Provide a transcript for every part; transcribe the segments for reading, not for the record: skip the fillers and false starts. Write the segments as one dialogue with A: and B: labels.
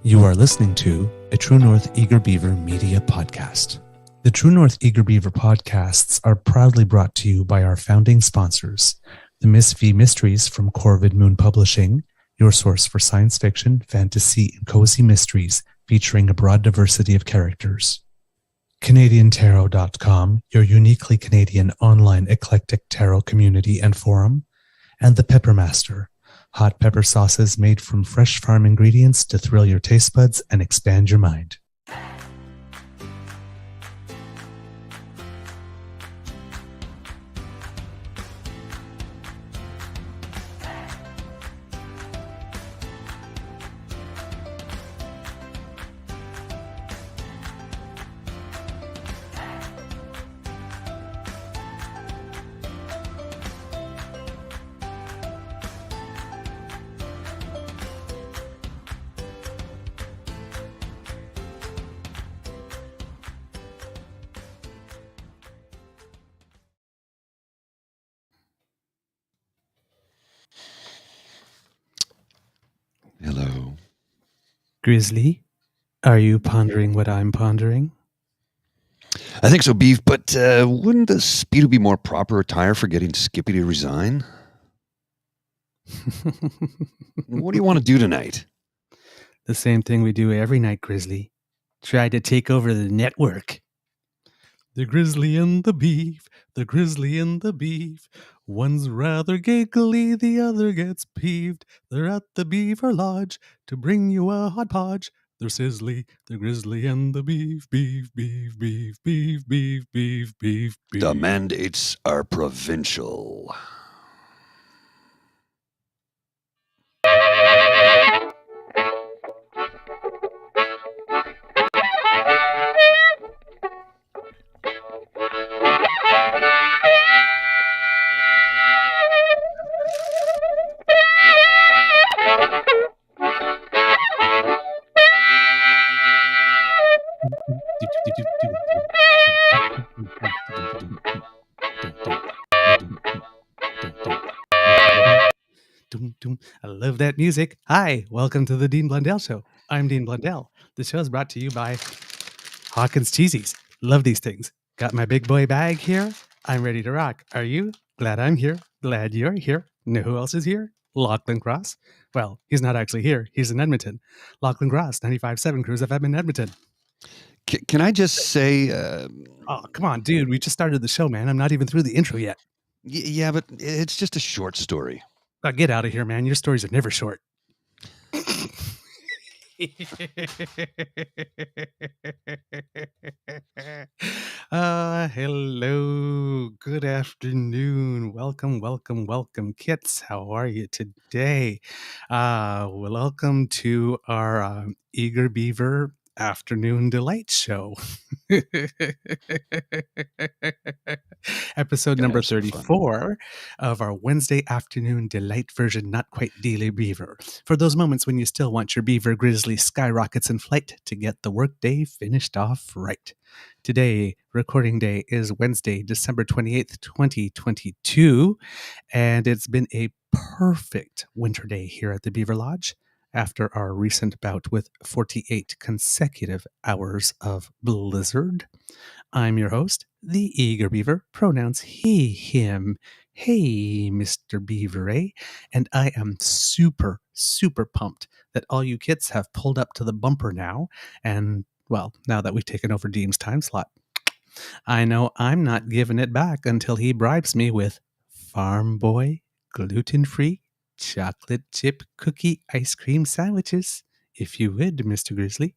A: You are listening to a True North Eager Beaver media podcast. The True North Eager Beaver podcasts are proudly brought to you by our founding sponsors, the Miss V Mysteries from Corvid Moon Publishing, your source for science fiction, fantasy, and cozy mysteries featuring a broad diversity of characters. CanadianTarot.com, your uniquely Canadian online eclectic tarot community and forum, and The Peppermaster, hot pepper sauces made from fresh farm ingredients to thrill your taste buds and expand your mind.
B: Hello.
A: Grizzly, are you pondering what I'm pondering?
B: I think so, Beef, but wouldn't the Speedo be more proper attire for getting Skippy to resign? What do you want to do tonight?
A: The same thing we do every night, Grizzly. Try to take over the network. The Grizzly and the Beef, the Grizzly and the Beef. One's rather giggly, the other gets peeved. They're at the Beaver Lodge to bring you a hodgepodge. They're Sizzly, the Grizzly and the Beef, beef, beef, beef, beef, beef, beef, beef, beef.
B: The mandates are provincial.
A: I love that music. Hi, welcome to the Dean Blundell Show. I'm Dean Blundell. The show is brought to you by Hawkins Cheesies. Love these things. Got my big boy bag here. I'm ready to rock. Are you? Glad I'm here. Glad you're here. Know who else is here? Lachlan Cross. Well, he's not actually here. He's in Edmonton. Lachlan Cross, 95.7 Cruise FM in Edmonton.
B: Can I just say...
A: Oh, come on, dude. We just started the show, man. I'm not even through the intro yet.
B: Yeah, but it's just a short story.
A: Oh, get out of here, man. Your stories are never short. Hello. Good afternoon. Welcome, kits. How are you today? Welcome to our Eager Beaver Afternoon Delight Show. Episode number 34 of our Wednesday afternoon delight version, not quite daily beaver. For those moments when you still want your beaver grizzly skyrockets in flight to get the workday finished off right. Today, recording day, is Wednesday, December 28th, 2022, and it's been a perfect winter day here at the Beaver Lodge after our recent bout with 48 consecutive hours of blizzard. I'm your host, the Eager Beaver, pronouns he, him. Hey, Mr. Beaver, eh? And I am super, super pumped that all you kits have pulled up to the bumper now. And, well, now that we've taken over Dean's time slot, I know I'm not giving it back until he bribes me with Farm Boy, gluten-free, chocolate chip cookie ice cream sandwiches, if you would, Mr. Grizzly.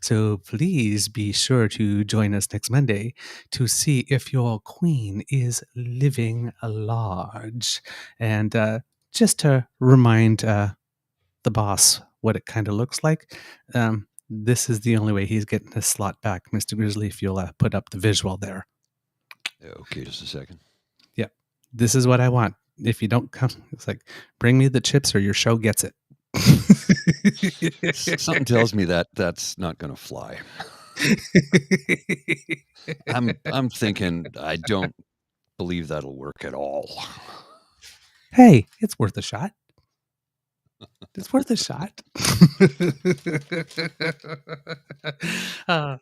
A: So please be sure to join us next Monday to see if your queen is living large. And just to remind the boss what it kind of looks like, this is the only way he's getting his slot back, Mr. Grizzly, if you'll put up the visual there.
B: Okay, just a second.
A: Yep. This is what I want. If you don't come, it's like, bring me the chips or your show gets it.
B: Something tells me that that's not going to fly. I'm thinking I don't believe that'll work at all.
A: Hey, it's worth a shot. It's worth a shot. uh,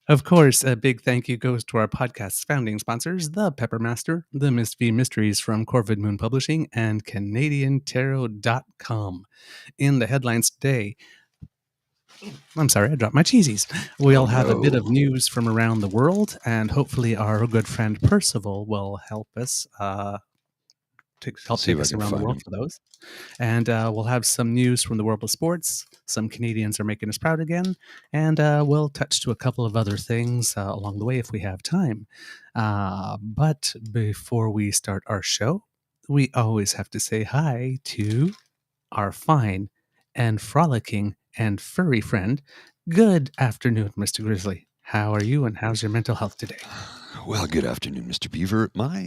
A: of course, a big thank you goes to our podcast's founding sponsors, the Peppermaster, the Miss V Mysteries from Corvid Moon Publishing, and CanadianTarot.com. In the headlines today, I'm sorry, I dropped my cheesies. We'll have a bit of news from around the world, and hopefully our good friend Percival will help us take us around the world for those. And we'll have some news from the world of sports. Some Canadians are making us proud again. And we'll touch to a couple of other things along the way if we have time. But before we start our show, we always have to say hi to our fine and frolicking and furry friend. Good afternoon, Mr. Grizzly. How are you and how's your mental health today?
B: Well, good afternoon, Mr. Beaver. My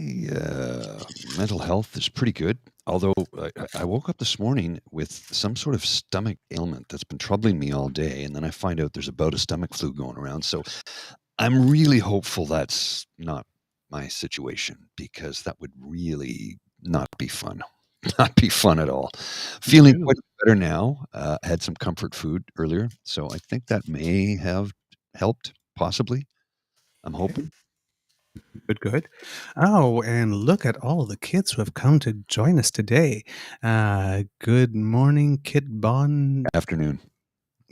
B: mental health is pretty good, although I woke up this morning with some sort of stomach ailment that's been troubling me all day, and then I find out there's a bout of stomach flu going around. So I'm really hopeful that's not my situation, because that would really not be fun. Not be fun at all. Feeling quite better now. Had some comfort food earlier, so I think that may have helped, possibly. I'm hoping.
A: Good. Oh, and look at all the kids who have come to join us today. Good morning, Kid Bon.
B: Afternoon.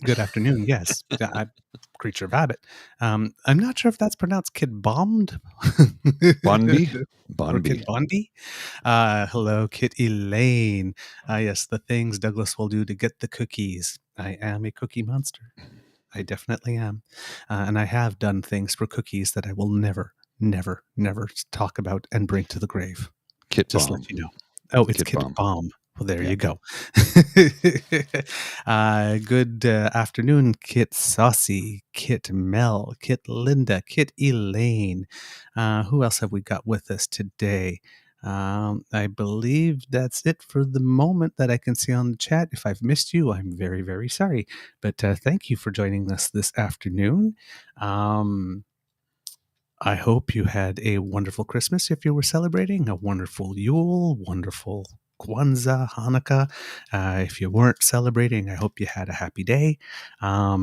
A: Good afternoon. Yes, creature of habit. I'm not sure if that's pronounced Kid Bombed.
B: Bonby?
A: Or Kid Bondi. Hello, Kit Elaine. Yes, the things Douglas will do to get the cookies. I am a cookie monster. I definitely am. And I have done things for cookies that I will never talk about and bring to the grave.
B: Kit
A: Just
B: Bomb.
A: let you know. Oh, it's Kit Bomb. Well, there you go. Good afternoon, Kit Saucy, Kit Mel, Kit Linda, Kit Elaine. Who else have we got with us today? I believe that's it for the moment that I can see on the chat. If I've missed you, I'm very, very sorry. But thank you for joining us this afternoon. I hope you had a wonderful Christmas if you were celebrating, a wonderful Yule, wonderful Kwanzaa, Hanukkah. If you weren't celebrating, I hope you had a happy day. A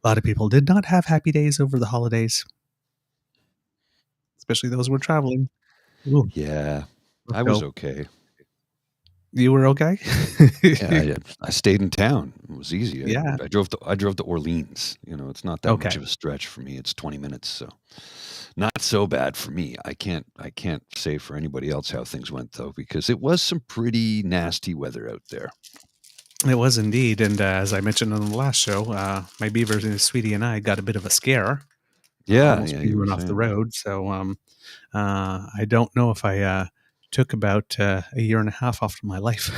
A: lot of people did not have happy days over the holidays, especially those who were traveling. Ooh.
B: Yeah, I was okay.
A: You were okay?
B: Yeah, I stayed in town. It was easy.
A: Yeah.
B: I drove to Orleans. You know, it's not that much of a stretch for me. It's 20 minutes, so not so bad for me. I can't say for anybody else how things went, though, because it was some pretty nasty weather out there.
A: It was indeed, and as I mentioned on the last show, my Beaver and his sweetie and I got a bit of a scare. Almost being run off the road. So I don't know if I took about a year and a half off of my life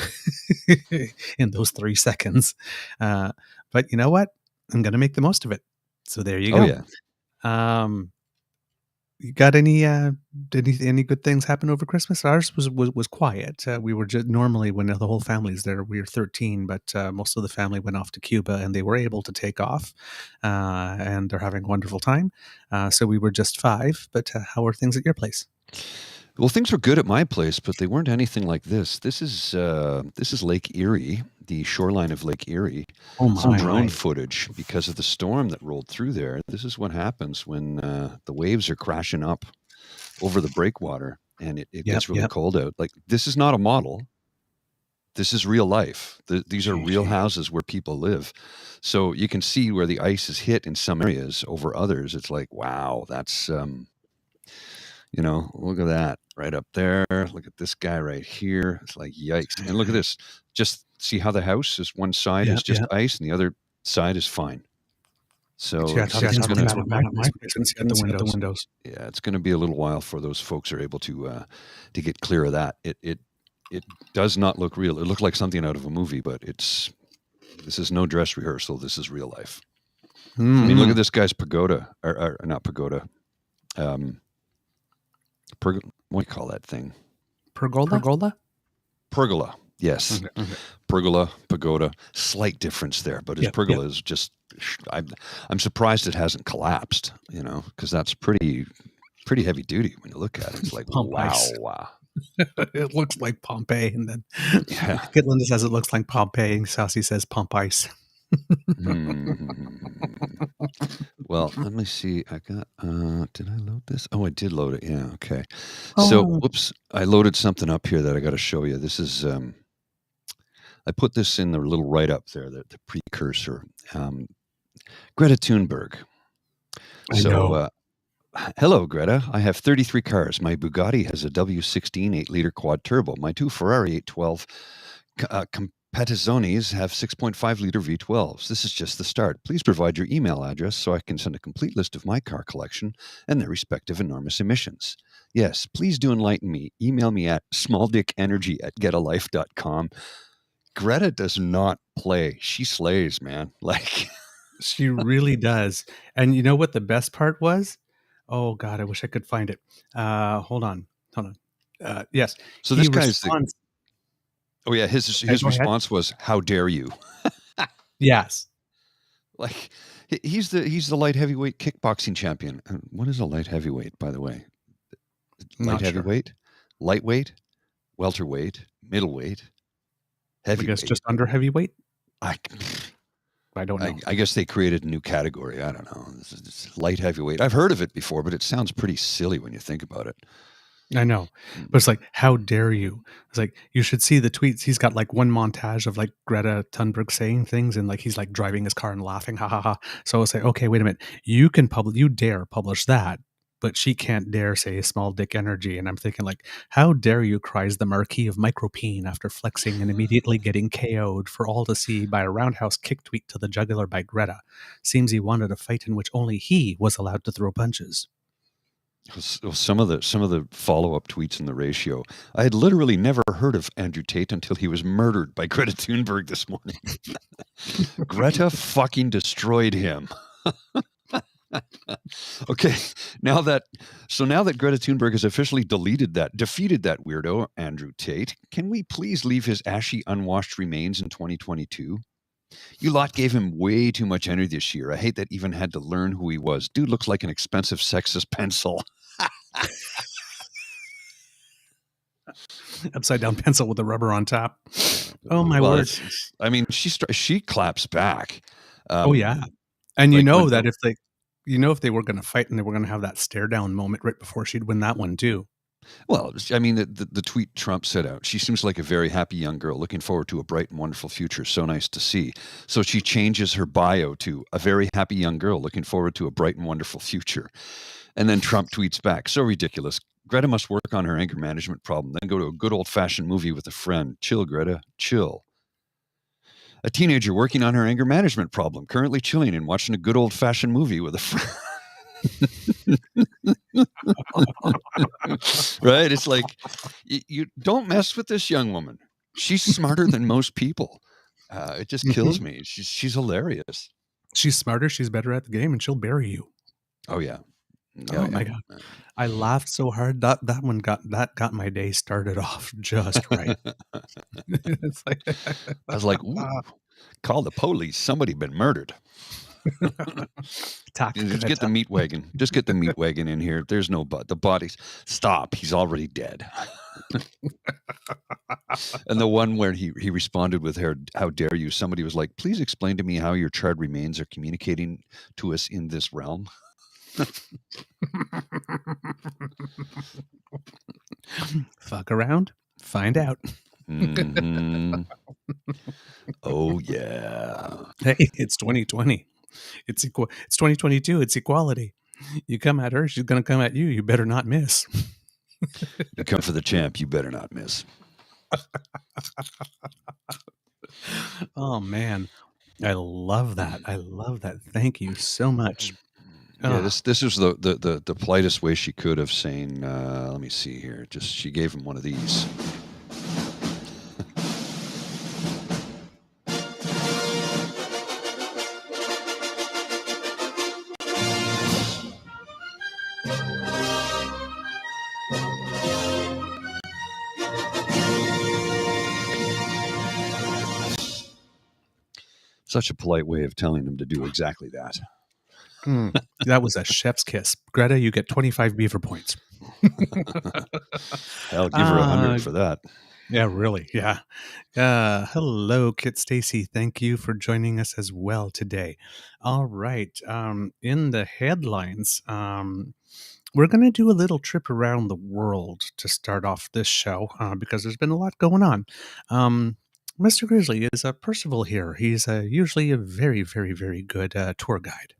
A: in those 3 seconds. But you know what? I'm going to make the most of it. So there you go.
B: Yeah.
A: You got any good things happen over Christmas? Ours was quiet. We were just normally when the whole family's there, we were 13, but most of the family went off to Cuba and they were able to take off, and they're having a wonderful time. So we were just 5. But how are things at your place?
B: Well, things were good at my place, but they weren't anything like this. This is Lake Erie, the shoreline of Lake Erie. Some drone footage because of the storm that rolled through there. This is what happens when the waves are crashing up over the breakwater and it gets really cold out. Like, this is not a model. This is real life. These are real houses where people live. So you can see where the ice is hit in some areas over others. It's like, wow, that's... look at that right up there. Look at this guy right here. It's like, yikes. And look at this. Just see how the house is, one side is just ice and the other side is fine. So it's going to be a little while before those folks are able to get clear of that. It does not look real. It looked like something out of a movie, but this is no dress rehearsal. This is real life. I mean, look at this guy's pagoda, or not pagoda. What do you call that thing?
A: Pergola?
B: Pergola, yes. Okay. Pergola, pagoda, slight difference there, but his pergola is just... I'm surprised it hasn't collapsed, because that's pretty heavy duty when you look at it. It's like, wow.
A: It looks like Pompeii, and then
B: Yeah.
A: Kitlinda says it looks like Pompeii, and Saucy says Pompeis.
B: Hmm. Well, let me see. I got, did I load this? Oh, I did load it. Yeah. Okay. So,
A: Oh,
B: whoops, I loaded something up here that I got to show you. This is, I put this in the little write up there, the precursor. Um, Greta Thunberg.
A: I
B: So,
A: know.
B: hello, Greta. I have 33 cars. My Bugatti has a W16 8-liter quad turbo. My two Ferrari 812 Competizones have 6.5-liter V12s. This is just the start. Please provide your email address so I can send a complete list of my car collection and their respective enormous emissions. Yes, please do enlighten me. Email me at smalldickenergy@getalife.com. Greta does not play. She slays, man. Like,
A: She really does. And you know what the best part was? Oh God, I wish I could find it. Hold on. Hold on. Yes,
B: so
A: he
B: this guy's the,
A: responds.
B: oh yeah, his
A: Go ahead.
B: response was, "How dare you?"
A: Yes.
B: Like, he's the light heavyweight kickboxing champion. What is a light heavyweight, by the way? Light
A: Not sure.
B: heavyweight, lightweight, welterweight, middleweight,
A: I guess
B: heavyweight.
A: just under heavyweight.
B: I,
A: I don't know.
B: I guess they created a new category. I don't know. This light heavyweight. I've heard of it before, but it sounds pretty silly when you think about it.
A: I know, but it's like, how dare you? It's like, you should see the tweets. He's got like one montage of like Greta Thunberg saying things, and like he's like driving his car and laughing, ha ha ha. So I'll say, okay, wait a minute, you dare publish that, but she can't dare say small dick energy. And I'm thinking like, how dare you? Cries the Marquis of Micropene after flexing and immediately getting KO'd for all to see by a roundhouse kick tweet to the jugular by Greta. Seems he wanted a fight in which only he was allowed to throw punches.
B: Some of the follow up tweets in the ratio. I had literally never heard of Andrew Tate until he was murdered by Greta Thunberg this morning. Greta fucking destroyed him. Okay, now that Greta Thunberg has officially defeated that weirdo Andrew Tate, can we please leave his ashy, unwashed remains in 2022? You lot gave him way too much energy this year. I hate that even had to learn who he was. Dude looks like an expensive sexist pencil.
A: Upside down pencil with a rubber on top. Oh my
B: Well,
A: word!
B: I mean, she claps back.
A: Oh yeah, and
B: Like when
A: that if they were going to fight and they were going to have that stare down moment right before she'd win that one too.
B: Well, I mean, the tweet Trump set out, she seems like a very happy young girl looking forward to a bright and wonderful future. So nice to see. So she changes her bio to a very happy young girl looking forward to a bright and wonderful future. And then Trump tweets back, so ridiculous. Greta must work on her anger management problem, then go to a good old fashioned movie with a friend. Chill, Greta, chill. A teenager working on her anger management problem, currently chilling and watching a good old fashioned movie with a friend. Right? It's like, you don't mess with this young woman. She's smarter than most people. It just kills me. She's hilarious.
A: She's smarter. She's better at the game, and she'll bury you.
B: Oh yeah.
A: Oh my god! I laughed so hard that one got my day started off just right. It's like,
B: I was like, ooh, call the police. Somebody been murdered. Just get the meat wagon. Just get the meat wagon in here. There's no the bodies. Stop. He's already dead. And the one where he responded with her, how dare you? Somebody was like, please explain to me how your charred remains are communicating to us in this realm.
A: Fuck around, find out.
B: Mm-hmm. Oh yeah.
A: Hey, it's 2020. It's equal. It's 2022. It's equality. You come at her, she's gonna come at you. You better not miss.
B: You come for the champ. You better not miss.
A: Oh man, I love that. I love that. Thank you so much.
B: Yeah, this is the politest way she could have saying. Let me see here. Just she gave him one of these. Such a polite way of telling him to do exactly that.
A: That was a chef's kiss. Greta, you get 25 Beaver points.
B: I'll give her 100
A: uh,
B: for that.
A: yeah, really. Yeah. Hello, Kit Stacy. Thank you for joining us as well today. All right. In the headlines, we're going to do a little trip around the world to start off this show because there's been a lot going on. Mr. Grizzly is Percival here. He's usually a very, very, very good tour guide.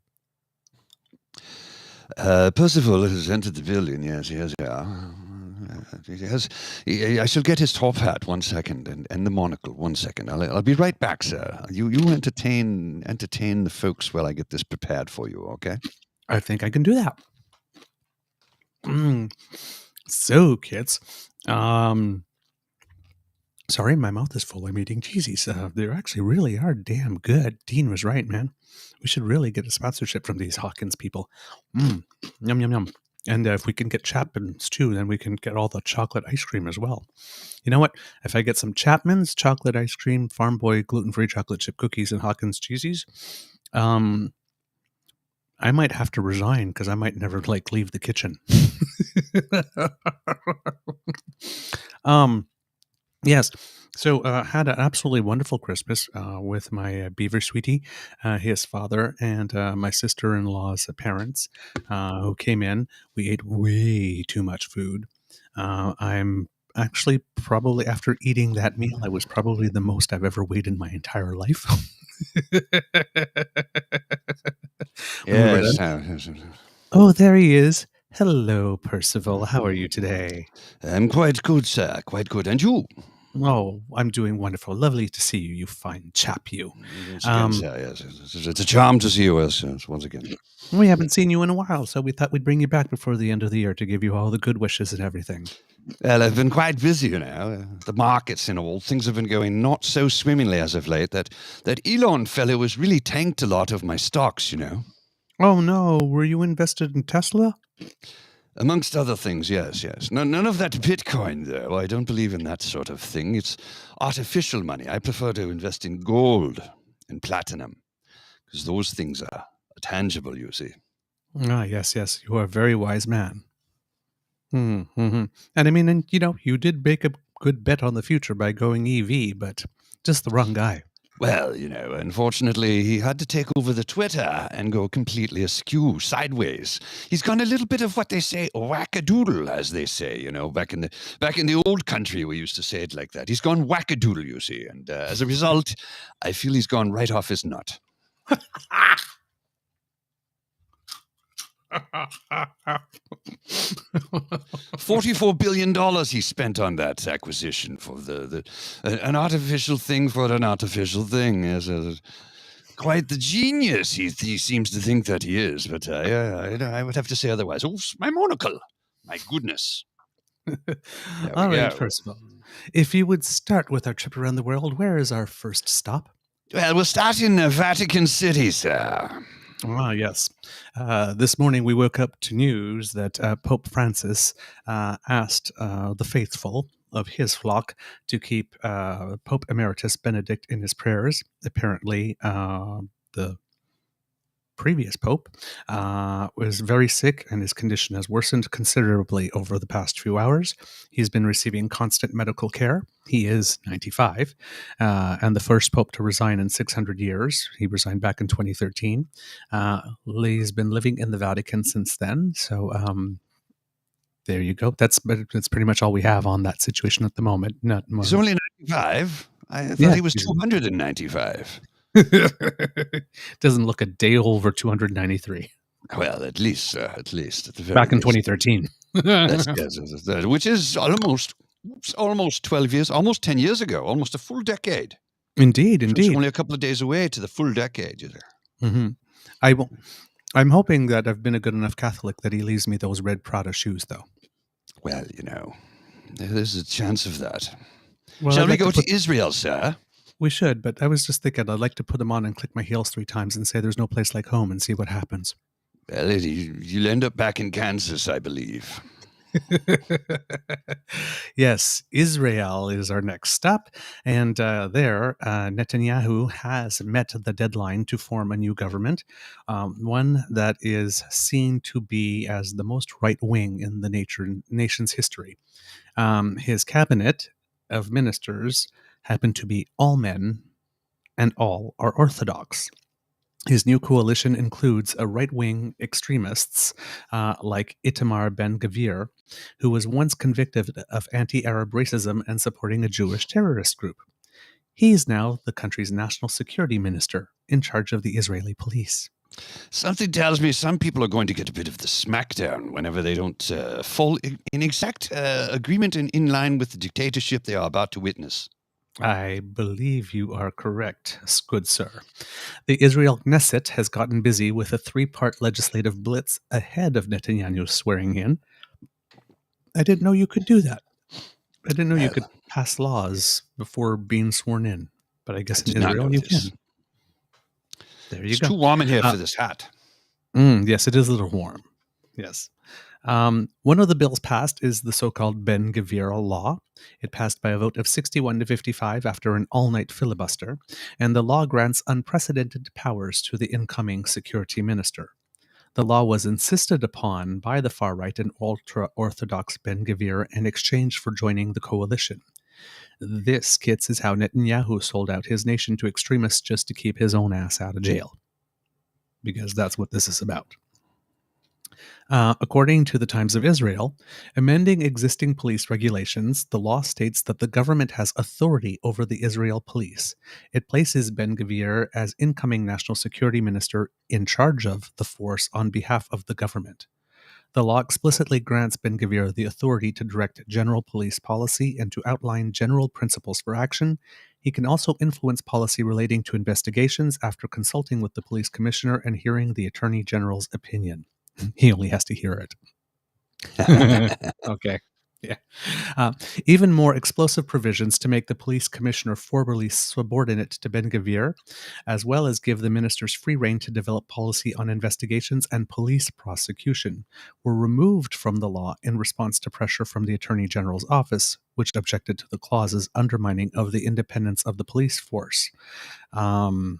B: Percival has entered the building. Yes, yes, yeah. I shall get his top hat 1 second and the monocle 1 second. I'll be right back, sir. You entertain the folks while I get this prepared for you. Okay.
A: I think I can do that. So, kids, sorry, my mouth is full. I'm eating cheesies. They actually really are damn good. Dean was right, man. We should really get a sponsorship from these Hawkins people. Yum, yum, yum. And if we can get Chapman's too, then we can get all the chocolate ice cream as well. You know what? If I get some Chapman's chocolate ice cream, Farm Boy gluten-free chocolate chip cookies, and Hawkins cheesies, I might have to resign because I might never leave the kitchen. Yes. So had an absolutely wonderful Christmas with my Beaver sweetie, his father, and my sister-in-law's parents who came in. We ate way too much food. I'm actually probably, after eating that meal, I was probably the most I've ever weighed in my entire life.
B: Yes.
A: Oh, there he is. Hello, Percival. How are you today?
B: I'm quite good, sir. Quite good. And you?
A: Oh, I'm doing wonderful. Lovely to see you, you fine chap, you.
B: Once again, sir, yes. It's a charm to see you, once again.
A: We haven't seen you in a while, so we thought we'd bring you back before the end of the year to give you all the good wishes and everything.
B: Well, I've been quite busy, The markets and all, things have been going not so swimmingly as of late. That Elon fellow has really tanked a lot of my stocks,
A: Oh, no. Were you invested in Tesla?
B: Amongst other things, yes. None of that Bitcoin, though. I don't believe in that sort of thing. It's artificial money. I prefer to invest in gold and platinum, because those things are tangible, you see.
A: Ah, yes. You are a very wise man. Mm-hmm. And I mean, you did make a good bet on the future by going EV, but just the wrong guy.
B: Well, unfortunately, he had to take over the Twitter and go completely askew, sideways. He's gone a little bit of what they say, wackadoodle, as they say, back in the old country, we used to say it like that. He's gone wackadoodle, you see, and as a result, I feel he's gone right off his nut. $44 billion he spent on that acquisition for an artificial thing for an artificial thing. Yes, quite the genius he seems to think that he is, but I would have to say otherwise. Oh, my monocle! My goodness!
A: All right, first of all, if you would start with our trip around the world, where is our first stop?
B: Well, we'll start in Vatican City, sir.
A: Ah, yes. This morning we woke up to news that Pope Francis asked the faithful of his flock to keep Pope Emeritus Benedict in his prayers. Apparently, the previous pope was very sick and his condition has worsened considerably over the past few hours. He's been receiving constant medical care. He is 95 and the first pope to resign in 600 years. He resigned back in 2013. He's been living in the Vatican since then. So there you go. That's pretty much all we have on that situation at the moment. Not more.
B: He's only 95. I thought he was 295.
A: Doesn't look a day over 293.
B: Well, at least, at the very
A: back in 2013.
B: Which is almost 12 years, almost 10 years ago, almost a full decade.
A: Indeed.
B: It's only a couple of days away to the full decade.
A: Mm-hmm. I'm hoping that I've been a good enough Catholic that he leaves me those red Prada shoes, though.
B: Well, there's a chance of that.
A: Well,
B: Shall we go to Israel, sir?
A: We should, but I was just thinking I'd like to put them on and click my heels 3 times and say there's no place like home and see what happens.
B: Well, you'll end up back in Kansas, I believe.
A: Yes, Israel is our next stop. And there, Netanyahu has met the deadline to form a new government, one that is seen to be as the most right wing in the nation's history. His cabinet of ministers happen to be all men, and all are Orthodox. His new coalition includes a right-wing extremists like Itamar Ben-Gvir, who was once convicted of anti-Arab racism and supporting a Jewish terrorist group. He is now the country's national security minister in charge of the Israeli police.
B: Something tells me some people are going to get a bit of the smackdown whenever they don't fall in exact agreement and in line with the dictatorship they are about to witness.
A: I believe you are correct, good sir. The Israel Knesset has gotten busy with a 3-part legislative blitz ahead of Netanyahu's swearing in. I didn't know you could do that. I didn't know you could pass laws before being sworn in, but I guess in Israel you can. There you go.
B: It's too warm in here for this hat.
A: Yes, it is a little warm. Yes. One of the bills passed is the so-called Ben-Gvir law. It passed by a vote of 61 to 55 after an all-night filibuster, and the law grants unprecedented powers to the incoming security minister. The law was insisted upon by the far-right and ultra-Orthodox Ben-Gvir in exchange for joining the coalition. This, kids, is how Netanyahu sold out his nation to extremists just to keep his own ass out of jail. Because that's what this is about. According to the Times of Israel, amending existing police regulations, the law states that the government has authority over the Israel police. It places Ben-Gvir as incoming national security minister in charge of the force on behalf of the government. The law explicitly grants Ben-Gvir the authority to direct general police policy and to outline general principles for action. He can also influence policy relating to investigations after consulting with the police commissioner and hearing the attorney general's opinion. He only has to hear it. Okay. Yeah. Even more explosive provisions to make the police commissioner formally subordinate to Ben-Gvir, as well as give the ministers free rein to develop policy on investigations and police prosecution, were removed from the law in response to pressure from the Attorney General's office, which objected to the clauses undermining of the independence of the police force. Now,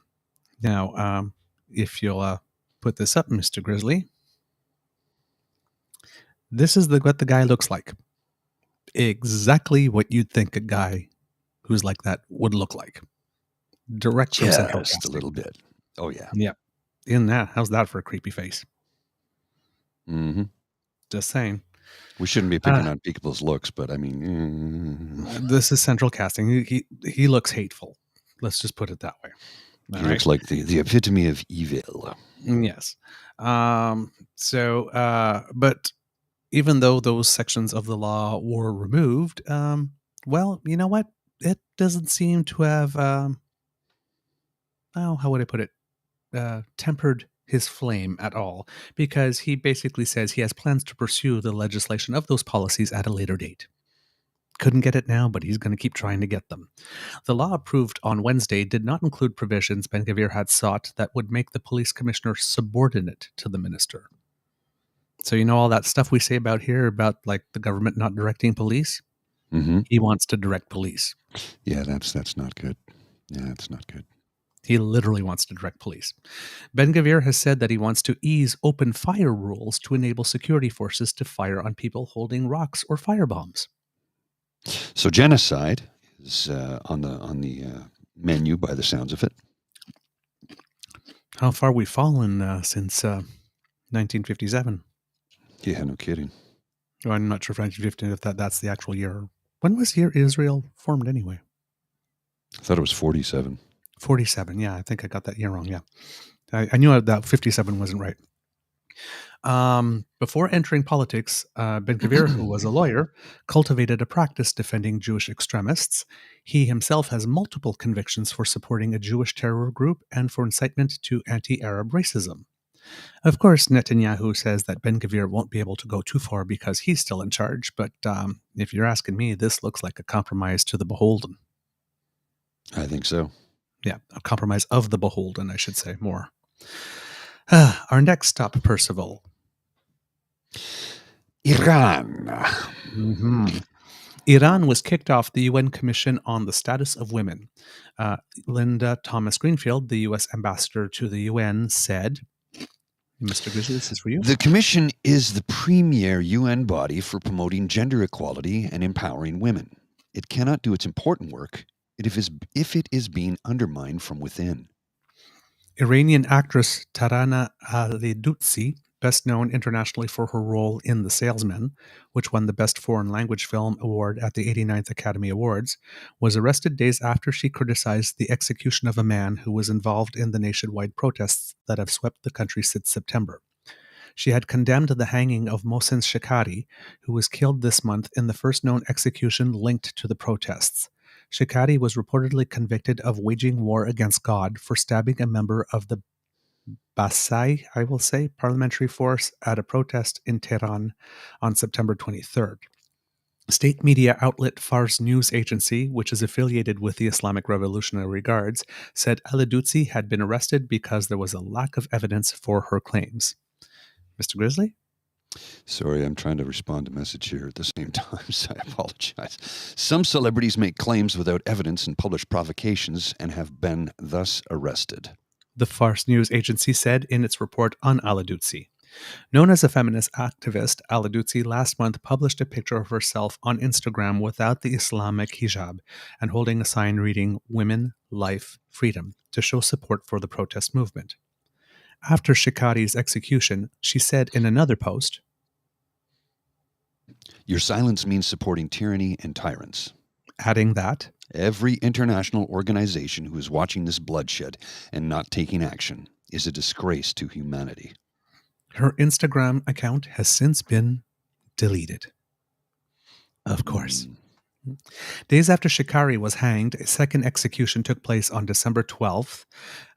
A: if you'll put this up, Mr. Grizzly, this is what the guy looks like. Exactly what you'd think a guy who's like that would look like. Direct from Central Casting.
B: Just a little bit. Oh, yeah.
A: Yep. In that, how's that for a creepy face?
B: Mm-hmm.
A: Just saying.
B: We shouldn't be picking on people's looks, but I mean...
A: This is Central Casting. He looks hateful. Let's just put it that way.
B: He looks like the epitome of evil.
A: Yes. But even though those sections of the law were removed, well, you know what? It doesn't seem to have, how would I put it, tempered his flame at all, because he basically says he has plans to pursue the legislation of those policies at a later date. Couldn't get it now, but he's going to keep trying to get them. The law approved on Wednesday did not include provisions Ben-Gvir had sought that would make the police commissioner subordinate to the minister. So you know all that stuff we say about here about like the government not directing police?
B: Mm-hmm.
A: He wants to direct police.
B: Yeah, that's not good. Yeah, that's not good.
A: He literally wants to direct police. Ben-Gvir has said that he wants to ease open fire rules to enable security forces to fire on people holding rocks or firebombs.
B: So genocide is on the menu by the sounds of it.
A: How far we've fallen since 1957.
B: Yeah, no kidding.
A: Well, I'm not sure if 1950 if that's the actual year. When was here Israel formed anyway?
B: I thought it was 47.
A: 47. Yeah, I think I got that year wrong. Yeah, I knew that 57 wasn't right. Before entering politics, Ben-Gvir, who was a lawyer, cultivated a practice defending Jewish extremists. He himself has multiple convictions for supporting a Jewish terror group and for incitement to anti-Arab racism. Of course, Netanyahu says that Ben-Gvir won't be able to go too far because he's still in charge, but if you're asking me, this looks like a compromise to the beholden.
B: I think so.
A: Yeah, a compromise of the beholden, I should say, more. Our next stop, Percival.
B: Iran.
A: Mhm. Iran was kicked off the UN Commission on the Status of Women. Linda Thomas Greenfield, the U.S. ambassador to the UN, said, Mr. Grizzly, this is for you.
B: The Commission is the premier UN body for promoting gender equality and empowering women. It cannot do its important work if it is being undermined from within.
A: Iranian actress Tarana Ali-Dutsi, best known internationally for her role in The Salesman, which won the Best Foreign Language Film Award at the 89th Academy Awards, was arrested days after she criticized the execution of a man who was involved in the nationwide protests that have swept the country since September. She had condemned the hanging of Mohsen Shekari, who was killed this month in the first known execution linked to the protests. Shekari was reportedly convicted of waging war against God for stabbing a member of the Basai, I will say, parliamentary force at a protest in Tehran on September 23rd. State media outlet Fars News Agency, which is affiliated with the Islamic Revolutionary Guards, said Al-Dutsi had been arrested because there was a lack of evidence for her claims. Mr. Grizzly?
B: Sorry, I'm trying to respond to a message here at the same time, so I apologize. Some celebrities make claims without evidence and publish provocations and have been thus arrested.
A: The Fars News Agency said in its report on Al-Dutsi. Known as a feminist activist, Al-Dutsi last month published a picture of herself on Instagram without the Islamic hijab and holding a sign reading Women, Life, Freedom to show support for the protest movement. After Shekari's execution, she said in another post,
B: Your silence means supporting tyranny and tyrants.
A: Adding that,
B: every international organization who is watching this bloodshed and not taking action is a disgrace to humanity.
A: Her Instagram account has since been deleted. Of course. Days after Shekari was hanged, a second execution took place on December 12th.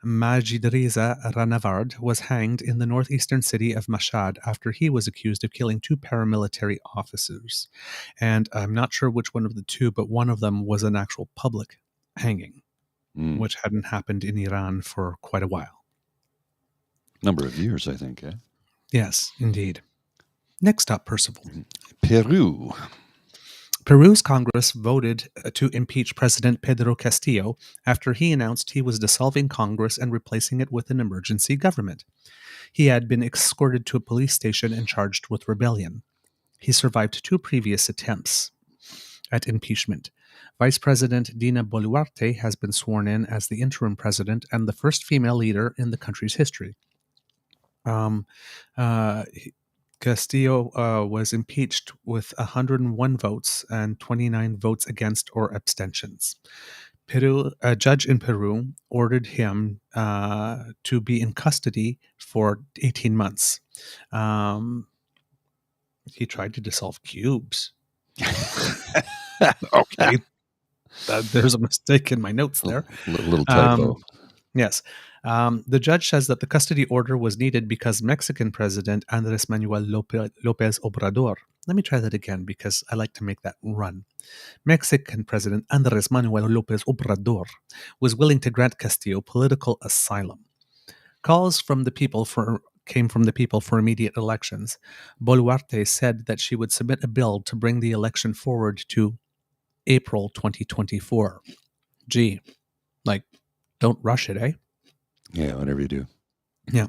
A: Majidreza Ranavard was hanged in the northeastern city of Mashhad after he was accused of killing two paramilitary officers. And I'm not sure which one of the two, but one of them was an actual public hanging, which hadn't happened in Iran for quite a while.
B: Number of years, I think. Eh?
A: Yes, indeed. Next up, Percival.
B: Peru.
A: Peru's Congress voted to impeach President Pedro Castillo after he announced he was dissolving Congress and replacing it with an emergency government. He had been escorted to a police station and charged with rebellion. He survived two previous attempts at impeachment. Vice President Dina Boluarte has been sworn in as the interim president and the first female leader in the country's history. Castillo was impeached with 101 votes and 29 votes against or abstentions. A judge in Peru ordered him to be in custody for 18 months. He tried to dissolve cubes. Okay. There's a mistake in my notes there.
B: Little typo.
A: Yes. The judge says that the custody order was needed because Mexican President Andrés Manuel López Obrador, let me try that again because I like to make that run. Mexican President Andrés Manuel López Obrador was willing to grant Castillo political asylum. Calls from the people came from the people for immediate elections. Boluarte said that she would submit a bill to bring the election forward to April 2024. Gee, don't rush it, eh?
B: Yeah, whatever you do.
A: Yeah.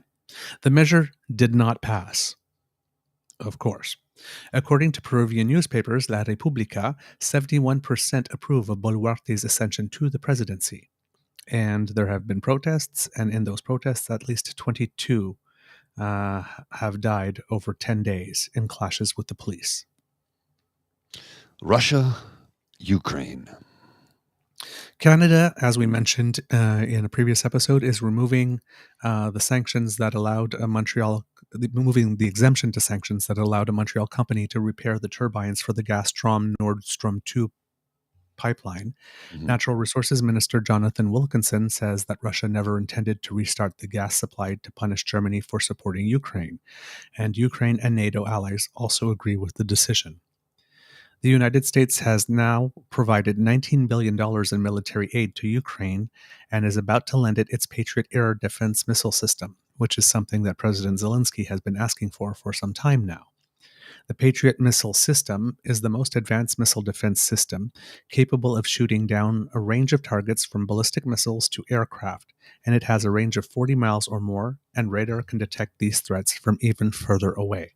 A: The measure did not pass, of course. According to Peruvian newspapers, La República, 71% approve of Boluarte's ascension to the presidency. And there have been protests, and in those protests, at least 22 have died over 10 days in clashes with the police.
B: Russia, Ukraine.
A: Canada, as we mentioned in a previous episode, is removing the sanctions that allowed moving the exemption to sanctions that allowed a Montreal company to repair the turbines for the Gazprom Nord Stream 2 pipeline. Mm-hmm. Natural Resources Minister Jonathan Wilkinson says that Russia never intended to restart the gas supply to punish Germany for supporting Ukraine. And Ukraine and NATO allies also agree with the decision. The United States has now provided $19 billion in military aid to Ukraine and is about to lend it its Patriot air defense missile system, which is something that President Zelensky has been asking for some time now. The Patriot missile system is the most advanced missile defense system, capable of shooting down a range of targets from ballistic missiles to aircraft, and it has a range of 40 miles or more, and radar can detect these threats from even further away.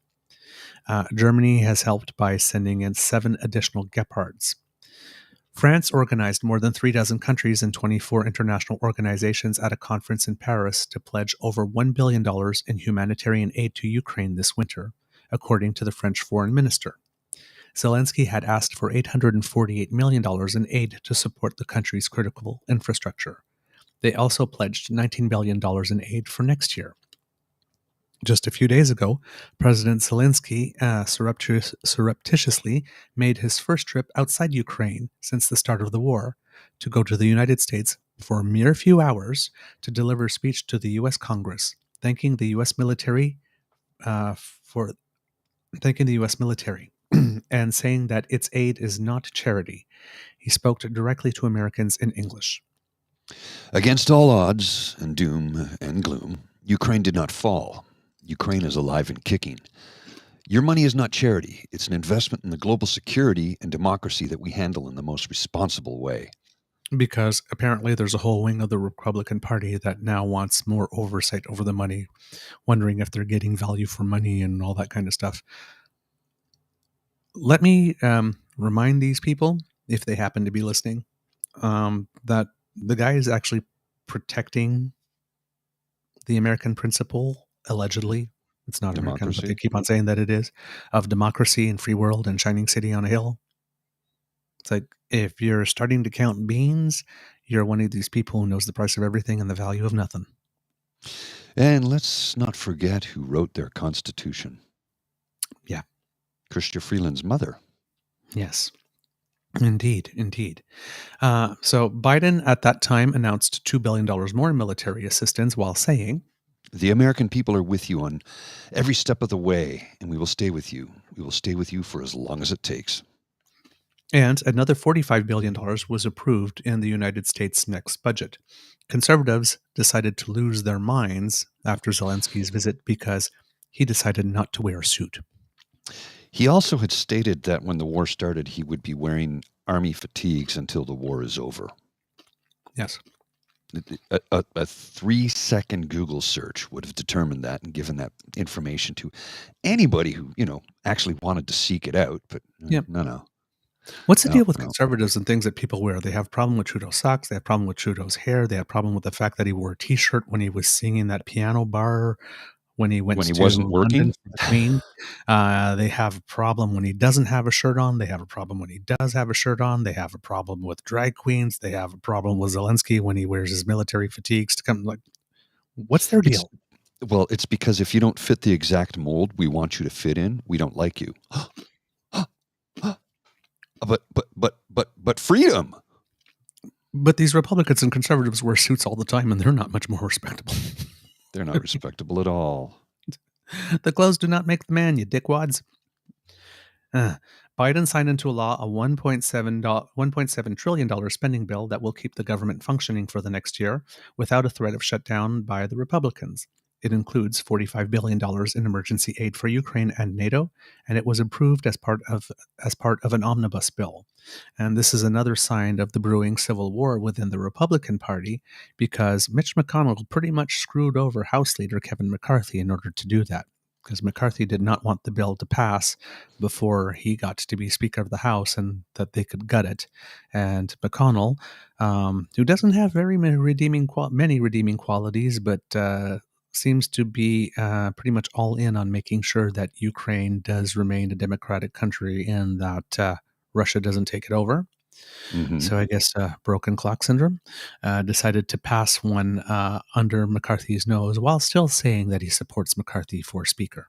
A: Germany has helped by sending in 7 additional Gepards. France organized more than 36 countries and 24 international organizations at a conference in Paris to pledge over $1 billion in humanitarian aid to Ukraine this winter, according to the French foreign minister. Zelensky had asked for $848 million in aid to support the country's critical infrastructure. They also pledged $19 billion in aid for next year. Just a few days ago, President Zelensky surreptitiously made his first trip outside Ukraine since the start of the war to go to the United States for a mere few hours to deliver a speech to the U.S. Congress, thanking the U.S. military and saying that its aid is not charity. He spoke directly to Americans in English.
B: Against all odds and doom and gloom, Ukraine did not fall. Ukraine is alive and kicking. Your money is not charity. It's an investment in the global security and democracy that we handle in the most responsible way.
A: Because apparently there's a whole wing of the Republican Party that now wants more oversight over the money, wondering if they're getting value for money and all that kind of stuff. Let me remind these people, if they happen to be listening, that the guy is actually protecting the American principle, allegedly. It's not American, but they keep on saying that it is, of democracy and free world and shining city on a hill. It's like, if you're starting to count beans, you're one of these people who knows the price of everything and the value of nothing.
B: And let's not forget who wrote their Constitution.
A: Yeah.
B: Chrystia Freeland's mother.
A: Yes. Indeed. So Biden at that time announced $2 billion more in military assistance while saying,
B: "The American people are with you on every step of the way, and we will stay with you. We will stay with you for as long as it takes."
A: And another $45 billion was approved in the United States' next budget. Conservatives decided to lose their minds after Zelensky's visit because he decided not to wear a suit.
B: He also had stated that when the war started, he would be wearing army fatigues until the war is over.
A: Yes.
B: A 3-second Google search would have determined that and given that information to anybody who, actually wanted to seek it out. But no.
A: What's the deal with conservatives and things that people wear? They have a problem with Trudeau's socks. They have a problem with Trudeau's hair. They have a problem with the fact that he wore a T-shirt when he was singing that piano bar, when he
B: wasn't working.
A: London for the Queen. They have a problem when he doesn't have a shirt on. They have a problem when he does have a shirt on. They have a problem with drag queens. They have a problem with Zelensky when he wears his military fatigues to come. Like, what's their deal?
B: It's because if you don't fit the exact mold we want you to fit in, we don't like you. But freedom.
A: But these Republicans and conservatives wear suits all the time, and they're not much more respectable.
B: They're not respectable at all.
A: The clothes do not make the man, you dickwads. Biden signed into law a $1.7 trillion spending bill that will keep the government functioning for the next year without a threat of shutdown by the Republicans. It includes $45 billion in emergency aid for Ukraine and NATO, and it was approved as part of an omnibus bill. And this is another sign of the brewing civil war within the Republican Party, because Mitch McConnell pretty much screwed over House Leader Kevin McCarthy in order to do that, because McCarthy did not want the bill to pass before he got to be Speaker of the House and that they could gut it. And McConnell, who doesn't have very many redeeming qualities, but seems to be pretty much all in on making sure that Ukraine does remain a democratic country and that Russia doesn't take it over. Mm-hmm. So I guess broken clock syndrome, decided to pass one under McCarthy's nose while still saying that he supports McCarthy for Speaker.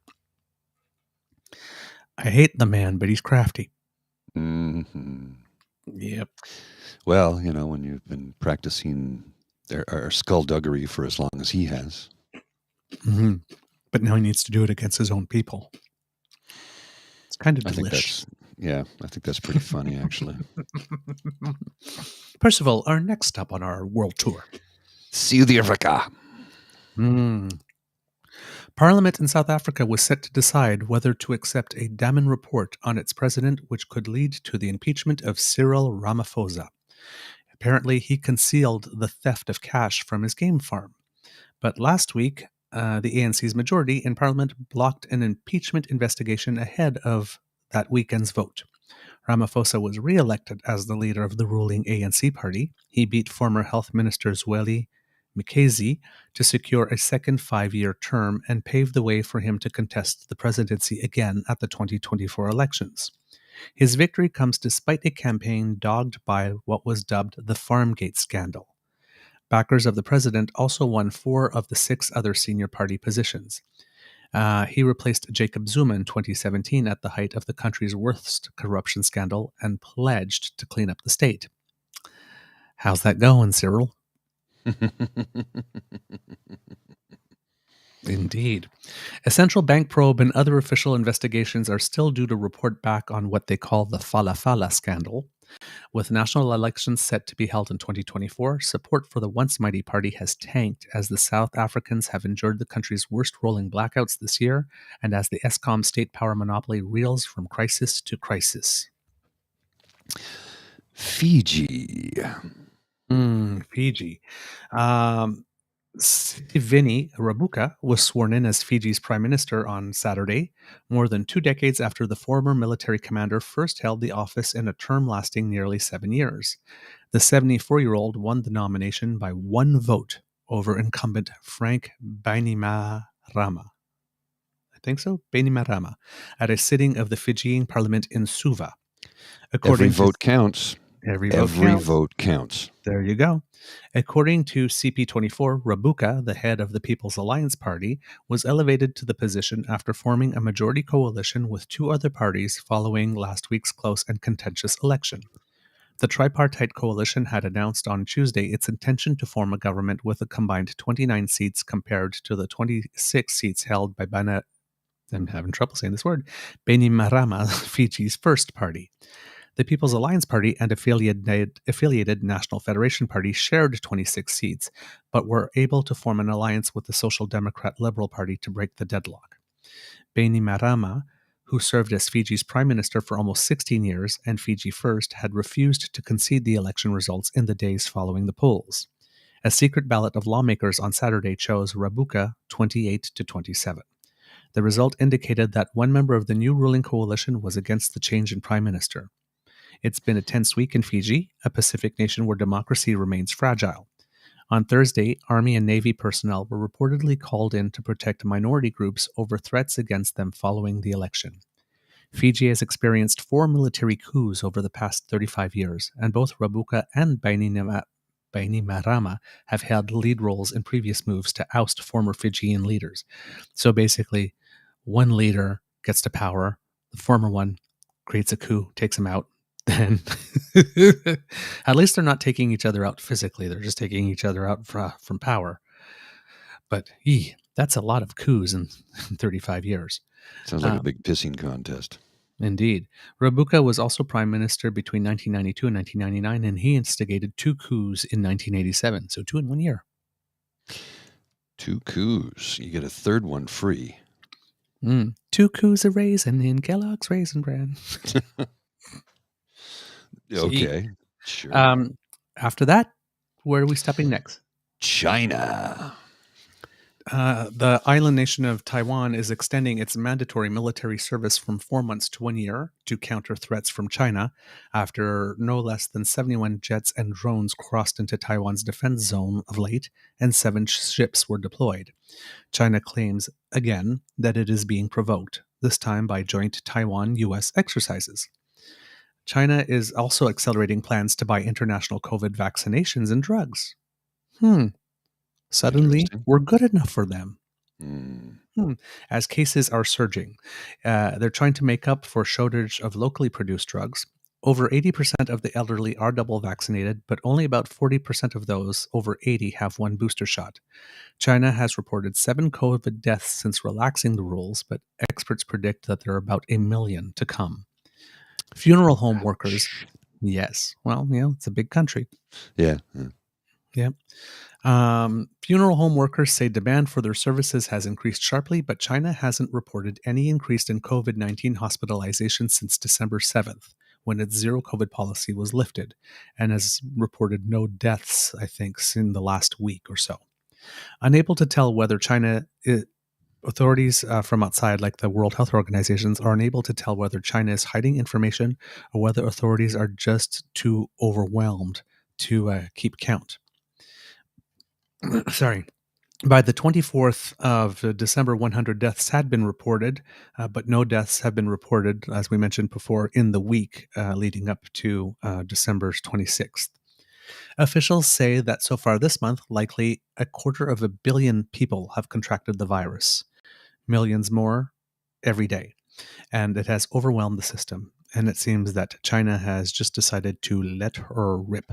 A: I hate the man, but he's crafty.
B: Mm-hmm.
A: Yep.
B: Well, when you've been practicing our skullduggery for as long as he has.
A: Mm-hmm. But now he needs to do it against his own people. It's kind of delicious.
B: I think that's pretty funny, actually.
A: Percival, our next stop on our world tour.
B: South Africa.
A: Parliament in South Africa was set to decide whether to accept a Damen report on its president, which could lead to the impeachment of Cyril Ramaphosa. Apparently, he concealed the theft of cash from his game farm. But last week, the ANC's majority in Parliament blocked an impeachment investigation ahead of that weekend's vote. Ramaphosa was re-elected as the leader of the ruling ANC party. He beat former Health Minister Zweli Mkhize to secure a second 5-year term and paved the way for him to contest the presidency again at the 2024 elections. His victory comes despite a campaign dogged by what was dubbed the Farmgate scandal. Backers of the president also won 4 of the 6 other senior party positions. He replaced Jacob Zuma in 2017 at the height of the country's worst corruption scandal and pledged to clean up the state. How's that going, Cyril? Indeed. A central bank probe and other official investigations are still due to report back on what they call the Falafala scandal. With national elections set to be held in 2024, support for the once mighty party has tanked as the South Africans have endured the country's worst rolling blackouts this year and as the Eskom state power monopoly reels from crisis to crisis.
B: Fiji.
A: Fiji. Sitiveni Rabuka was sworn in as Fiji's prime minister on Saturday, more than 2 decades after the former military commander first held the office in a term lasting nearly 7 years. The 74-year-old won the nomination by 1 vote over incumbent Frank Bainimarama. I think so, Bainimarama, at a sitting of the Fijian parliament in Suva.
B: Every vote counts.
A: Every
B: vote counts.
A: There you go. According to CP24, Rabuka, the head of the People's Alliance Party, was elevated to the position after forming a majority coalition with 2 other parties following last week's close and contentious election. The tripartite coalition had announced on Tuesday its intention to form a government with a combined 29 seats compared to the 26 seats held by I'm having trouble saying this word, Bainimarama, Fiji's first party. The People's Alliance Party and affiliated National Federation Party shared 26 seats, but were able to form an alliance with the Social Democrat Liberal Party to break the deadlock. Bainimarama, who served as Fiji's prime minister for almost 16 years and Fiji First, had refused to concede the election results in the days following the polls. A secret ballot of lawmakers on Saturday chose Rabuka 28 to 27. The result indicated that 1 member of the new ruling coalition was against the change in prime minister. It's been a tense week in Fiji, a Pacific nation where democracy remains fragile. On Thursday, Army and Navy personnel were reportedly called in to protect minority groups over threats against them following the election. Fiji has experienced 4 military coups over the past 35 years, and both Rabuka and Bainimarama have held lead roles in previous moves to oust former Fijian leaders. So basically, one leader gets to power, the former one creates a coup, takes him out, then at least they're not taking each other out physically. They're just taking each other out from power. But that's a lot of coups in 35 years.
B: Sounds like a big pissing contest.
A: Indeed. Rabuka was also prime minister between 1992 and 1999, and he instigated 2 coups in 1987. So 2 in 1 year.
B: 2 coups. You get a third one free.
A: 2 coups a raisin in Kellogg's Raisin Bran.
B: Okay, sure.
A: After that, where are we stepping next?
B: China.
A: The island nation of Taiwan is extending its mandatory military service from 4 months to 1 year to counter threats from China after no less than 71 jets and drones crossed into Taiwan's defense zone of late and 7 ships were deployed. China claims, again, that it is being provoked, this time by joint Taiwan-U.S. exercises. China is also accelerating plans to buy international COVID vaccinations and drugs. Suddenly, we're good enough for them. As cases are surging, they're trying to make up for shortage of locally produced drugs. Over 80% of the elderly are double vaccinated, but only about 40% of those over 80 have 1 booster shot. China has reported 7 COVID deaths since relaxing the rules, but experts predict that there are about 1 million to come. Funeral home workers, yes, well, it's a big country.
B: Yeah.
A: Yeah. Funeral home workers say demand for their services has increased sharply, but China hasn't reported any increase in COVID-19 hospitalizations since December 7th, when its zero COVID policy was lifted, and has reported no deaths, I think, in the last week or so. Unable to tell whether authorities from outside, like the World Health Organizations, are unable to tell whether China is hiding information or whether authorities are just too overwhelmed to keep count. Sorry. By the 24th of December, 100 deaths had been reported, but no deaths have been reported, as we mentioned before, in the week leading up to December 26th. Officials say that so far this month, likely 250 million people have contracted the virus, millions more every day, and it has overwhelmed the system. And it seems that China has just decided to let her rip,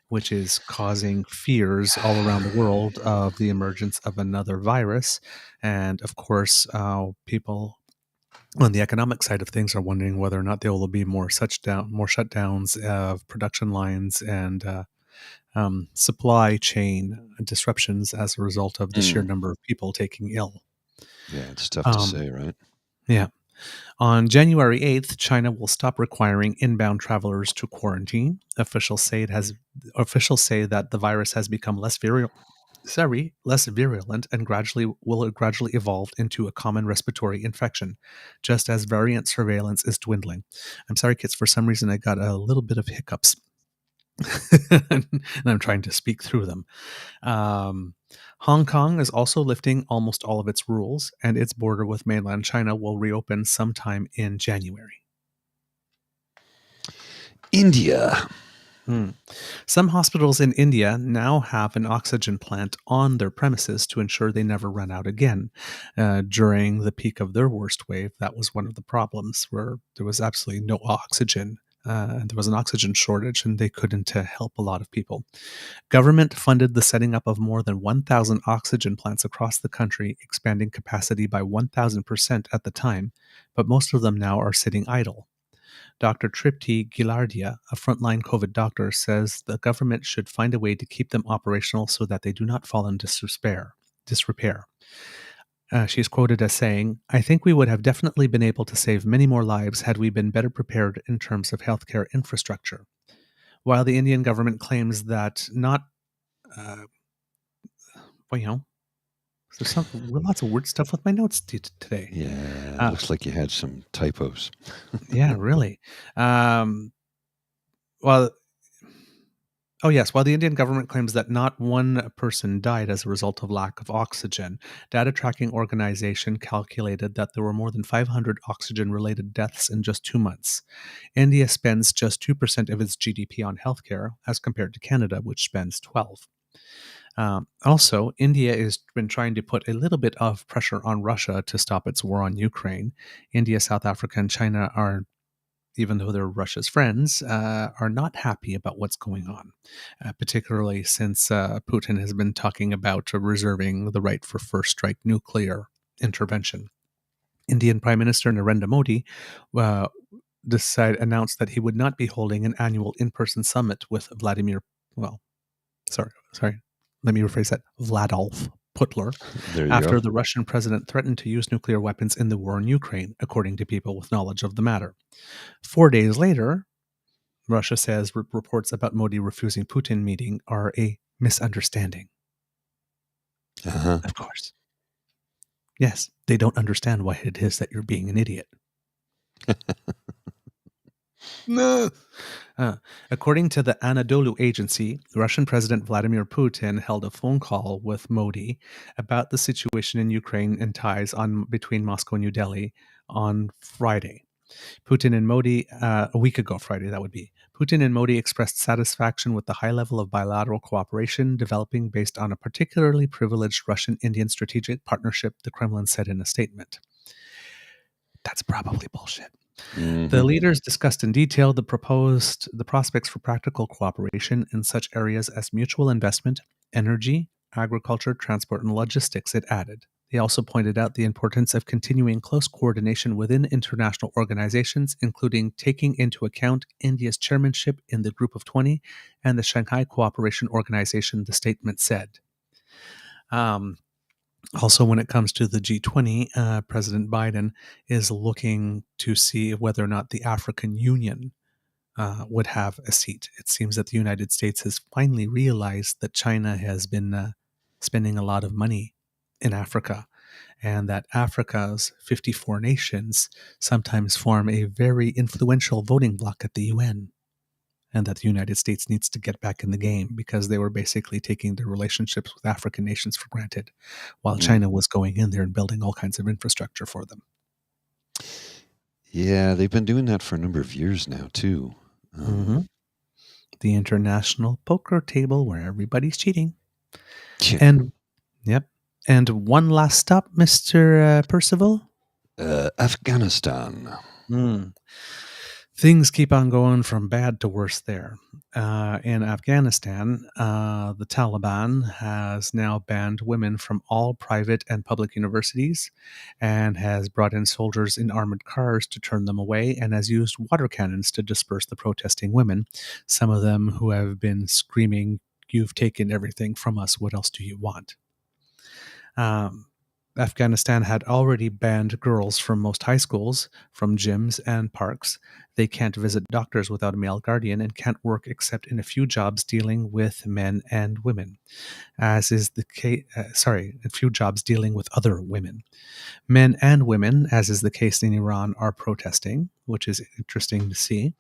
A: which is causing fears all around the world of the emergence of another virus. And of course, people on the economic side of things are wondering whether or not there will be more shutdowns of production lines and supply chain disruptions as a result of the sheer number of people taking ill.
B: Yeah, it's tough to
A: Um,
B: say, right?
A: yeah. On January 8th, China will stop requiring inbound travelers to quarantine. Officials say that the virus has become less virulent and will gradually evolve into a common respiratory infection, just as variant surveillance is dwindling. I'm sorry, kids, for some reason I got a little bit of hiccups. And I'm trying to speak through them. Hong Kong is also lifting almost all of its rules, and its border with mainland China will reopen sometime in January.
B: India.
A: Some hospitals in India now have an oxygen plant on their premises to ensure they never run out again. During the peak of their worst wave, that was one of the problems, where there was absolutely no oxygen. There was an oxygen shortage, and they couldn't help a lot of people. Government funded the setting up of more than 1,000 oxygen plants across the country, expanding capacity by 1,000% at the time, but most of them now are sitting idle. Dr. Tripti Gilardia, a frontline COVID doctor, says the government should find a way to keep them operational so that they do not fall into disrepair. She's quoted as saying, "I think we would have definitely been able to save many more lives had we been better prepared in terms of healthcare infrastructure." While the Indian government claims that not, well, there's lots of weird stuff with my notes today.
B: Yeah, looks like you had some typos.
A: Yeah, really. Um, well, while the Indian government claims that not one person died as a result of lack of oxygen, data tracking organization calculated that there were more than 500 oxygen-related deaths in just 2 months. India spends just 2% of its GDP on healthcare, as compared to Canada, which spends 12. Also, India has been trying to put a little bit of pressure on Russia to stop its war on Ukraine. India, South Africa, and China are, even though they're Russia's friends, are not happy about what's going on, particularly since Putin has been talking about reserving the right for first strike nuclear intervention. Indian Prime Minister Narendra Modi uh, announced that he would not be holding an annual in-person summit with let me rephrase that, Vladolf Putler,
B: There you
A: after
B: go.
A: the Russian president threatened to use nuclear weapons in the war in Ukraine, according to people with knowledge of the matter. 4 days later, Russia says reports about Modi refusing Putin meeting are a misunderstanding.
B: Uh-huh.
A: Of course. Yes, they don't understand why it is that you're being an idiot. No. According to the Anadolu Agency, Russian President Vladimir Putin held a phone call with Modi about the situation in Ukraine and ties between Moscow and New Delhi on Friday. Putin and Modi, a week ago Friday, that would be. Putin and Modi expressed satisfaction with the high level of bilateral cooperation developing based on a particularly privileged Russian-Indian strategic partnership, the Kremlin said in a statement. That's probably bullshit.
B: Mm-hmm.
A: The leaders discussed in detail the prospects for practical cooperation in such areas as mutual investment, energy, agriculture, transport, and logistics, it added. They also pointed out the importance of continuing close coordination within international organizations, including taking into account India's chairmanship in the Group of 20 and the Shanghai Cooperation Organization, the statement said. Also, when it comes to the G20, President Biden is looking to see whether or not the African Union would have a seat. It seems that the United States has finally realized that China has been spending a lot of money in Africa, and that Africa's 54 nations sometimes form a very influential voting bloc at the UN, and that the United States needs to get back in the game because they were basically taking their relationships with African nations for granted, while China was going in there and building all kinds of infrastructure for them.
B: Yeah, they've been doing that for a number of years now, too.
A: The international poker table where everybody's cheating.
B: Yeah.
A: And, yep. And one last stop, Mr. Percival.
B: Afghanistan.
A: Things keep on going from bad to worse there. In Afghanistan, the Taliban has now banned women from all private and public universities and has brought in soldiers in armored cars to turn them away and has used water cannons to disperse the protesting women, some of them who have been screaming, "You've taken everything from us. What else do you want?" Afghanistan had already banned girls from most high schools, from gyms and parks. They can't visit doctors without a male guardian and can't work except in a few jobs dealing with men and women, as is the case. A few jobs dealing with other women. Men and women, as is the case in Iran, are protesting, which is interesting to see.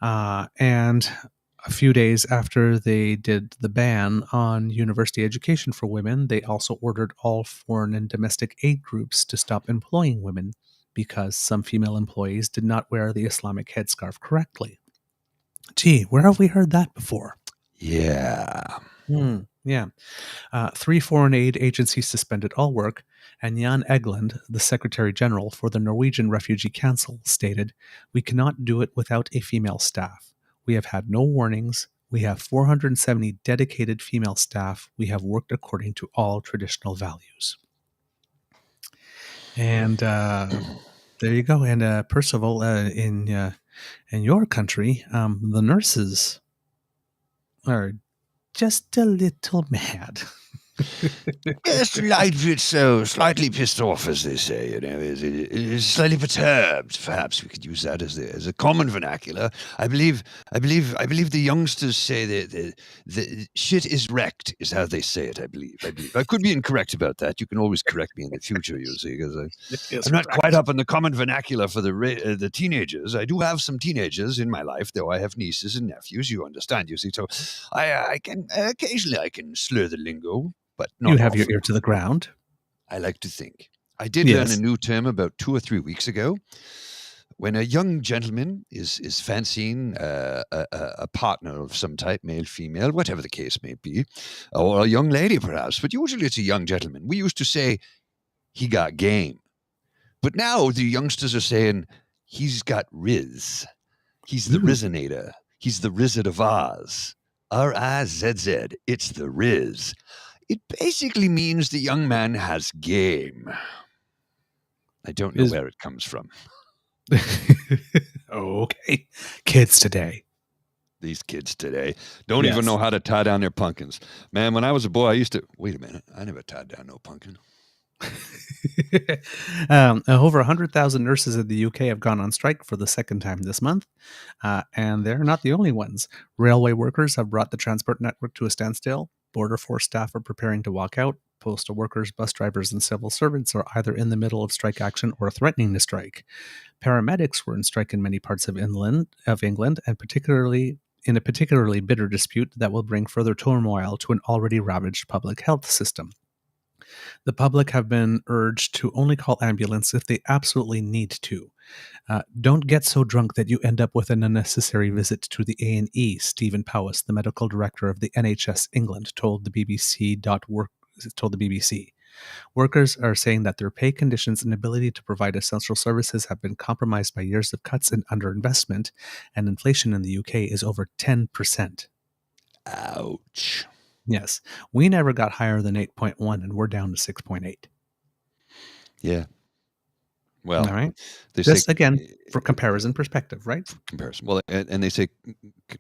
A: And a few days after they did the ban on university education for women, they also ordered all foreign and domestic aid groups to stop employing women because some female employees did not wear the Islamic headscarf correctly. Gee, where have we heard that before?
B: Yeah.
A: Yeah. 3 foreign aid agencies suspended all work, and Jan Egeland, the Secretary General for the Norwegian Refugee Council, stated, "We cannot do it without a female staff. We have had no warnings. We have 470 dedicated female staff. We have worked according to all traditional values." And there you go. And Percival, in your country, the nurses are just a little mad.
B: Yes, slightly pissed off, as they say. Is slightly perturbed. Perhaps we could use that as a common vernacular. I believe the youngsters say that the shit is wrecked, is how they say it. I believe. I could be incorrect about that. You can always correct me in the future. You'll see, because I'm not quite up on the common vernacular for the teenagers. I do have some teenagers in my life, though. I have nieces and nephews. You understand? You see, so I can occasionally slur the lingo. But not
A: You have
B: often.
A: your ear to the ground.
B: I like to think. I did learn a new term about 2 or 3 weeks ago. When a young gentleman is fancying a partner of some type, male, female, whatever the case may be, or a young lady perhaps, but usually it's a young gentleman, we used to say, "He got game." But now the youngsters are saying, "He's got riz. He's the Rizinator. He's the Rizard of Oz. R-I-Z-Z. It's the Riz." It basically means the young man has game. I don't know where it comes from.
A: Okay. Kids today.
B: These kids today don't even know how to tie down their pumpkins. Man, when I was a boy, I used to... Wait a minute. I never tied down no pumpkin.
A: Over 100,000 nurses in the UK have gone on strike for the second time this month, and they're not the only ones. Railway workers have brought the transport network to a standstill. Border Force staff are preparing to walk out. Postal workers, bus drivers, and civil servants are either in the middle of strike action or threatening to strike. Paramedics were in strike in many parts of England, and particularly in a particularly bitter dispute that will bring further turmoil to an already ravaged public health system. The public have been urged to only call ambulance if they absolutely need to. Don't get so drunk that you end up with an unnecessary visit to the A&E, Stephen Powis, the medical director of the NHS England, told the BBC. Workers are saying that their pay conditions and ability to provide essential services have been compromised by years of cuts and underinvestment, and inflation in the UK is over 10%.
B: Ouch.
A: Yes. We never got higher than 8.1, and we're down to 6.8.
B: Yeah.
A: All
B: Well,
A: right.
B: they say
A: Just again, for comparison perspective, right?
B: comparison. Well, and they say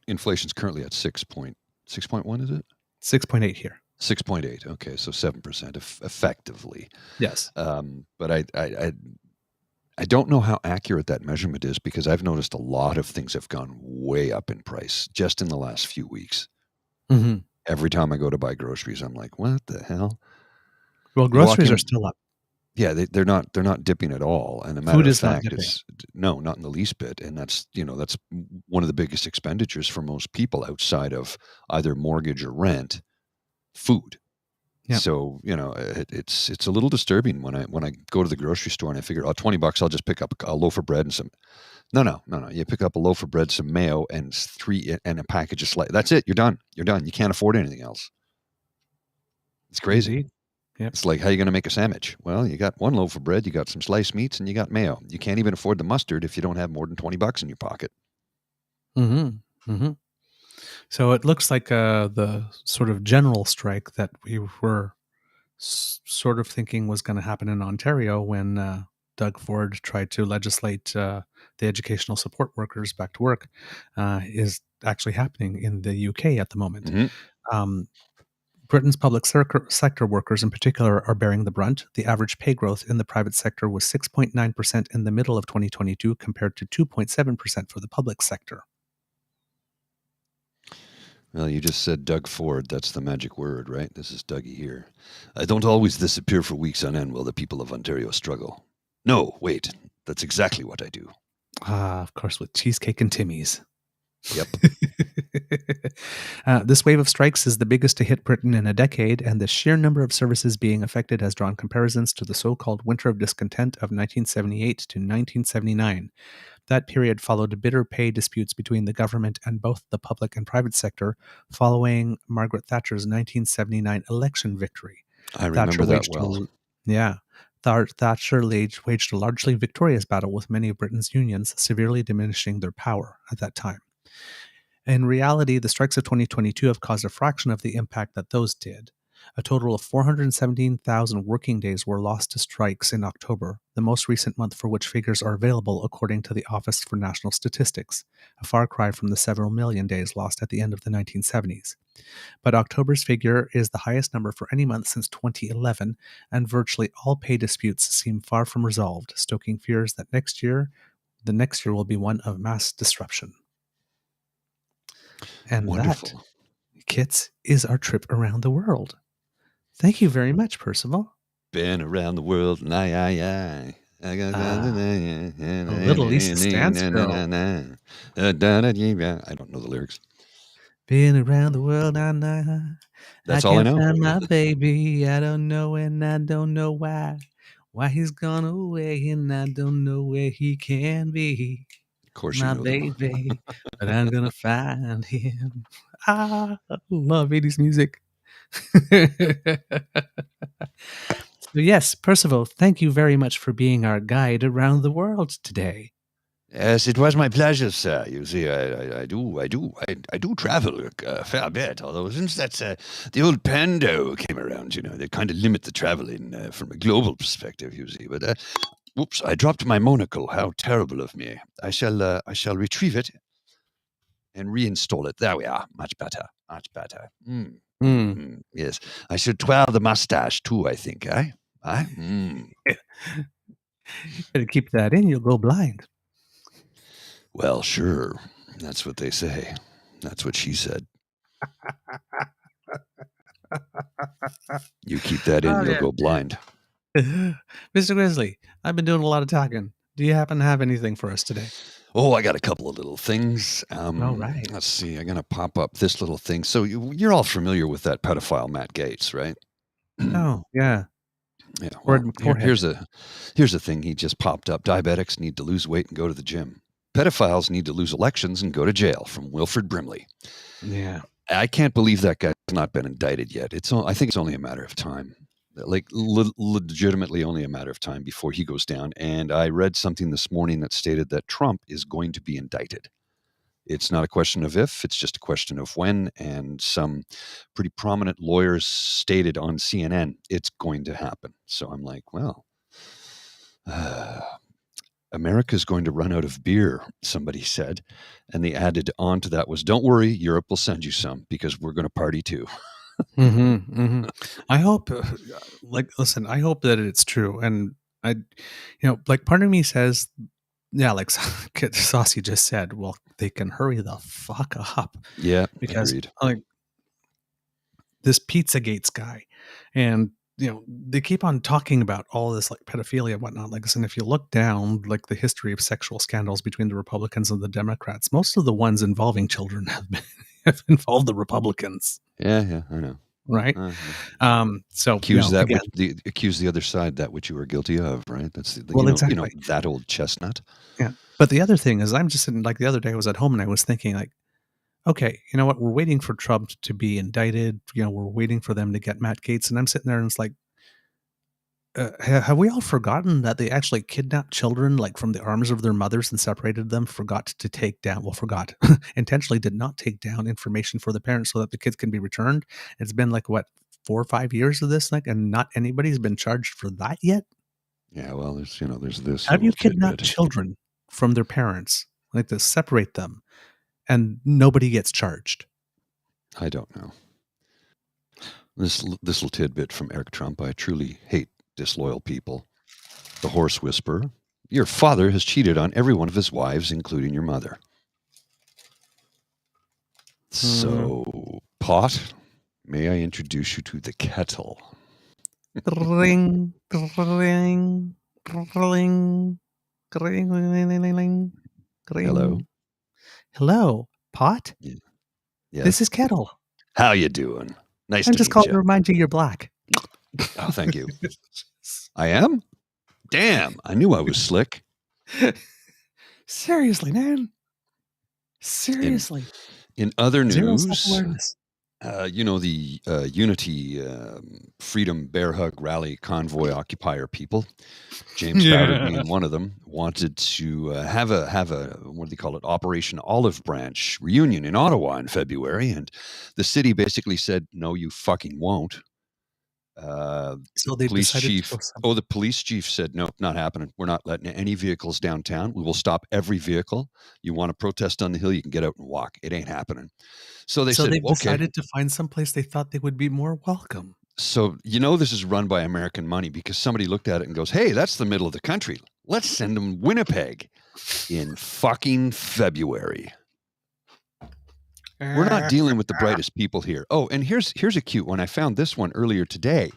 B: inflation's currently at 6.1, is it?
A: 6.8 here.
B: 6.8. Okay, so 7% effectively.
A: Yes.
B: But I don't know how accurate that measurement is because I've noticed a lot of things have gone way up in price just in the last few weeks.
A: Hmm.
B: Every time I go to buy groceries, I'm like, what the hell?
A: Well,
B: You walk
A: groceries are
B: in,
A: still up.
B: yeah, they're not dipping at all. And a
A: Food
B: matter of
A: is not
B: fact,
A: dipping.
B: it's no, not in the least bit. And that's one of the biggest expenditures for most people outside of either mortgage or rent, food.
A: Yeah.
B: So it's a little disturbing when I go to the grocery store and I figure, oh, $20, I'll just pick up a loaf of bread and some. No. You pick up a loaf of bread, some mayo, and a package of slice. That's it. You're done. You're done. You can't afford anything else. It's crazy.
A: Indeed. Yep.
B: It's like, how are you going to make a sandwich? Well, you got one loaf of bread, you got some sliced meats, and you got mayo. You can't even afford the mustard if you don't have more than $20 in your pocket.
A: Mm-hmm. Mm-hmm. So it looks like the sort of general strike that we were sort of thinking was going to happen in Ontario when Doug Ford tried to legislate the educational support workers back to work is actually happening in the UK at the moment.
B: Hmm.
A: Um, Britain's public sector workers in particular are bearing the brunt. The average pay growth in the private sector was 6.9% in the middle of 2022 compared to 2.7% for the public sector.
B: Well, you just said Doug Ford. That's the magic word, right? This is Dougie here. I don't always disappear for weeks on end while the people of Ontario struggle. No, wait. That's exactly what I do.
A: Ah, of course, with cheesecake and Timmy's.
B: Yep.
A: This wave of strikes is the biggest to hit Britain in a decade, and the sheer number of services being affected has drawn comparisons to the so-called Winter of Discontent of 1978 to 1979. That period followed bitter pay disputes between the government and both the public and private sector following Margaret Thatcher's 1979 election victory.
B: I
A: Thatcher
B: remember that
A: waged
B: well.
A: a, yeah, Thatcher waged a largely victorious battle with many of Britain's unions, severely diminishing their power at that time. In reality, the strikes of 2022 have caused a fraction of the impact that those did. A total of 417,000 working days were lost to strikes in October, the most recent month for which figures are available according to the Office for National Statistics, a far cry from the several million days lost at the end of the 1970s. But October's figure is the highest number for any month since 2011, and virtually all pay disputes seem far from resolved, stoking fears that the next year will be one of mass disruption. And that,
B: Wonderful.
A: Kits, is our trip around the world. Thank you very much, Percival.
B: Been around the world, I.
A: A little Lisa Stantz girl.
B: I don't know the lyrics.
A: Been around the world, I
B: That's all I
A: can't
B: know.
A: find my baby. I don't know and I don't know why. Why he's gone away and I don't know where he can be.
B: Of course, you
A: My
B: know them.
A: baby, but I'm gonna find him. I love 80s music. So yes, Percival, thank you very much for being our guide around the world today.
B: Yes, it was my pleasure, sir. You see, I do travel a fair bit. Although since that's the old Pando came around, they kind of limit the traveling from a global perspective. You see, but whoops, I dropped my monocle. How terrible of me! I shall retrieve it and reinstall it. There we are. Much better. Much better. Yes, I should twirl the mustache too. I think.
A: Better keep that in, you'll go blind.
B: Well, sure. That's what they say. That's what she said. You keep that in,
A: Oh,
B: you'll
A: yeah.
B: go blind.
A: Mr. Grizzly, I've been doing a lot of talking. Do you happen to have anything for us today?
B: Oh, I got a couple of little things.
A: All right.
B: Let's see. I'm gonna pop up this little thing. So you're all familiar with that pedophile Matt Gaetz, right?
A: Oh, yeah.
B: Yeah.
A: Word
B: Well,
A: forehead.
B: here's a thing. He just popped up. Diabetics need to lose weight and go to the gym. Pedophiles need to lose elections and go to jail. From Wilfred Brimley.
A: Yeah.
B: I can't believe that guy's not been indicted yet. I think it's only a matter of time. Like legitimately only a matter of time before he goes down. And I read something this morning that stated that Trump is going to be indicted. It's not a question of if, it's just a question of when. And some pretty prominent lawyers stated on CNN it's going to happen. So I'm like, well, America's going to run out of beer, somebody said. And they added on to that was, don't worry, Europe will send you some because we're going to party too.
A: I hope, listen, I hope that it's true. And like part of me says, yeah, like Saucy just said, well, they can hurry the fuck up
B: Yeah,
A: because
B: agreed.
A: like this Pizzagates guy, and they keep on talking about all this like pedophilia and whatnot. Like, listen, if you look down like the history of sexual scandals between the Republicans and the Democrats, most of the ones involving children have involved the Republicans,
B: Yeah, I know.
A: right?
B: Uh-huh.
A: So
B: Accuse that
A: again,
B: accuse the other side that which you were guilty of, right? That's
A: well, exactly,
B: that old chestnut.
A: yeah. But the other thing is, I'm just sitting like the other day I was at home and I was thinking like, okay, you know what? We're waiting for Trump to be indicted. We're waiting for them to get Matt Gaetz, and I'm sitting there and it's like, have we all forgotten that they actually kidnapped children like from the arms of their mothers and separated them? Forgot intentionally did not take down information for the parents so that the kids can be returned. It's been like what 4 or 5 years of this, like, and not anybody's been charged for that yet.
B: Yeah, well, there's this
A: Have you
B: little
A: kidnapped
B: tidbit.
A: children from their parents, like to separate them, and nobody gets charged?
B: I don't know. This little tidbit from Eric Trump. I truly hate disloyal people. The horse whisperer. Your father has cheated on every one of his wives, including your mother. So, pot, may I introduce you to the kettle?
A: Ring, ring, ring, ring,
B: Hello.
A: Hello, Pot.
B: Yeah.
A: This
B: Yes.
A: is Kettle.
B: How you doing? Nice
A: I'm
B: to
A: just
B: meet
A: calling
B: you.
A: to remind you you're black.
B: Oh, thank you. I am? Damn, I knew I was slick.
A: Seriously, man.
B: In
A: Seriously.
B: in other
A: Zero
B: news,
A: self-awareness.
B: the Unity Freedom Bear Hug Rally Convoy occupier people, James Bowdert being one of them, wanted to have a what do they call it, Operation Olive Branch reunion in Ottawa in February, and the city basically said, "No, you fucking won't."
A: So they
B: Police
A: decided to
B: chief.
A: go some.
B: Oh, the police chief said, "No, not happening. We're not letting any vehicles downtown. We will stop every vehicle. You want to protest on the hill? You can get out and walk. It ain't happening." So they
A: So
B: said,
A: they've
B: "Okay."
A: decided to find some place they thought they would be more welcome.
B: So this is run by American money because somebody looked at it and goes, "Hey, that's the middle of the country. Let's send them Winnipeg in fucking February." We're not dealing with the brightest people here. Oh, and here's a cute one. I found this one earlier today.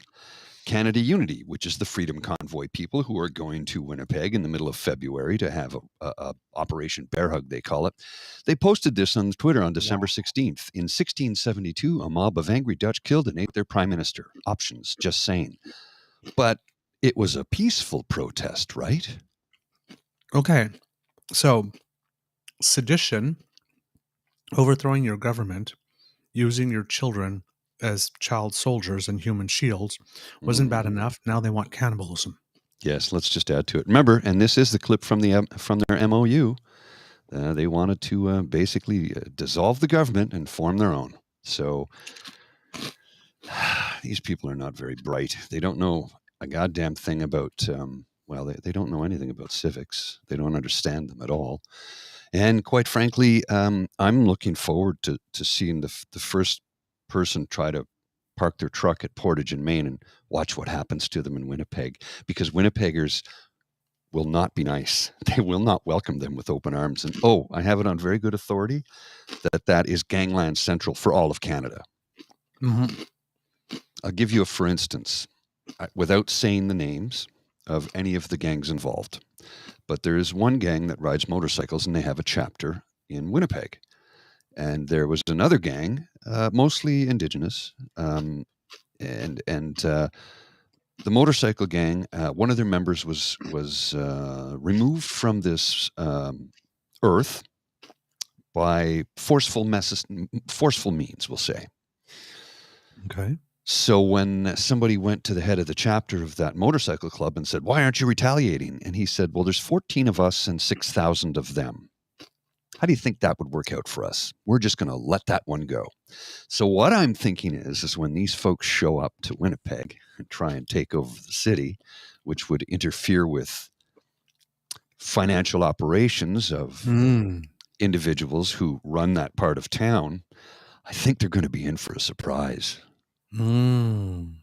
B: Canada Unity, which is the Freedom Convoy people who are going to Winnipeg in the middle of February to have a Operation Bear Hug, they call it. They posted this on Twitter on December 16th. In 1672, a mob of angry Dutch killed and ate their prime minister. Options, just saying. But it was a peaceful protest, right?
A: Okay. So sedition, overthrowing your government, using your children as child soldiers and human shields wasn't bad enough. Now they want cannibalism.
B: Yes, let's just add to it. Remember, and this is the clip from their MOU. They wanted to basically dissolve the government and form their own. So these people are not very bright. They don't know a goddamn thing about. They don't know anything about civics. They don't understand them at all. And quite frankly, I'm looking forward to seeing the first person try to park their truck at Portage in Maine and watch what happens to them in Winnipeg, because Winnipeggers will not be nice. They will not welcome them with open arms. And I have it on very good authority that is gangland central for all of Canada.
A: Mm-hmm.
B: I'll give you a for instance, without saying the names of any of the gangs involved. But there is one gang that rides motorcycles, and they have a chapter in Winnipeg. And there was another gang, mostly Indigenous, and the motorcycle gang. One of their members was removed from this earth by forceful means, we'll say.
A: Okay.
B: So when somebody went to the head of the chapter of that motorcycle club and said, "Why aren't you retaliating?" And he said, "Well, there's 14 of us and 6,000 of them. How do you think that would work out for us? We're just going to let that one go." So what I'm thinking is when these folks show up to Winnipeg and try and take over the city, which would interfere with financial operations of individuals who run that part of town, I think they're going to be in for a surprise. And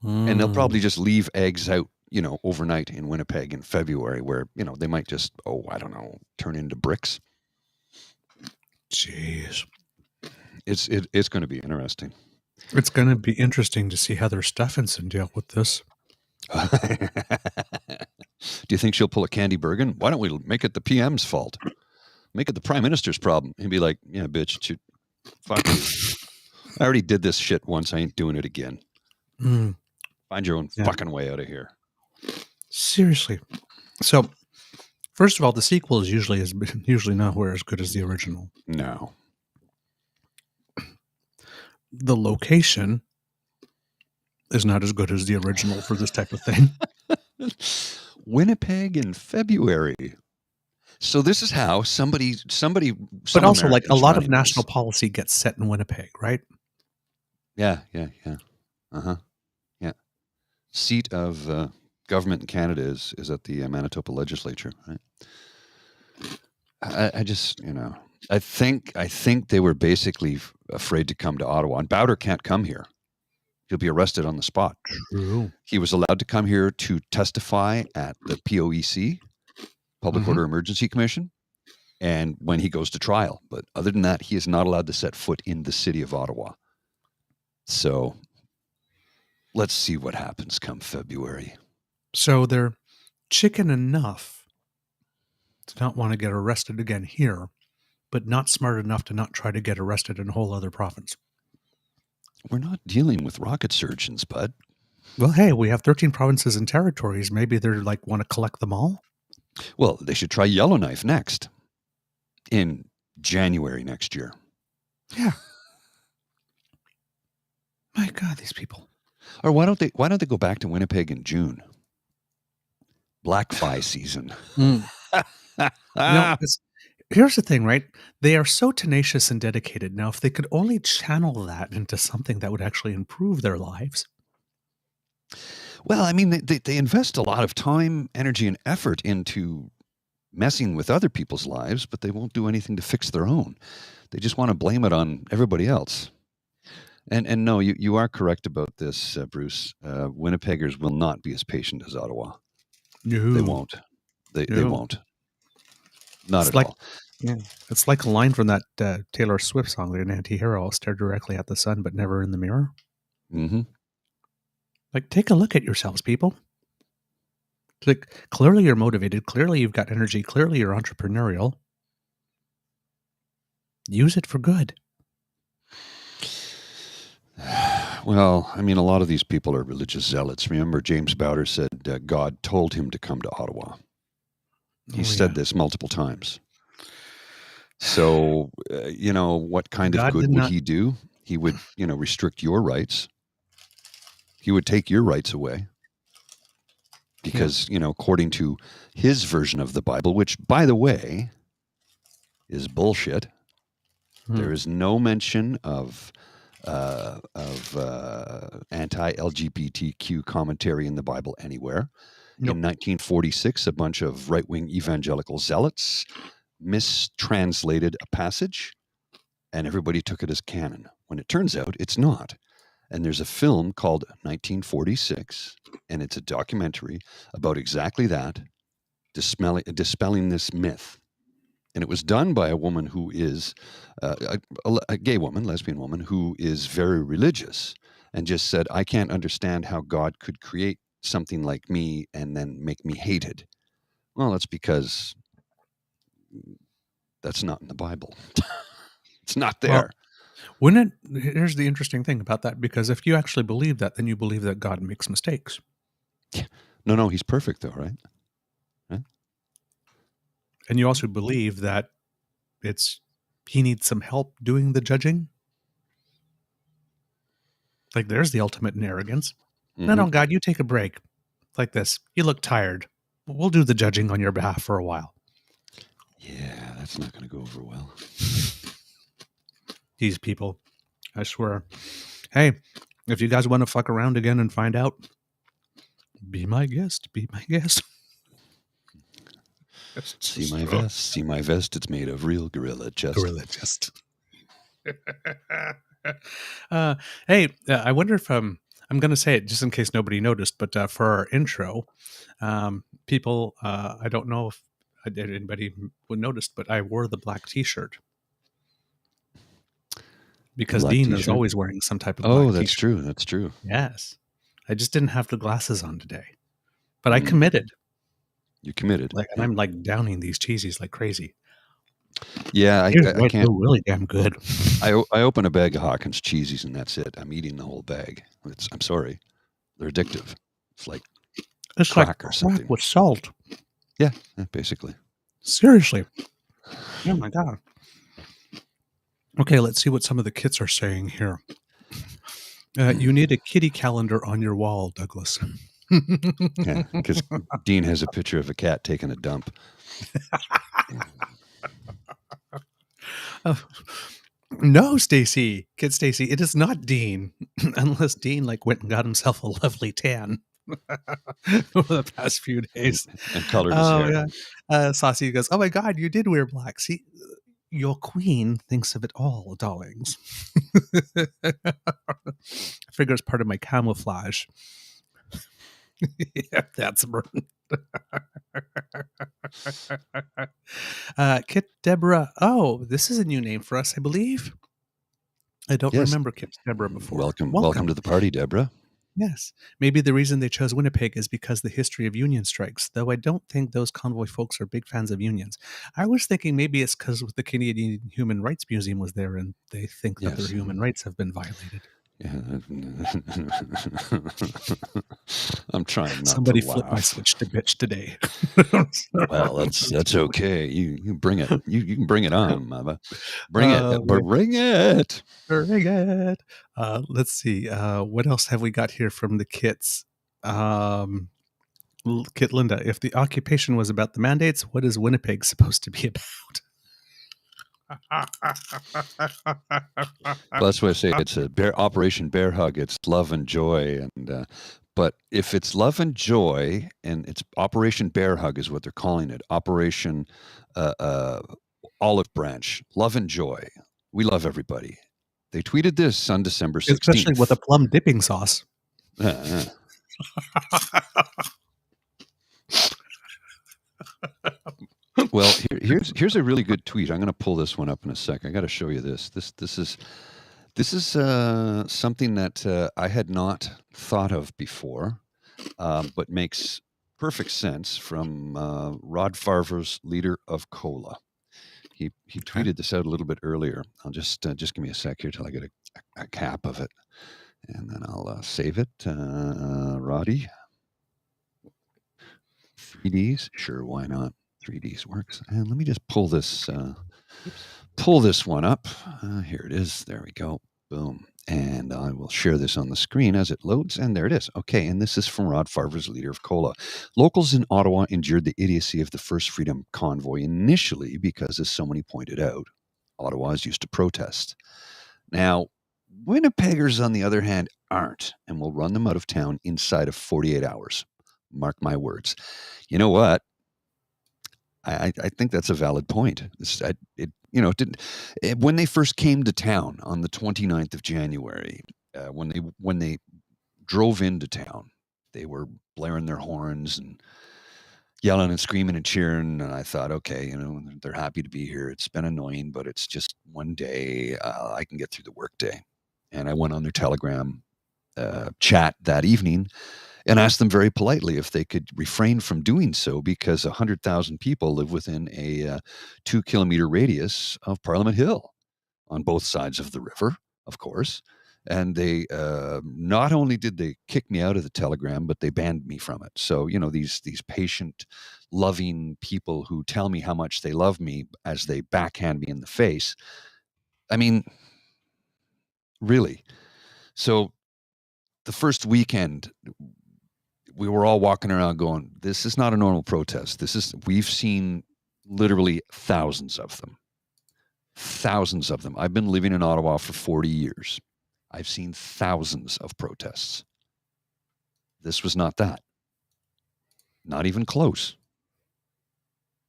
B: they'll probably just leave eggs out, overnight in Winnipeg in February where, they might just, I don't know, turn into bricks.
A: Jeez.
B: It's going to be interesting.
A: It's going to be interesting to see Heather Stephenson deal with this.
B: Do you think she'll pull a Candy Bergen? Why don't we make it the PM's fault? Make it the Prime Minister's problem. He'd be like, yeah, bitch, fuck you. I already did this shit once. I ain't doing it again. Find your own fucking way out of here.
A: Seriously. So, first of all, the sequel is usually nowhere as good as the original.
B: No.
A: The location is not as good as the original for this type of thing.
B: Winnipeg in February. So this is how somebody.
A: But also, like, a lot of national policy gets set in Winnipeg, right?
B: Yeah. Yeah. Seat of government in Canada is at the Manitoba legislature, right? I just, I think they were basically afraid to come to Ottawa. And Bowder can't come here. He'll be arrested on the spot.
A: True.
B: He was allowed to come here to testify at the POEC, Public Order Emergency Commission, and when he goes to trial. But other than that, he is not allowed to set foot in the city of Ottawa. So let's see what happens come February.
A: So they're chicken enough to not want to get arrested again here, but not smart enough to not try to get arrested in a whole other province.
B: We're not dealing with rocket surgeons, bud.
A: Well, hey, we have 13 provinces and territories. Maybe they're like, want to collect them all?
B: Well, they should try Yellowknife next in January next year.
A: Yeah. My God, these people.
B: Or why don't they go back to Winnipeg in June? Blackfly season.
A: Here's the thing, right? They are so tenacious and dedicated. Now, if they could only channel that into something that would actually improve their lives.
B: Well, I mean, they invest a lot of time, energy, and effort into messing with other people's lives, but they won't do anything to fix their own. They just want to blame it on everybody else. And no, you are correct about this, Bruce. Winnipeggers will not be as patient as Ottawa.
A: No.
B: They won't. They won't. Not at all.
A: Yeah, it's like a line from that Taylor Swift song, "The Anti-Hero." I'll stare directly at the sun, but never in the mirror.
B: Mm-hmm.
A: Like, take a look at yourselves, people. Like, clearly you're motivated. Clearly you've got energy. Clearly you're entrepreneurial. Use it for good.
B: Well, I mean, a lot of these people are religious zealots. Remember, James Bowder said God told him to come to Ottawa. He said this multiple times. So, what kind of good would he do? He would, restrict your rights. He would take your rights away. Because, according to his version of the Bible, which, by the way, is bullshit, there is no mention of anti-LGBTQ commentary in the Bible anywhere. Nope. In 1946, a bunch of right-wing evangelical zealots mistranslated a passage, and everybody took it as canon, when it turns out it's not. And there's a film called 1946, and it's a documentary about exactly that, dispelling this myth. And it was done by a woman who is a gay woman, lesbian woman, who is very religious, and just said, I can't understand how God could create something like me and then make me hated. Well, that's because that's not in the Bible. It's not there.
A: Well, here's the interesting thing about that, because if you actually believe that, then you believe that God makes mistakes.
B: No, he's perfect though, right?
A: And you also believe that he needs some help doing the judging. Like, there's the ultimate in arrogance. Mm-hmm. No, God, you take a break. Like this. You look tired. We'll do the judging on your behalf for a while.
B: Yeah, that's not going to go over well.
A: These people, I swear. Hey, if you guys want to fuck around again and find out, be my guest. Be my guest.
B: See my vest. See my vest. It's made of real gorilla chest.
A: Gorilla chest. uh, hey, I wonder if I'm going to say it just in case nobody noticed, but for our intro, people, I don't know if anybody would notice, but I wore the black T-shirt because
B: Black
A: Dean is
B: t-shirt.
A: always wearing some type of
B: Oh,
A: black
B: that's
A: T-shirt.
B: true. That's true.
A: Yes, I just didn't have the glasses on today, but I committed.
B: You committed.
A: And I'm like downing these cheesies like crazy.
B: Yeah, I
A: They're
B: can't.
A: really damn good.
B: I open a bag of Hawkins cheesies and that's it. I'm eating the whole bag. I'm sorry, they're addictive. It's like crack or something.
A: With salt.
B: Yeah, basically.
A: Seriously. Oh my god. Okay, let's see what some of the kits are saying here. You need a kitty calendar on your wall, Douglas.
B: Yeah, because Dean has a picture of a cat taking a dump.
A: No, Stacy, Kid Stacy, it is not Dean, unless Dean went and got himself a lovely tan over the past few days
B: and colored his hair.
A: Yeah. Saucy goes, "Oh my God, you did wear black. See, your queen thinks of it all, darlings." I figure it's part of my camouflage. Yeah, that's Kit Deborah. Oh, this is a new name for us, I believe. I don't remember Kit Deborah before.
B: Welcome to the party, Deborah.
A: Yes. Maybe the reason they chose Winnipeg is because the history of union strikes, though I don't think those Convoy folks are big fans of unions. I was thinking maybe it's because the Canadian Human Rights Museum was there and they think that their human rights have been violated.
B: Yeah. I'm trying not
A: Somebody
B: to laugh.
A: flipped my switch to bitch today.
B: Well, that's okay. You bring it. You can bring it on, Mama. Bring it. Bring it.
A: Bring it. Let's see. What else have we got here from the kits? Kit Linda, if the occupation was about the mandates, what is Winnipeg supposed to be about?
B: Well, that's why I say it's a Operation Bear Hug. It's love and joy, and but if it's love and joy, and it's Operation Bear Hug is what they're calling it. Operation Olive Branch, love and joy. We love everybody. They tweeted this on December 16th,
A: especially with a plum dipping sauce.
B: Well, here's a really good tweet. I'm going to pull this one up in a sec. I got to show you this. This is something that I had not thought of before, but makes perfect sense from Rod Farver's leader of COLA. He tweeted this out a little bit earlier. I'll just give me a sec here till I get a cap of it, and then I'll save it. Roddy, 3Ds, sure, why not? 3Ds works. And let me just pull this one up. Here it is. There we go. Boom. And I will share this on the screen as it loads. And there it is. Okay. And this is from Rod Farver's leader of COLA. Locals in Ottawa endured the idiocy of the First Freedom Convoy initially because, as so many pointed out, Ottawa is used to protest. Now, Winnipeggers, on the other hand, aren't, and will run them out of town inside of 48 hours. Mark my words. You know what? I think that's a valid point. When they first came to town on the 29th of January, when they drove into town, they were blaring their horns and yelling and screaming and cheering. And I thought, okay, they're happy to be here. It's been annoying, but it's just one day. I can get through the workday. And I went on their Telegram chat that evening and asked them very politely if they could refrain from doing so because 100,000 people live within a 2-kilometer radius of Parliament Hill on both sides of the river, of course. And they not only did they kick me out of the Telegram, but they banned me from it. So, these patient, loving people who tell me how much they love me as they backhand me in the face. I mean, really. So the first weekend, we were all walking around going, this is not a normal protest. We've seen literally thousands of them. Thousands of them. I've been living in Ottawa for 40 years. I've seen thousands of protests. This was not that. Not even close.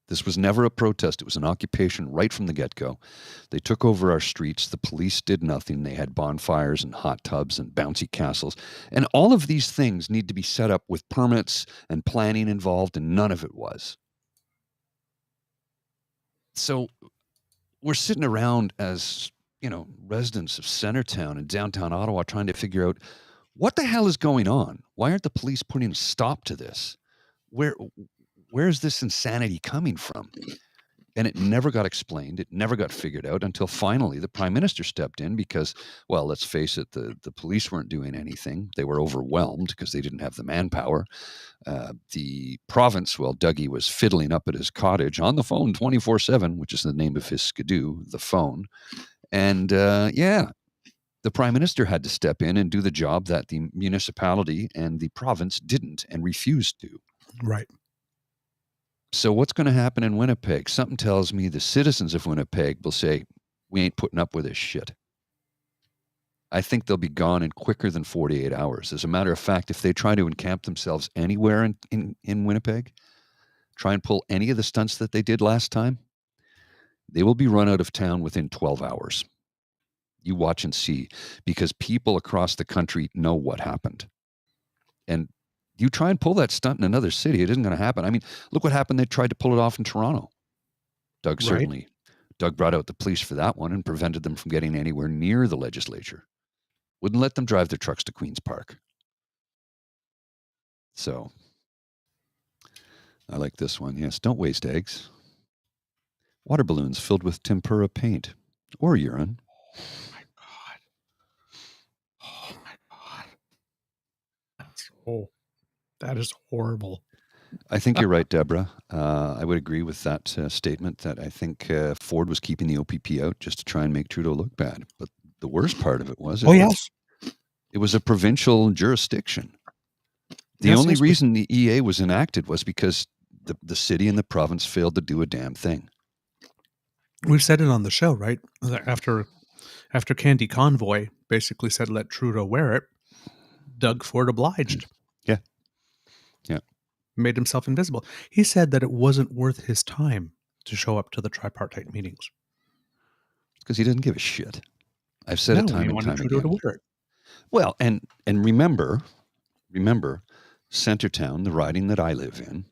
B: This was never a protest. It was an occupation right from the get-go. They took over our streets. The police did nothing. They had bonfires and hot tubs and bouncy castles. And all of these things need to be set up with permits and planning involved, and none of it was. So we're sitting around as, residents of Centertown and downtown Ottawa trying to figure out what the hell is going on? Why aren't the police putting a stop to this? Where's this insanity coming from? And it never got explained. It never got figured out until finally the prime minister stepped in because, well, let's face it, the police weren't doing anything. They were overwhelmed because they didn't have the manpower. The province, well, Dougie was fiddling up at his cottage on the phone 24/7, which is the name of his skidoo, the phone. And the prime minister had to step in and do the job that the municipality and the province didn't and refused to.
A: Right.
B: So what's going to happen in Winnipeg? Something tells me the citizens of Winnipeg will say, we ain't putting up with this shit. I think they'll be gone in quicker than 48 hours. As a matter of fact, if they try to encamp themselves anywhere in Winnipeg, try and pull any of the stunts that they did last time, they will be run out of town within 12 hours. You watch and see, because people across the country know what happened. And you try and pull that stunt in another city, it isn't going to happen. I mean, look what happened. They tried to pull it off in Toronto. Doug brought out the police for that one and prevented them from getting anywhere near the legislature. Wouldn't let them drive their trucks to Queen's Park. So, I like this one. Yes, don't waste eggs. Water balloons filled with tempura paint or urine.
A: Oh my God. That is horrible.
B: I think you're right, Deborah. I would agree with that statement that I think Ford was keeping the OPP out just to try and make Trudeau look bad. But the worst part of it was, it was a provincial jurisdiction. The only reason the EA was enacted was because the city and the province failed to do a damn thing.
A: We've said it on the show, right? After Candy Convoy basically said, let Trudeau wear it, Doug Ford obliged.
B: Yeah.
A: Made himself invisible. He said that it wasn't worth his time to show up to the tripartite meetings.
B: Because he doesn't give a shit. I've said it time and time
A: Trudeau
B: again.
A: To wear it.
B: Well, and remember, Centertown, the riding that I live in,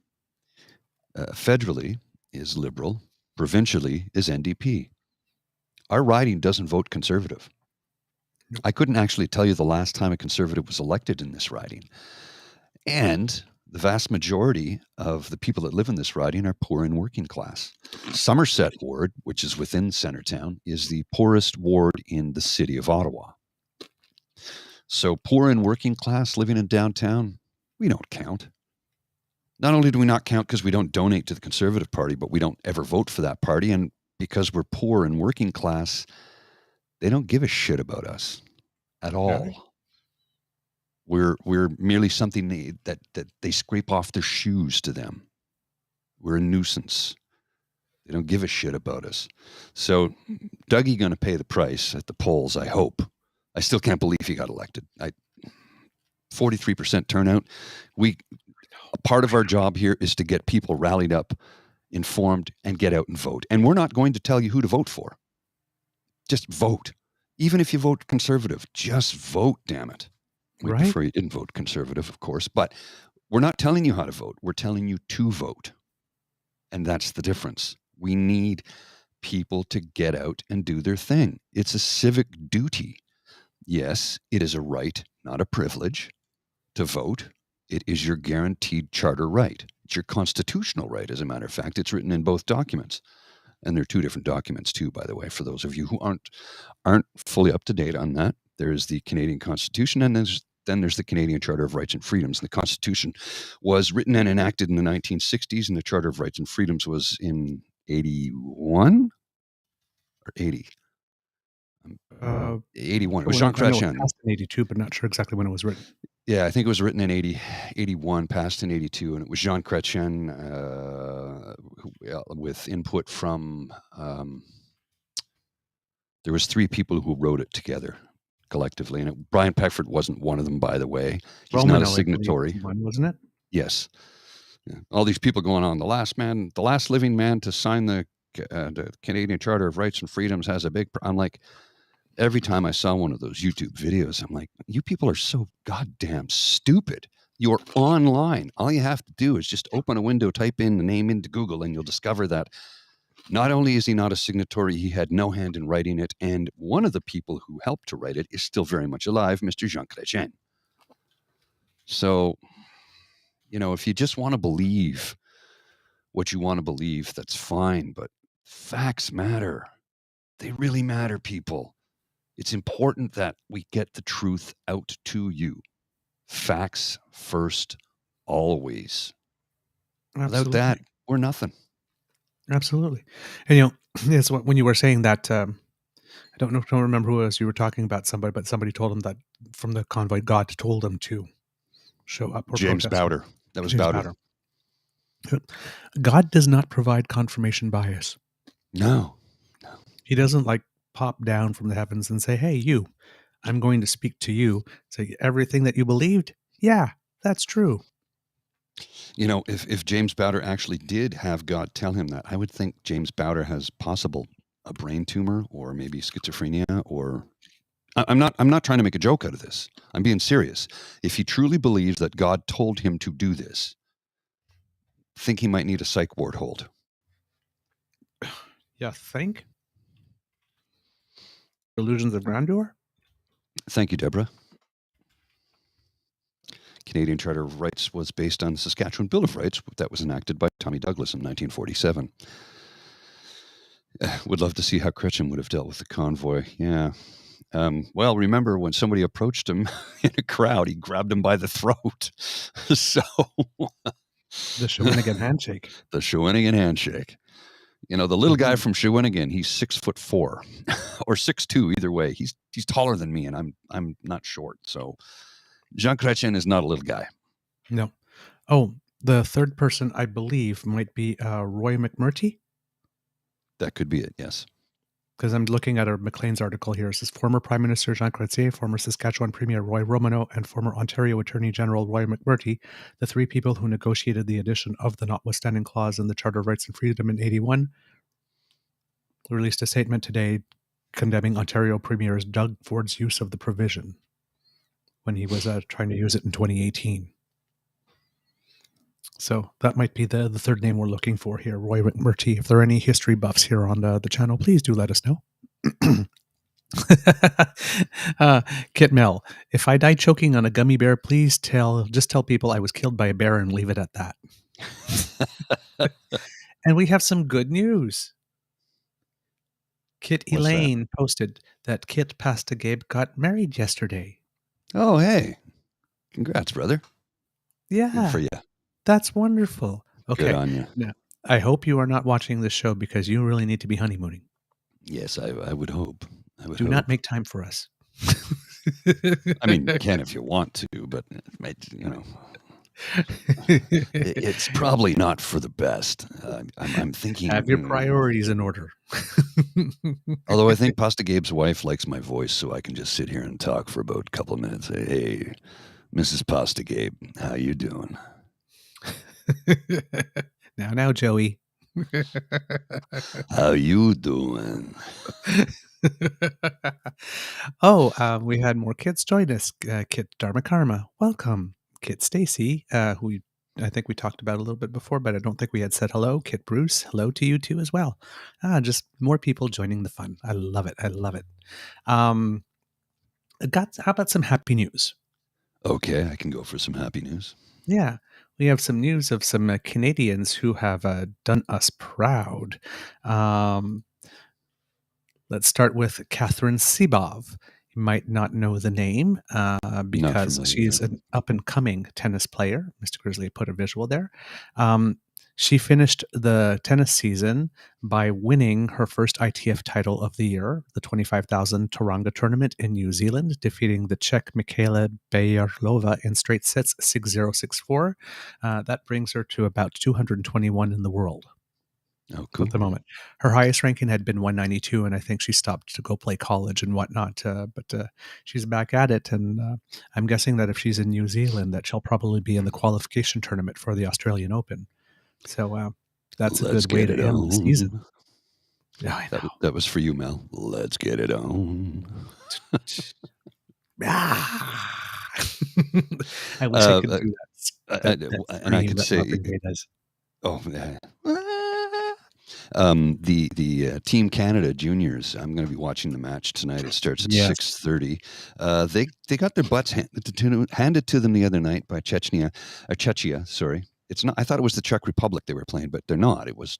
B: federally is Liberal, provincially is NDP. Our riding doesn't vote Conservative. Nope. I couldn't actually tell you the last time a Conservative was elected in this riding. And the vast majority of the people that live in this riding are poor and working class. Somerset Ward, which is within Centertown, is the poorest ward in the city of Ottawa. So poor and working class living in downtown, we don't count. Not only do we not count because we don't donate to the Conservative Party, but we don't ever vote for that party. And because we're poor and working class, they don't give a shit about us at all. Yeah. We're merely something that they scrape off their shoes to them. We're a nuisance. They don't give a shit about us. So Dougie going to pay the price at the polls, I hope. I still can't believe he got elected. 43% turnout. Part of our job here is to get people rallied up, informed, and get out and vote. And we're not going to tell you who to vote for. Just vote. Even if you vote Conservative, just vote, damn it. We prefer you didn't vote Conservative, of course, but we're not telling you how to vote. We're telling you to vote. And that's the difference. We need people to get out and do their thing. It's a civic duty. Yes, it is a right, not a privilege, to vote. It is your guaranteed charter right. It's your constitutional right, as a matter of fact. It's written in both documents. And there are two different documents, too, by the way, for those of you who aren't fully up to date on that. There is the Canadian Constitution, and then there's the Canadian Charter of Rights and Freedoms. The Constitution was written and enacted in the 1960s, and the Charter of Rights and Freedoms was in 81 or 80? 81. It was Jean Chrétien.
A: Passed in 82, but not sure exactly when it was written.
B: Yeah, I think it was written in 81, passed in 82, and it was Jean Chrétien with input from, there was three people who wrote it together collectively, and Brian Peckford wasn't one of them, by the way. He's not a signatory.
A: Wasn't it?
B: Yes. Yeah. All these people going on. The last living man to sign the Canadian Charter of Rights and Freedoms has a big. I'm like, every time I saw one of those YouTube videos, I'm like, you people are so goddamn stupid. You're online. All you have to do is just open a window, type in the name into Google, and you'll discover that not only is he not a signatory, he had no hand in writing it. And one of the people who helped to write it is still very much alive, Mr. Jean Chrétien. So, if you just want to believe what you want to believe, that's fine. But facts matter. They really matter, people. It's important that we get the truth out to you. Facts first, always. Without
A: Absolutely.
B: that, we're nothing.
A: Absolutely. And it's when you were saying that, I don't remember who it was you were talking about, somebody, but somebody told him that from the convoy, God told him to show up or
B: James
A: protest.
B: Bowder. That was
A: James
B: Bowder.
A: God does not provide confirmation bias.
B: No.
A: He doesn't pop down from the heavens and say, "Hey, you, I'm going to speak to you. Say everything that you believed. Yeah, that's true."
B: If James Bowder actually did have God tell him that, I would think James Bowder has possible a brain tumor or maybe schizophrenia or I'm not trying to make a joke out of this. I'm being serious. If he truly believes that God told him to do this, I think he might need a psych ward hold.
A: You think? Illusions of grandeur?
B: Thank you, Deborah. Canadian Charter of Rights was based on the Saskatchewan Bill of Rights that was enacted by Tommy Douglas in 1947. Would love to see how Chrétien would have dealt with the convoy. Yeah. Well, remember when somebody approached him in a crowd, he grabbed him by the throat. So
A: The Shawinigan handshake.
B: The Shawinigan handshake. The little guy from Shawinigan, he's 6'4" or 6'2", either way. He's taller than me, and I'm not short. So Jean Chrétien is not a little guy.
A: No. Oh, the third person I believe might be Roy McMurtry.
B: That could be it. Yes.
A: Because I'm looking at a Maclean's article here. It says former Prime Minister Jean Chrétien, former Saskatchewan Premier Roy Romano, and former Ontario Attorney General Roy McMurtry, the three people who negotiated the addition of the notwithstanding clause in the Charter of Rights and Freedom in 1981, released a statement today condemning Ontario Premier Doug Ford's use of the provision when he was trying to use it in 2018. So that might be the third name we're looking for here, Roy McMurtry. If there are any history buffs here on the channel, please do let us know. Kit Mel, if I die choking on a gummy bear, please just tell people I was killed by a bear and leave it at that. And we have some good news. Kit
B: What's
A: Elaine posted that Kit Pasta Gabe got married yesterday.
B: Oh, hey. Congrats, brother.
A: Yeah.
B: Good for you.
A: That's wonderful. Okay.
B: Good on you.
A: Now, I hope you are not watching this show because you really need to be honeymooning.
B: Yes, I would hope.
A: Do not make time for us.
B: I mean, you can if you want to, but it's probably not for the best. I'm thinking.
A: Have your priorities in order.
B: Although I think Pasta Gabe's wife likes my voice, so I can just sit here and talk for about a couple of minutes. Say, hey, Mrs. Pasta Gabe, how you doing?
A: Now, Joey.
B: How you doing?
A: We had more kids join us. Kit Dharma Karma, welcome. Kit Stacy, who I think we talked about a little bit before, but I don't think we had said hello. Kit Bruce, hello to you too as well. Just more people joining the fun. I love it. How about some happy news?
B: Okay, I can go for some happy news.
A: Yeah, we have some news of some Canadians who have done us proud. Let's start with Catherine Sebov. You might not know the name because she's an up-and-coming tennis player. Mr. Grizzly put a visual there. She finished the tennis season by winning her first ITF title of the year, the 25,000 Tauranga tournament in New Zealand, defeating the Czech Michaela Bayarlova in straight sets 6-0, 6-4. That brings her to about 221 in the world.
B: Oh,
A: at the
B: cool.
A: moment. Her highest ranking had been 192, and I think she stopped to go play college and whatnot. But she's back at it, and I'm guessing that if she's in New Zealand, that she'll probably be in the qualification tournament for the Australian Open. So that's a
B: Let's
A: good way
B: get
A: to
B: it
A: end the season.
B: on.
A: Yeah, I know.
B: That was for you, Mel. Let's get it on.
A: Ah! I wish I
B: Uh,
A: could do that
B: and I
A: scream
B: could
A: that
B: say,
A: Marvin Gaye does.
B: oh, the Team Canada juniors. I'm going to be watching the match tonight. It starts at
A: Yes.
B: 6:30. They got their butts handed to them the other night by Czechia. Sorry, it's not. I thought it was the Czech Republic they were playing, but they're not. It was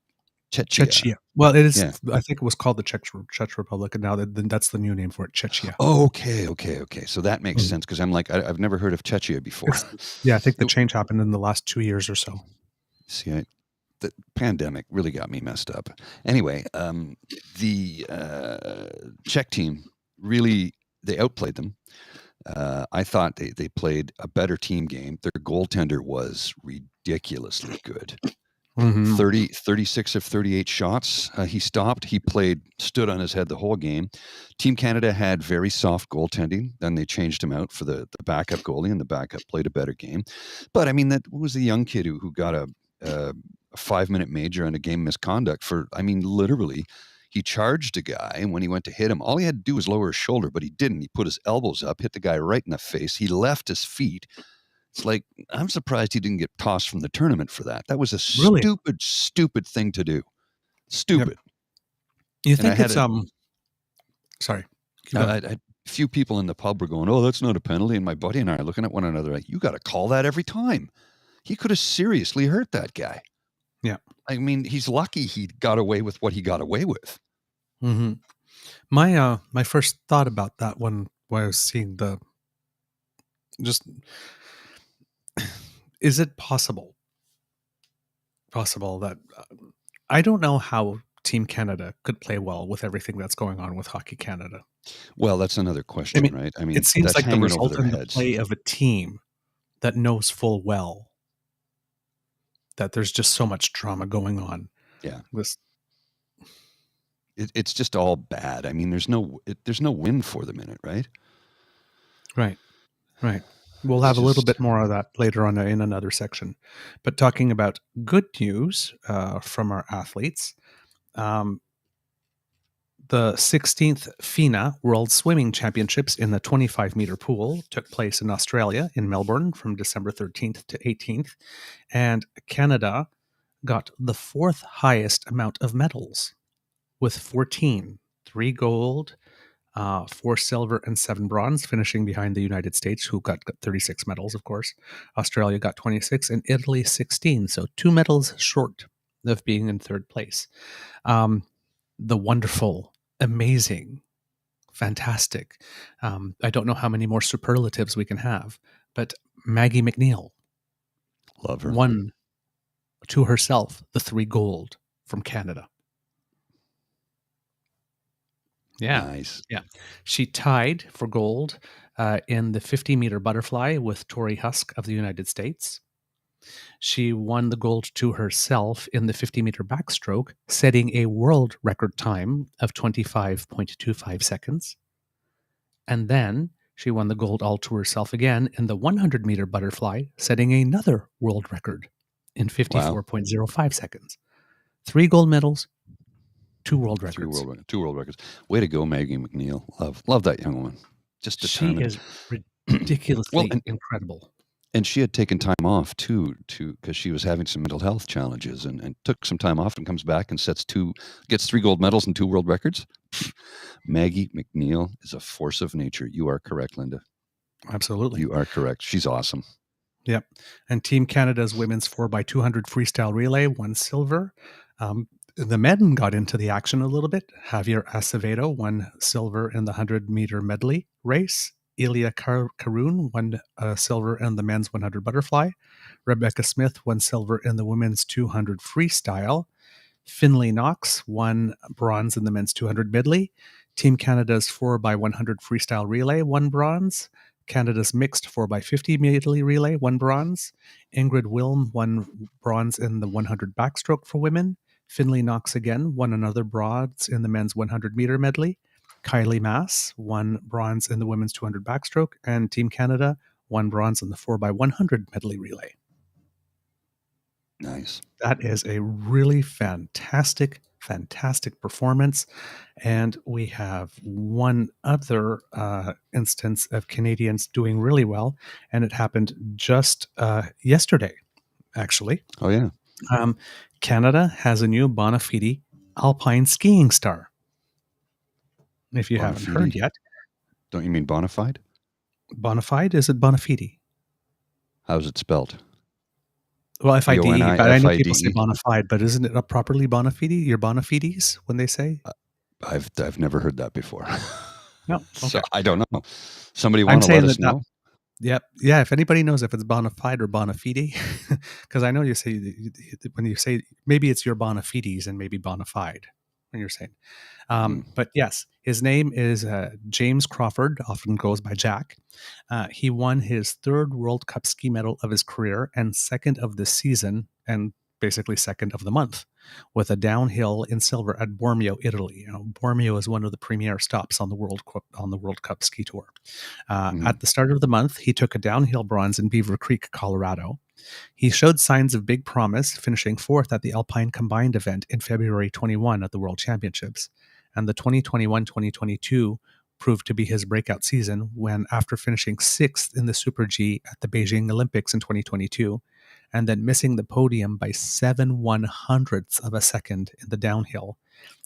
B: Czechia.
A: Czechia. Well, it is.
B: Yeah.
A: I think it was called the Czech Republic, and now that's the new name for it, Czechia.
B: Oh, okay. So that makes
A: Mhm.
B: sense because I'm like, I've never heard of Czechia before.
A: Yeah, I think the
B: It-
A: change happened in the last 2 years or so.
B: See, the pandemic really got me messed up. Anyway, the Czech team really they outplayed them. I thought they played a better team game. Their goaltender was ridiculously good.
A: Mm-hmm.
B: 36 of 38 shots. He stopped. He stood on his head the whole game. Team Canada had very soft goaltending. Then they changed him out for the backup goalie, and the backup played a better game. But I mean, that was a young kid who got a 5-minute major on a game misconduct for, I mean, literally, he charged a guy, and when he went to hit him, all he had to do was lower his shoulder, but he didn't. He put his elbows up, hit the guy right in the face. He left his feet. It's like, I'm surprised he didn't get tossed from the tournament for that. That was a
A: Really?
B: stupid thing to do.
A: Yep.
B: Stupid.
A: You
B: And I
A: think
B: had
A: it's Sorry. Keep going.
B: a few people in the pub were going, "Oh, that's not a penalty." And my buddy and I are looking at one another like, "You got to call that every time." He could have seriously hurt that guy.
A: Yeah.
B: I mean, he's lucky he got away with what he got away with.
A: Mm-hmm. My first thought about that when I was seeing is it possible that I don't know how Team Canada could play well with everything that's going on with Hockey Canada.
B: Well, that's another
A: I
B: question,
A: mean,
B: right? I
A: it
B: mean,
A: seems
B: that's
A: like the
B: hanging over
A: result
B: their
A: in the
B: heads.
A: play of a team that knows full well that there's just so much drama going on.
B: Yeah.
A: This
B: It's just all bad. I mean, there's no win for them in it, right?
A: Right. We'll
B: It's
A: have a little
B: just
A: bit more of that later on in another section. But talking about good news from our athletes, um, the 16th FINA World Swimming Championships in the 25-meter pool took place in Australia, in Melbourne, from December 13th to 18th. And Canada got the fourth highest amount of medals with 14, 3 gold, 4 silver, and 7 bronze, finishing behind the United States, who got 36 medals, of course. Australia got 26, and Italy 16. So 2 medals short of being in third place. The wonderful, amazing, fantastic. I don't know how many more superlatives we can have, but Maggie McNeil
B: love her.
A: won to herself the 3 gold from Canada. Yeah.
B: Nice.
A: Yeah. She tied for gold in the 50-meter butterfly with Tori Husk of the United States. She won the gold to herself in the 50-meter backstroke, setting a world record time of 25.25 seconds. And then she won the gold all to herself again in the 100-meter butterfly, setting another world record in 54.05 seconds. 3 gold medals, 2 world records.
B: Two world records. Way to go, Maggie McNeil. Love that young woman. Just determined.
A: She is ridiculously incredible.
B: And she had taken time off too, because she was having some mental health challenges, and took some time off and comes back and gets 3 gold medals and 2 world records. Maggie McNeil is a force of nature. You are correct, Linda.
A: Absolutely.
B: You are correct. She's awesome.
A: Yep. And Team Canada's women's 4x200 freestyle relay won silver. The men got into the action a little bit. Javier Acevedo won silver in the 100-meter medley race. Ilya Karun won silver in the men's 100 butterfly. Rebecca Smith won silver in the women's 200 freestyle. Finley Knox won bronze in the men's 200 medley. Team Canada's 4x100 freestyle relay won bronze. Canada's mixed 4x50 medley relay won bronze. Ingrid Wilm won bronze in the 100 backstroke for women. Finley Knox again won another bronze in the men's 100-meter medley. Kylie Mass won bronze in the women's 200 backstroke, and Team Canada won bronze in the 4x100 medley relay.
B: Nice.
A: That is a really fantastic performance. And we have one other instance of Canadians doing really well, and it happened just yesterday, actually.
B: Oh, yeah.
A: Canada has a new bona fide alpine skiing star. If you haven't heard yet.
B: Don't you mean bona fide?
A: Bona fide? Is it bona fide?
B: How's it spelled?
A: Well, FIDE, but I know people say
B: B-O-N-I-F-I-D-E.
A: bona fide, but isn't it properly bona fide? Your bona fides when they say?
B: I've never heard that before.
A: No, okay.
B: So I don't know. Somebody want to let us know?
A: Yep. Yeah. If anybody knows if it's bona fide or bona fide, because I know you say when you say maybe it's your bona fides and maybe bona fide when you're saying. But yes, his name is James Crawford, often goes by Jack. He won his third World Cup ski medal of his career and second of the season, and basically second of the month, with a downhill in silver at Bormio, Italy. Bormio is one of the premier stops on the World Cup ski tour. At the start of the month, he took a downhill bronze in Beaver Creek, Colorado. He showed signs of big promise, finishing fourth at the Alpine Combined event in February 21 at the World Championships. And the 2021-2022 proved to be his breakout season when, after finishing sixth in the Super G at the Beijing Olympics in 2022, and then missing the podium by 7/100ths of a second in the downhill,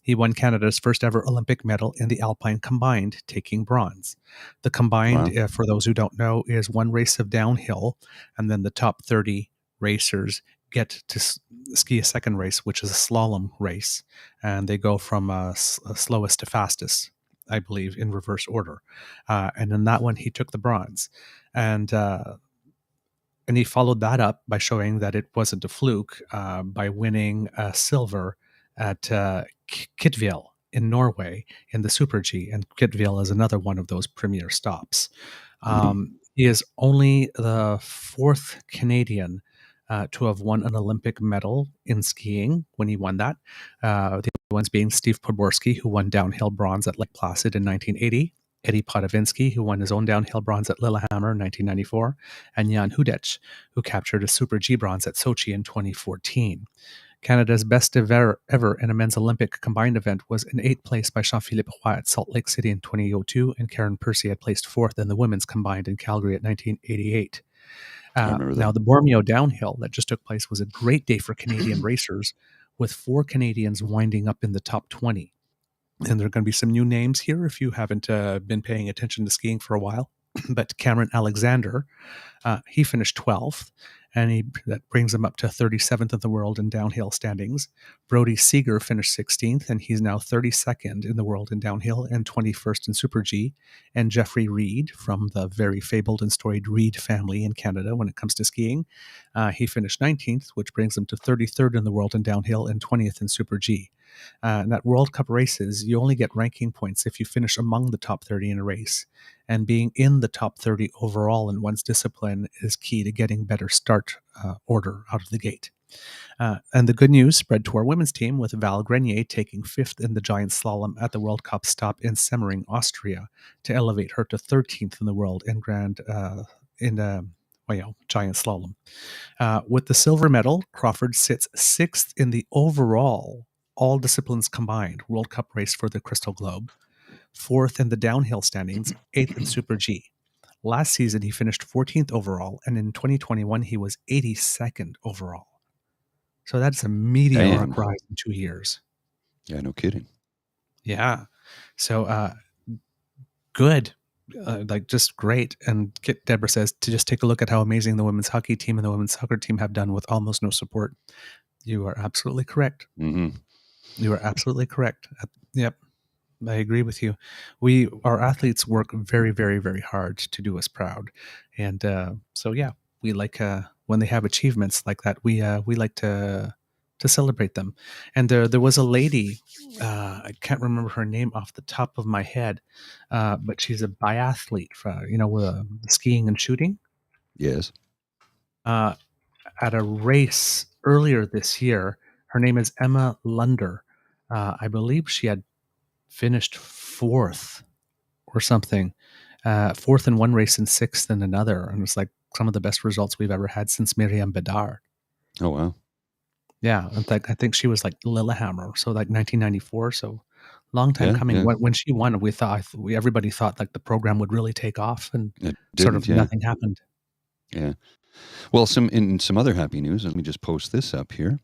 A: he won Canada's first ever Olympic medal in the Alpine Combined, taking bronze. The Combined, for those who don't know, is one race of downhill, and then the top 30 racers get to ski a second race, which is a slalom race, and they go from slowest to fastest, I believe, in reverse order. And in that one, he took the bronze. And he followed that up by showing that it wasn't a fluke by winning silver at Kittville in Norway in the Super G. And Kittville is another one of those premier stops. He is only the fourth Canadian to have won an Olympic medal in skiing when he won that. The other ones being Steve Podborski, who won downhill bronze at Lake Placid in 1980. Eddie Potavinsky, who won his own downhill bronze at Lillehammer in 1994, and Jan Hudec, who captured a Super G bronze at Sochi in 2014. Canada's best ever in a men's Olympic combined event was in 8th place by Jean-Philippe Roy at Salt Lake City in 2002, and Karen Percy had placed 4th in the women's combined in Calgary at 1988. Now, the Bormio downhill that just took place was a great day for Canadian racers, with 4 Canadians winding up in the top 20. And there are going to be some new names here if you haven't been paying attention to skiing for a while. But Cameron Alexander, he finished 12th, and that brings him up to 37th in the world in downhill standings. Brody Seeger finished 16th, and he's now 32nd in the world in downhill and 21st in Super G. And Jeffrey Reed, from the very fabled and storied Reed family in Canada when it comes to skiing, he finished 19th, which brings him to 33rd in the world in downhill and 20th in Super G. And at World Cup races, you only get ranking points if you finish among the top 30 in a race. And being in the top 30 overall in one's discipline is key to getting better start order out of the gate. And the good news spread to our women's team, with Val Grenier taking 5th in the giant slalom at the World Cup stop in Semmering, Austria, to elevate her to 13th in the world in giant slalom. With the silver medal, Crawford sits 6th in the overall, all disciplines combined, World Cup race for the Crystal Globe, 4th in the downhill standings, 8th in Super G. Last season, he finished 14th overall, and in 2021, he was 82nd overall. So that's a meteoric rise in 2 years.
B: Yeah, no kidding.
A: Yeah. So good. Just great. And Deborah says to just take a look at how amazing the women's hockey team and the women's soccer team have done with almost no support. You are absolutely correct.
B: Mm-hmm.
A: You are absolutely correct. Yep. I agree with you. Our athletes work very, very, very hard to do us proud. And so, yeah, we like when they have achievements like that, we like to celebrate them. And there was a lady, I can't remember her name off the top of my head, but she's a biathlete, with skiing and shooting.
B: Yes.
A: At a race earlier this year, Her name is Emma Lunder. I believe she had finished fourth or something, fourth in one race and sixth in another. And it's like some of the best results we've ever had since Miriam Bedard.
B: Oh, wow.
A: Yeah. In fact, I think she was like Lillehammer. So like 1994. So long time
B: Yeah,
A: coming.
B: yeah.
A: When she won, everybody thought like the program would really take off, and
B: It
A: sort
B: didn't,
A: of
B: yeah.
A: nothing happened.
B: Yeah. Well, in some other happy news, let me just post this up here.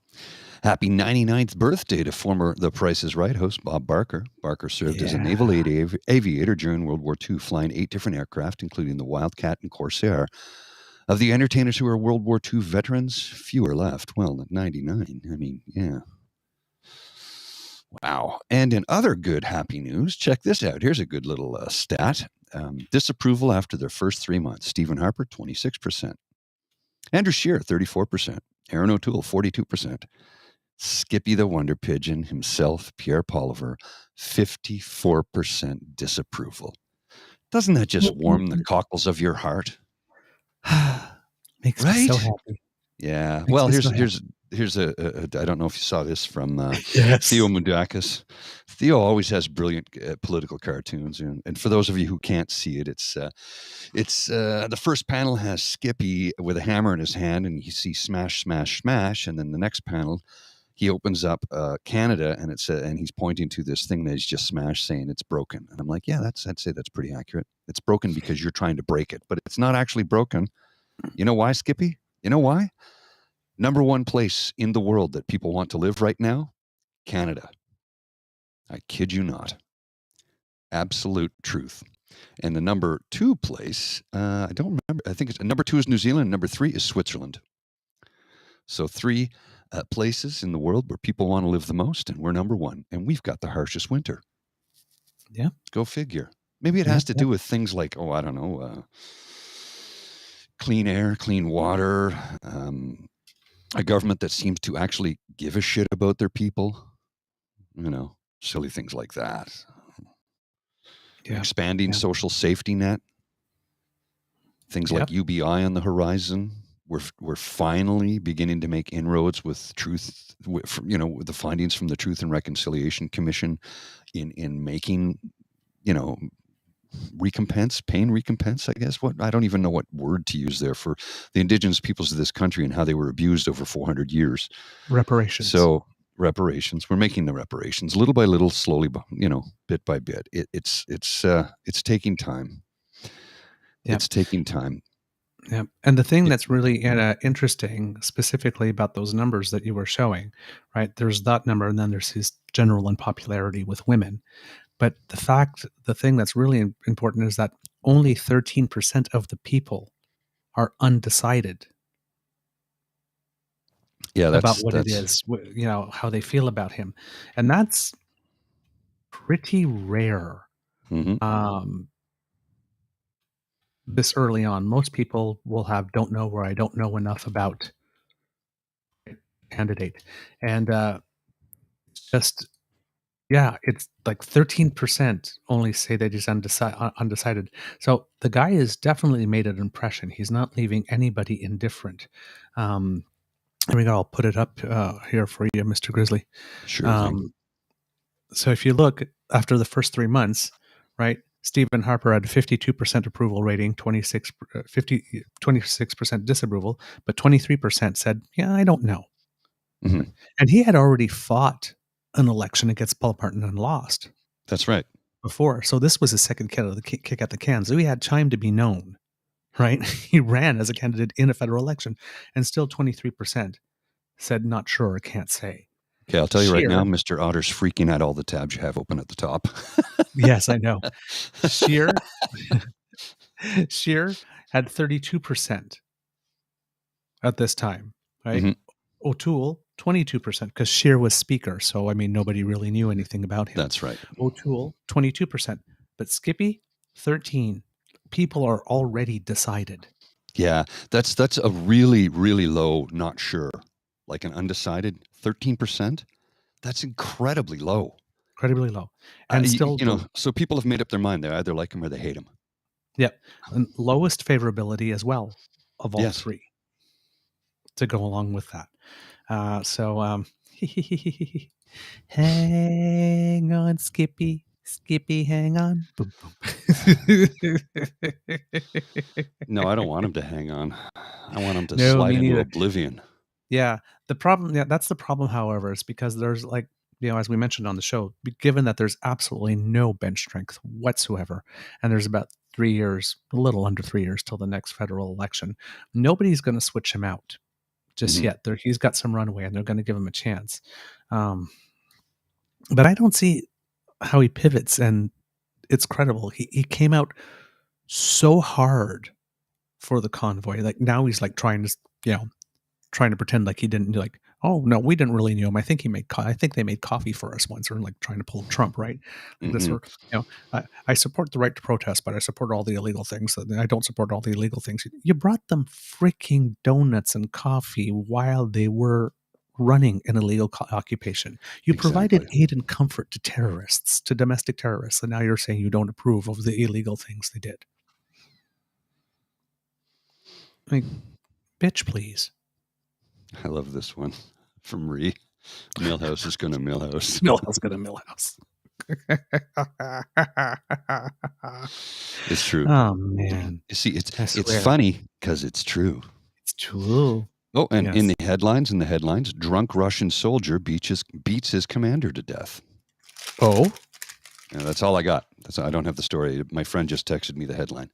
B: Happy 99th birthday to former The Price is Right host Bob Barker. Barker served as a naval aviator during World War II, flying 8 different aircraft, including the Wildcat and Corsair. Of the entertainers who are World War II veterans, few are left. Well, at 99, I mean, yeah. Wow. And in other good happy news, check this out. Here's a good little stat. Disapproval after their first 3 months. Stephen Harper, 26%. Andrew Scheer, 34%. Aaron O'Toole, 42%. Skippy the Wonder Pigeon himself, Pierre Poliver, 54% disapproval. Doesn't that just warm the cockles of your heart?
A: Makes me so
B: Right?
A: happy.
B: Yeah.
A: Makes
B: Well,
A: me so happy.
B: here's a I don't know if you saw this from
A: Yes.
B: Theo Moudakis. Theo always has brilliant political cartoons, and for those of you who can't see it, it's the first panel has Skippy with a hammer in his hand, and you see smash, smash, smash, and then the next panel he opens up Canada, and and he's pointing to this thing that he's just smashed, saying it's broken. And I'm like, yeah, I'd say that's pretty accurate. It's broken because you're trying to break it, but it's not actually broken. You know why, Skippy? You know why? Number one place in the world that people want to live right now, Canada. I kid you not. Absolute truth. And the number 2 place, I don't remember. I think it's number 2 is New Zealand. Number 3 is Switzerland. So 3 places in the world where people want to live the most, and we're number 1. And we've got the harshest winter.
A: Yeah.
B: Go figure. Maybe it has to do with things like, I don't know, clean air, clean water, a government that seems to actually give a shit about their people. Silly things like that.
A: Yeah.
B: Expanding social safety net. Things like UBI on the horizon. We're finally beginning to make inroads with truth, with the findings from the Truth and Reconciliation Commission in making, pain recompense, I guess. I don't even know what word to use there for the indigenous peoples of this country and how they were abused over 400 years.
A: Reparations.
B: So reparations, we're making the reparations little by little, slowly, bit by bit. It's taking time. Yep. It's taking time.
A: Yeah. And the thing that's really interesting specifically about those numbers that you were showing, right? There's that number, and then there's his general unpopularity with women. But the thing that's really important is that only 13% of the people are undecided about what it is, how they feel about him. And that's pretty rare.
B: Mm-hmm.
A: This early on, most people will have don't know, or I don't know enough about candidate. And it's like 13% only say they just undecided. So the guy has definitely made an impression. He's not leaving anybody indifferent. Here we go. I'll put it up here for you, Mr. Grizzly.
B: Sure thing.
A: So if you look after the first 3 months, right, Stephen Harper had a 52% approval rating, 26% disapproval, but 23% said, yeah, I don't know.
B: Mm-hmm.
A: And he had already fought an election against Paul Martin and lost.
B: That's right.
A: Before. So this was his second kick at the can. So he had time to be known, right? He ran as a candidate in a federal election, and still 23% said not sure or can't say.
B: Okay, I'll tell you right now, Mr. Otter's freaking at all the tabs you have open at the top.
A: Yes, I know. Scheer had 32% at this time, right? Mm-hmm. O'Toole, 22%, because Scheer was speaker. So, I mean, nobody really knew anything about him.
B: That's right.
A: O'Toole, 22%. But Skippy, 13%. People are already decided.
B: Yeah, that's a really, really low not sure. Like an undecided 13%. That's incredibly low.
A: Incredibly low. And still,
B: so people have made up their mind. They either like him or they hate him.
A: Yeah. And lowest favorability as well of all three. to go along with that. Hang on, Skippy. Skippy, hang on. Boom, boom.
B: No, I don't want him to hang on. I want him to
A: No,
B: slide
A: me
B: into
A: neither.
B: oblivion.
A: Yeah. That's the problem, however, is because there's like, as we mentioned on the show, given that there's absolutely no bench strength whatsoever, and there's about 3 years, a little under 3 years till the next federal election, nobody's going to switch him out just
B: Mhm.
A: yet. He's got some runway, and they're going to give him a chance. But I don't see how he pivots, and it's credible. He came out so hard for the convoy. Like now he's like trying to, trying to pretend like he didn't like, oh no, we didn't really know him. I think they made coffee for us once, or like trying to pull Trump, right? Like this,
B: Mhm.
A: or I support the right to protest, but I support all the illegal things. I don't support all the illegal things. You brought them freaking donuts and coffee while they were running an illegal occupation. You provided
B: Exactly.
A: aid and comfort to terrorists, to domestic terrorists, and now you're saying you don't approve of the illegal things they did. Like, bitch, please.
B: I love this one from Ree. Millhouse is going to Millhouse.
A: Millhouse gonna Millhouse.
B: It's true.
A: Oh man,
B: You see,
A: I
B: it's
A: swear
B: funny because it's true.
A: it's true.
B: Oh, and in
A: Yes.
B: the headlines, drunk Russian soldier beats his commander to death.
A: Oh,
B: Yeah, that's all I got. I don't have the story. My friend just texted me the headline.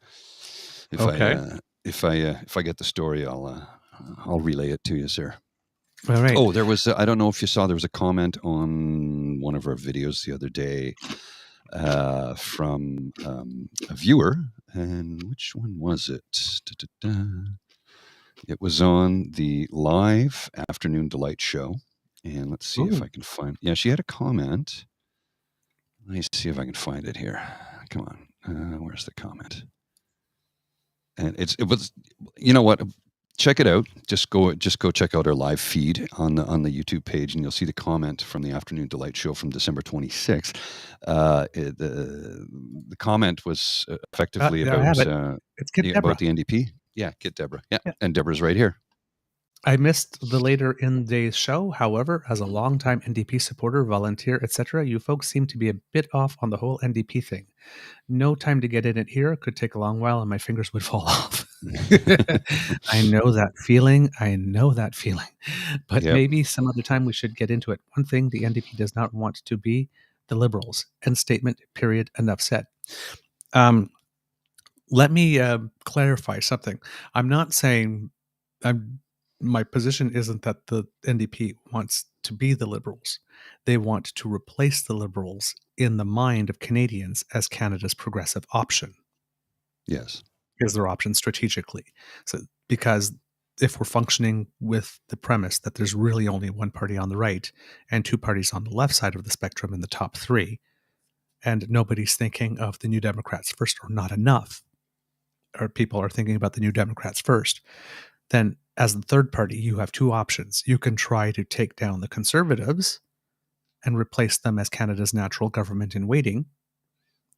B: If
A: okay.
B: if I get the story, I'll relay it to you, sir.
A: All right.
B: Oh, there was I don't know if you saw there was a comment on one of our videos the other day from a viewer, and which one was it? Da-da-da. It was on the live Afternoon Delight show, and let's see if
A: Ooh.
B: I can find. Yeah, she had a comment. Let me see if I can find it here. Come on, where's the comment? And it was, you know what? Check it out. Just go check out our live feed on the YouTube page, and you'll see the comment from the Afternoon Delight show from December 26th. The comment was effectively
A: There I have
B: about
A: it. It's Kid
B: about
A: Deborah.
B: the NDP. Yeah, get Deborah. Yeah,
A: Yeah.
B: and Deborah's right here.
A: I missed the later in the day's show. However, as a longtime NDP supporter, volunteer, etc., you folks seem to be a bit off on the whole NDP thing. No time to get in it here. Could take a long while, and my fingers would fall off. I know that feeling. I know that feeling. But
B: Yep.
A: maybe some other time we should get into it. One thing the NDP does not want to be the Liberals. End statement, period, enough said. Let me clarify something. I'm not saying my position isn't that the NDP wants to be the Liberals. They want to replace the Liberals in the mind of Canadians as Canada's progressive option.
B: Yes.
A: Is their option strategically. So, because if we're functioning with the premise that there's really only one party on the right and two parties on the left side of the spectrum in the top three, and nobody's thinking of the New Democrats first, or not enough, or people are thinking about the New Democrats first, then as the third party, you have two options. You can try to take down the Conservatives and replace them as Canada's natural government in waiting,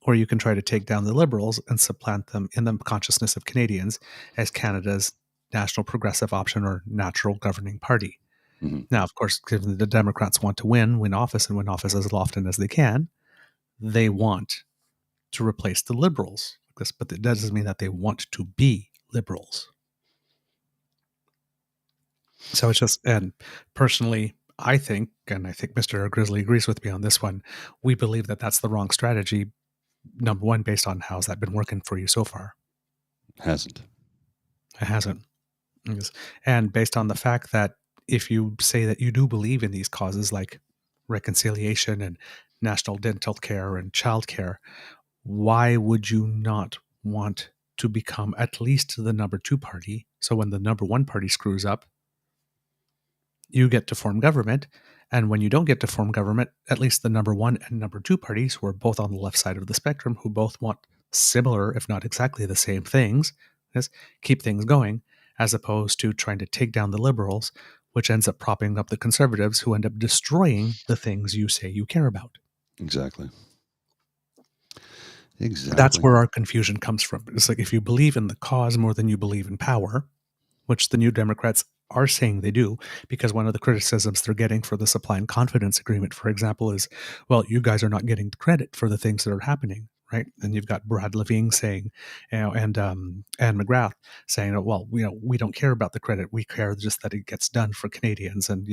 A: or you can try to take down the Liberals and supplant them in the consciousness of Canadians as Canada's national progressive option or natural governing party.
B: Mm-hmm.
A: Now, of course, given the Democrats want to win office and win office as often as they can, they want to replace the Liberals. But that doesn't mean that they want to be Liberals. So it's just, and personally, I think, and I think Mr. Grizzly agrees with me on this one, we believe that that's the wrong strategy. Number one, based on how's that been working for you so far?
B: Hasn't.
A: It hasn't. And based on the fact that if you say that you do believe in these causes like reconciliation and national dental care and child care, why would you not want to become at least the number two party? So when the number one party screws up, you get to form government. And when you don't get to form government, at least the number one and number two parties, who are both on the left side of the spectrum, who both want similar, if not exactly the same things, is keep things going, as opposed to trying to take down the Liberals, which ends up propping up the Conservatives, who end up destroying the things you say you care about.
B: Exactly.
A: That's where our confusion comes from. It's like if you believe in the cause more than you believe in power, which the New Democrats are saying they do, because one of the criticisms they're getting for the supply and confidence agreement, for example, is, well, you guys are not getting credit for the things that are happening, right? And you've got Brad Levine saying, and McGrath saying, well, we don't care about the credit, we care just that it gets done for Canadians, and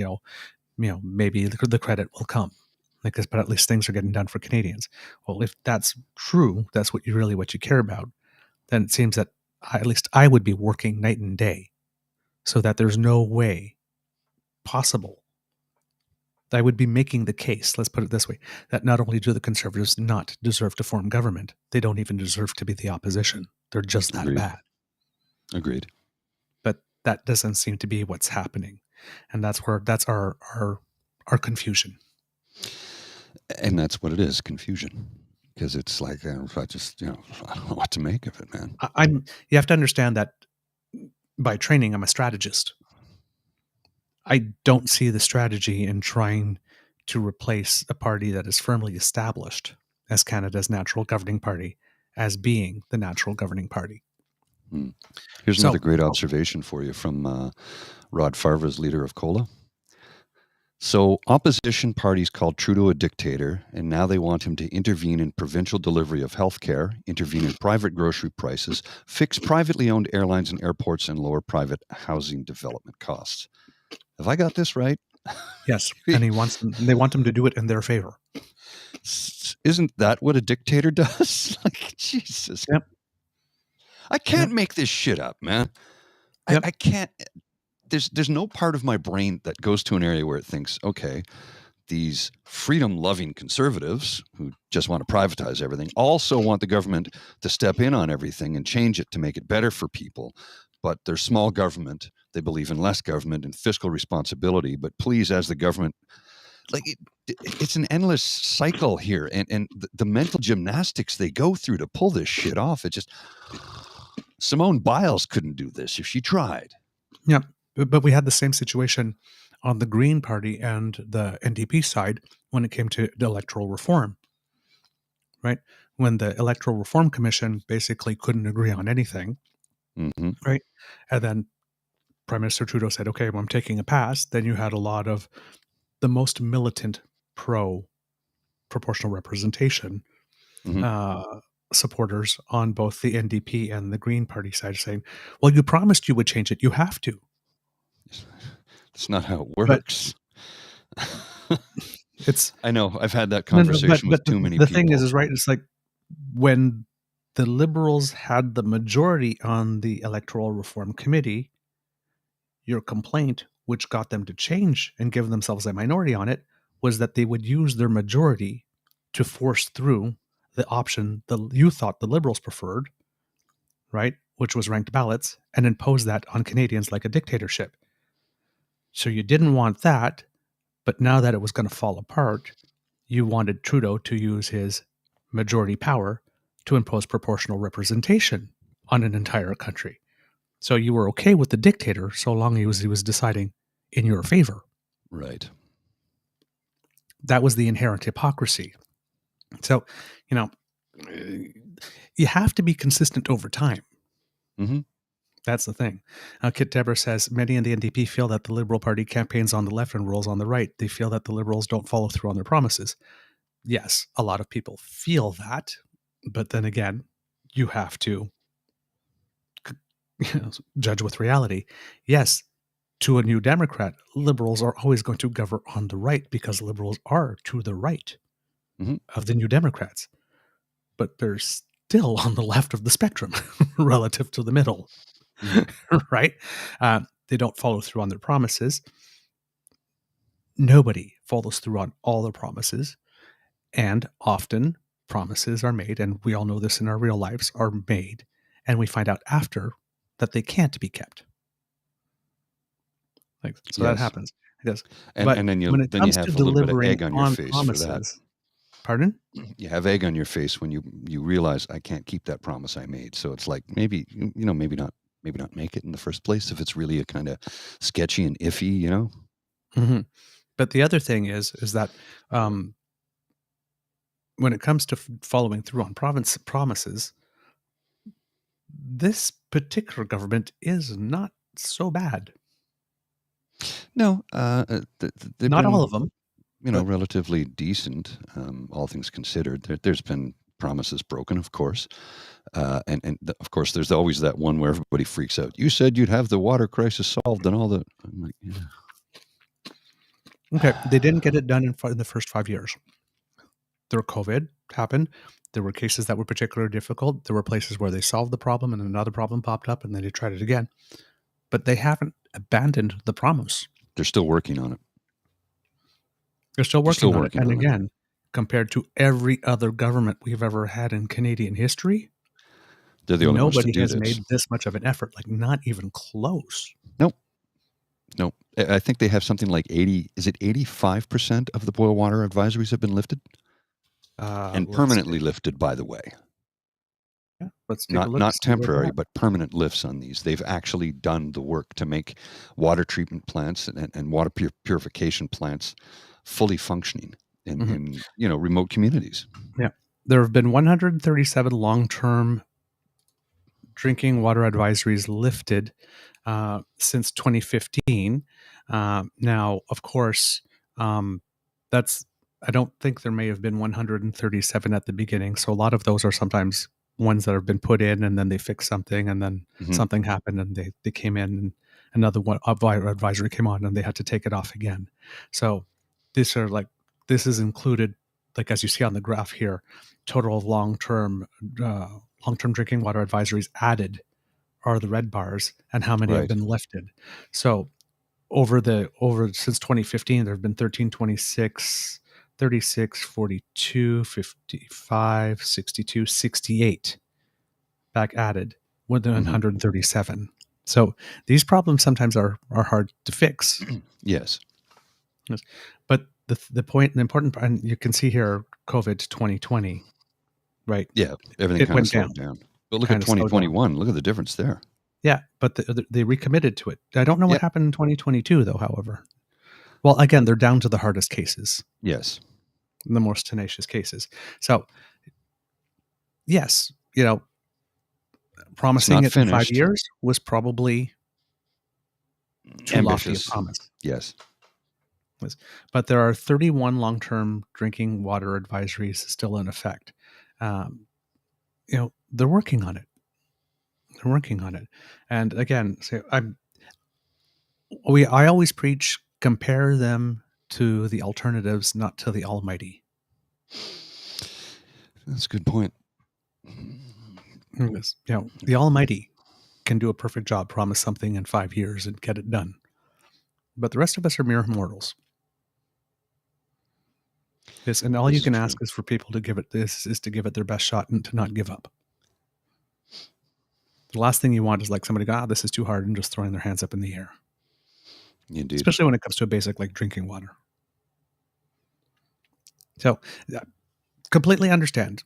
A: maybe the credit will come, because but at least things are getting done for Canadians. Well, if that's true, that's what you care about, then it seems that at least I would be working night and day so that there's no way possible. I would be making the case, let's put it this way, that not only do the Conservatives not deserve to form government, they don't even deserve to be the opposition. They're just that bad.
B: Agreed.
A: But that doesn't seem to be what's happening. And that's our confusion.
B: And that's what it is, confusion. Because it's like, I just, I don't know what to make of it, man.
A: You have to understand that by training, I'm a strategist. I don't see the strategy in trying to replace a party that is firmly established as Canada's natural governing party as being the natural governing party.
B: Here's another great observation for you from Rod Farver's leader of COLA. So opposition parties called Trudeau a dictator, and now they want him to intervene in provincial delivery of healthcare, intervene in private grocery prices, fix privately owned airlines and airports, and lower private housing development costs. Have I got this right?
A: Yes, and they want him to do it in their favor.
B: Isn't that what a dictator does? Like, Jesus.
A: Yep.
B: I can't make this shit up, man. Yep. I can't. There's no part of my brain that goes to an area where it thinks, okay, these freedom-loving conservatives who just want to privatize everything also want the government to step in on everything and change it to make it better for people. But they're small government. They believe in less government and fiscal responsibility. But please, as the government, like it's an endless cycle here. And the mental gymnastics they go through to pull this shit off. It just, Simone Biles couldn't do this if she tried.
A: Yeah. But we had the same situation on the Green Party and the NDP side when it came to the electoral reform, right? When the Electoral Reform Commission basically couldn't agree on anything, right? And then Prime Minister Trudeau said, okay, well, I'm taking a pass. Then you had a lot of the most militant pro-proportional representation supporters on both the NDP and the Green Party side saying, well, you promised you would change it. You have to.
B: That's not how it works. I know. I've had that conversation with too many people.
A: The thing is right, it's like when the Liberals had the majority on the Electoral Reform Committee, your complaint, which got them to change and give themselves a minority on it, was that they would use their majority to force through the option that you thought the Liberals preferred, right, which was ranked ballots, and impose that on Canadians like a dictatorship. So you didn't want that, but now that it was going to fall apart, you wanted Trudeau to use his majority power to impose proportional representation on an entire country. So you were okay with the dictator so long as he was deciding in your favor.
B: Right.
A: That was the inherent hypocrisy. So, you have to be consistent over time. That's the thing. Kit Deborah says, many in the NDP feel that the Liberal Party campaigns on the left and rolls on the right. They feel that the Liberals don't follow through on their promises. Yes, a lot of people feel that. But then again, you have to judge with reality. Yes, to a New Democrat, Liberals are always going to govern on the right because Liberals are to the right of the New Democrats. But they're still on the left of the spectrum relative to the middle. Right? They don't follow through on their promises. Nobody follows through on all their promises. And often promises are made, and we all know this in our real lives, are made, and we find out after that they can't be kept. That happens. It does.
B: And then you have a little bit of egg on your face promises, for that.
A: Pardon?
B: You have egg on your face when you realize I can't keep that promise I made. So it's like maybe not make it in the first place if it's really a kind of sketchy and iffy,
A: But the other thing is that when it comes to following through on promises, this particular government is not so bad.
B: No, they've
A: Not all
B: been,
A: of them, but
B: relatively decent, all things considered. There's been promises broken, of course. Of course, there's always that one where everybody freaks out. You said you'd have the water crisis solved and all the. I'm like, yeah.
A: okay, they didn't get it done in the first 5 years. Their COVID happened. There were cases that were particularly difficult. There were places where they solved the problem and another problem popped up and then they tried it again. But they haven't abandoned the promise.
B: They're still working on it.
A: They're still
B: They're still
A: working on it.
B: working
A: And
B: on it.
A: again, compared to every other government we've ever had in Canadian history,
B: They're the only ones to
A: nobody
B: do
A: has
B: this.
A: made this much of an effort, like not even close.
B: Nope. Nope. I think they have something like 80, is it 85% of the boil water advisories have been lifted? And permanently lifted, by the way.
A: Yeah, let's take a look.
B: Not temporary, but permanent lifts on these. They've actually done the work to make water treatment plants and water purification plants fully functioning in remote communities.
A: Yeah. There have been 137 long-term drinking water advisories lifted since 2015. Now, of course, that's, I don't think there may have been 137 at the beginning. So a lot of those are sometimes ones that have been put in and then they fix something and then something happened and they came in and another one advisory came on and they had to take it off again. So this is included, like as you see on the graph here, total of long-term drinking water advisories added are the red bars and how many have been lifted. So over since 2015, there have been 13, 26, 36, 42, 55, 62, 68 back added, more than 137. So these problems sometimes are hard to fix.
B: Yes.
A: But the point, the important part, and you can see here, COVID 2020, right?
B: Yeah, everything kind of slowed down. But look at 2021. Look at the difference there.
A: Yeah, but they recommitted to it. I don't know what happened in 2022, though, however. Well, again, they're down to the hardest cases.
B: Yes.
A: The most tenacious cases. So, yes, promising it in 5 years was probably too lofty a promise.
B: Yes.
A: But there are 31 long-term drinking water advisories still in effect. They're working on it. They're working on it. And again, I always preach, compare them to the alternatives, not to the almighty.
B: That's a good point.
A: The almighty can do a perfect job, promise something in 5 years and get it done. But the rest of us are mere mortals. Yes, and all you can ask is for people to give it their best shot and to not give up. The last thing you want is like somebody go, this is too hard, and just throwing their hands up in the air.
B: Indeed.
A: Especially when it comes to a basic like drinking water. So, completely understand,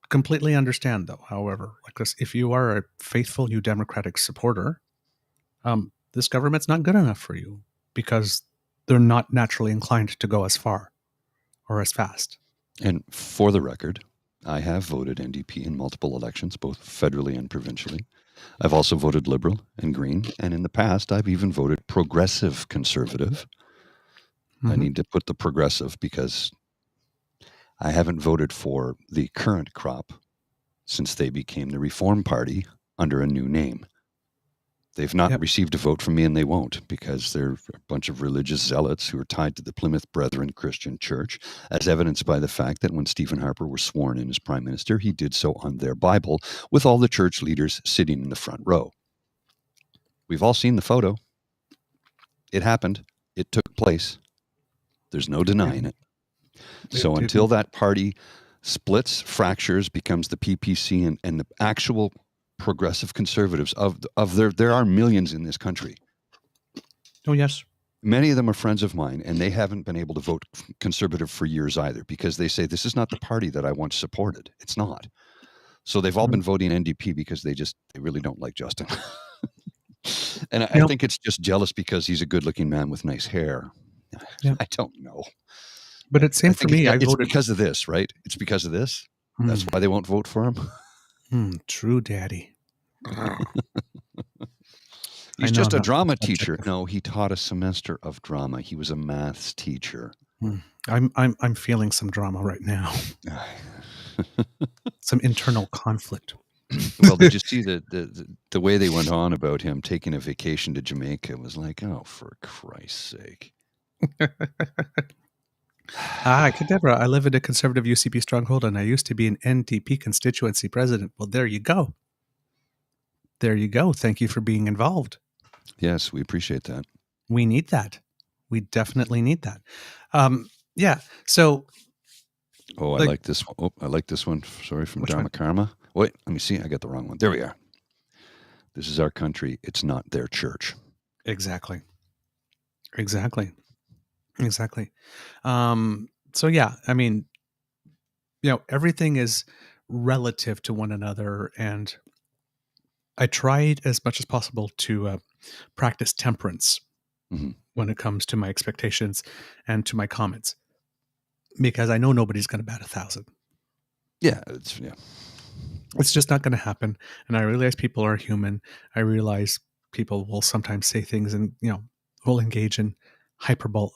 A: though, however, like this, if you are a faithful New Democratic supporter, this government's not good enough for you because they're not naturally inclined to go as far or as fast.
B: And for the record, I have voted NDP in multiple elections, both federally and provincially. I've also voted Liberal and Green, and in the past, I've even voted Progressive Conservative. I need to put the progressive because I haven't voted for the current crop since they became the Reform Party under a new name. They've not received a vote from me, and they won't, because they're a bunch of religious zealots who are tied to the Plymouth Brethren Christian Church, as evidenced by the fact that when Stephen Harper was sworn in as Prime Minister, he did so on their Bible, with all the church leaders sitting in the front row. We've all seen the photo. It happened. It took place. There's no denying it. So until that party splits, fractures, becomes the PPC and the actual progressive conservatives there are millions in this country.
A: Oh, yes.
B: Many of them are friends of mine, and they haven't been able to vote conservative for years either, because they say, this is not the party that I once supported. It's not. So they've all been voting NDP because they really don't like Justin. And I think it's just jealous because he's a good-looking man with nice hair. I don't know.
A: But it's same for me.
B: I voted because of this, right? It's because of this. That's why they won't vote for him.
A: True, Daddy.
B: He's
A: I know
B: just
A: I'm
B: a
A: not very
B: drama teacher.
A: subjective.
B: No, he taught a semester of drama. He was a maths teacher.
A: I'm feeling some drama right now, some internal conflict.
B: Well, did you see the way they went on about him taking a vacation to Jamaica? It was like, oh, for Christ's sake.
A: Kadebra, I live in a conservative UCP stronghold, and I used to be an NDP constituency president. Well, there you go. There you go. Thank you for being involved.
B: Yes, we appreciate that.
A: We need that. We definitely need that. Yeah. So,
B: Oh, I like this one. Oh, I like this one. Sorry, from
A: which
B: Dharma
A: one?
B: Karma. Wait, let me see. I got the wrong one. There we are. This is our country. It's not their church.
A: Exactly. Exactly. So yeah, I mean, everything is relative to one another, and I tried as much as possible to practice temperance
B: Mm-hmm.
A: when it comes to my expectations and to my comments, because I know nobody's going to bat 1,000.
B: Yeah,
A: It's just not going to happen. And I realize people are human. I realize people will sometimes say things and, will engage in hyperbole,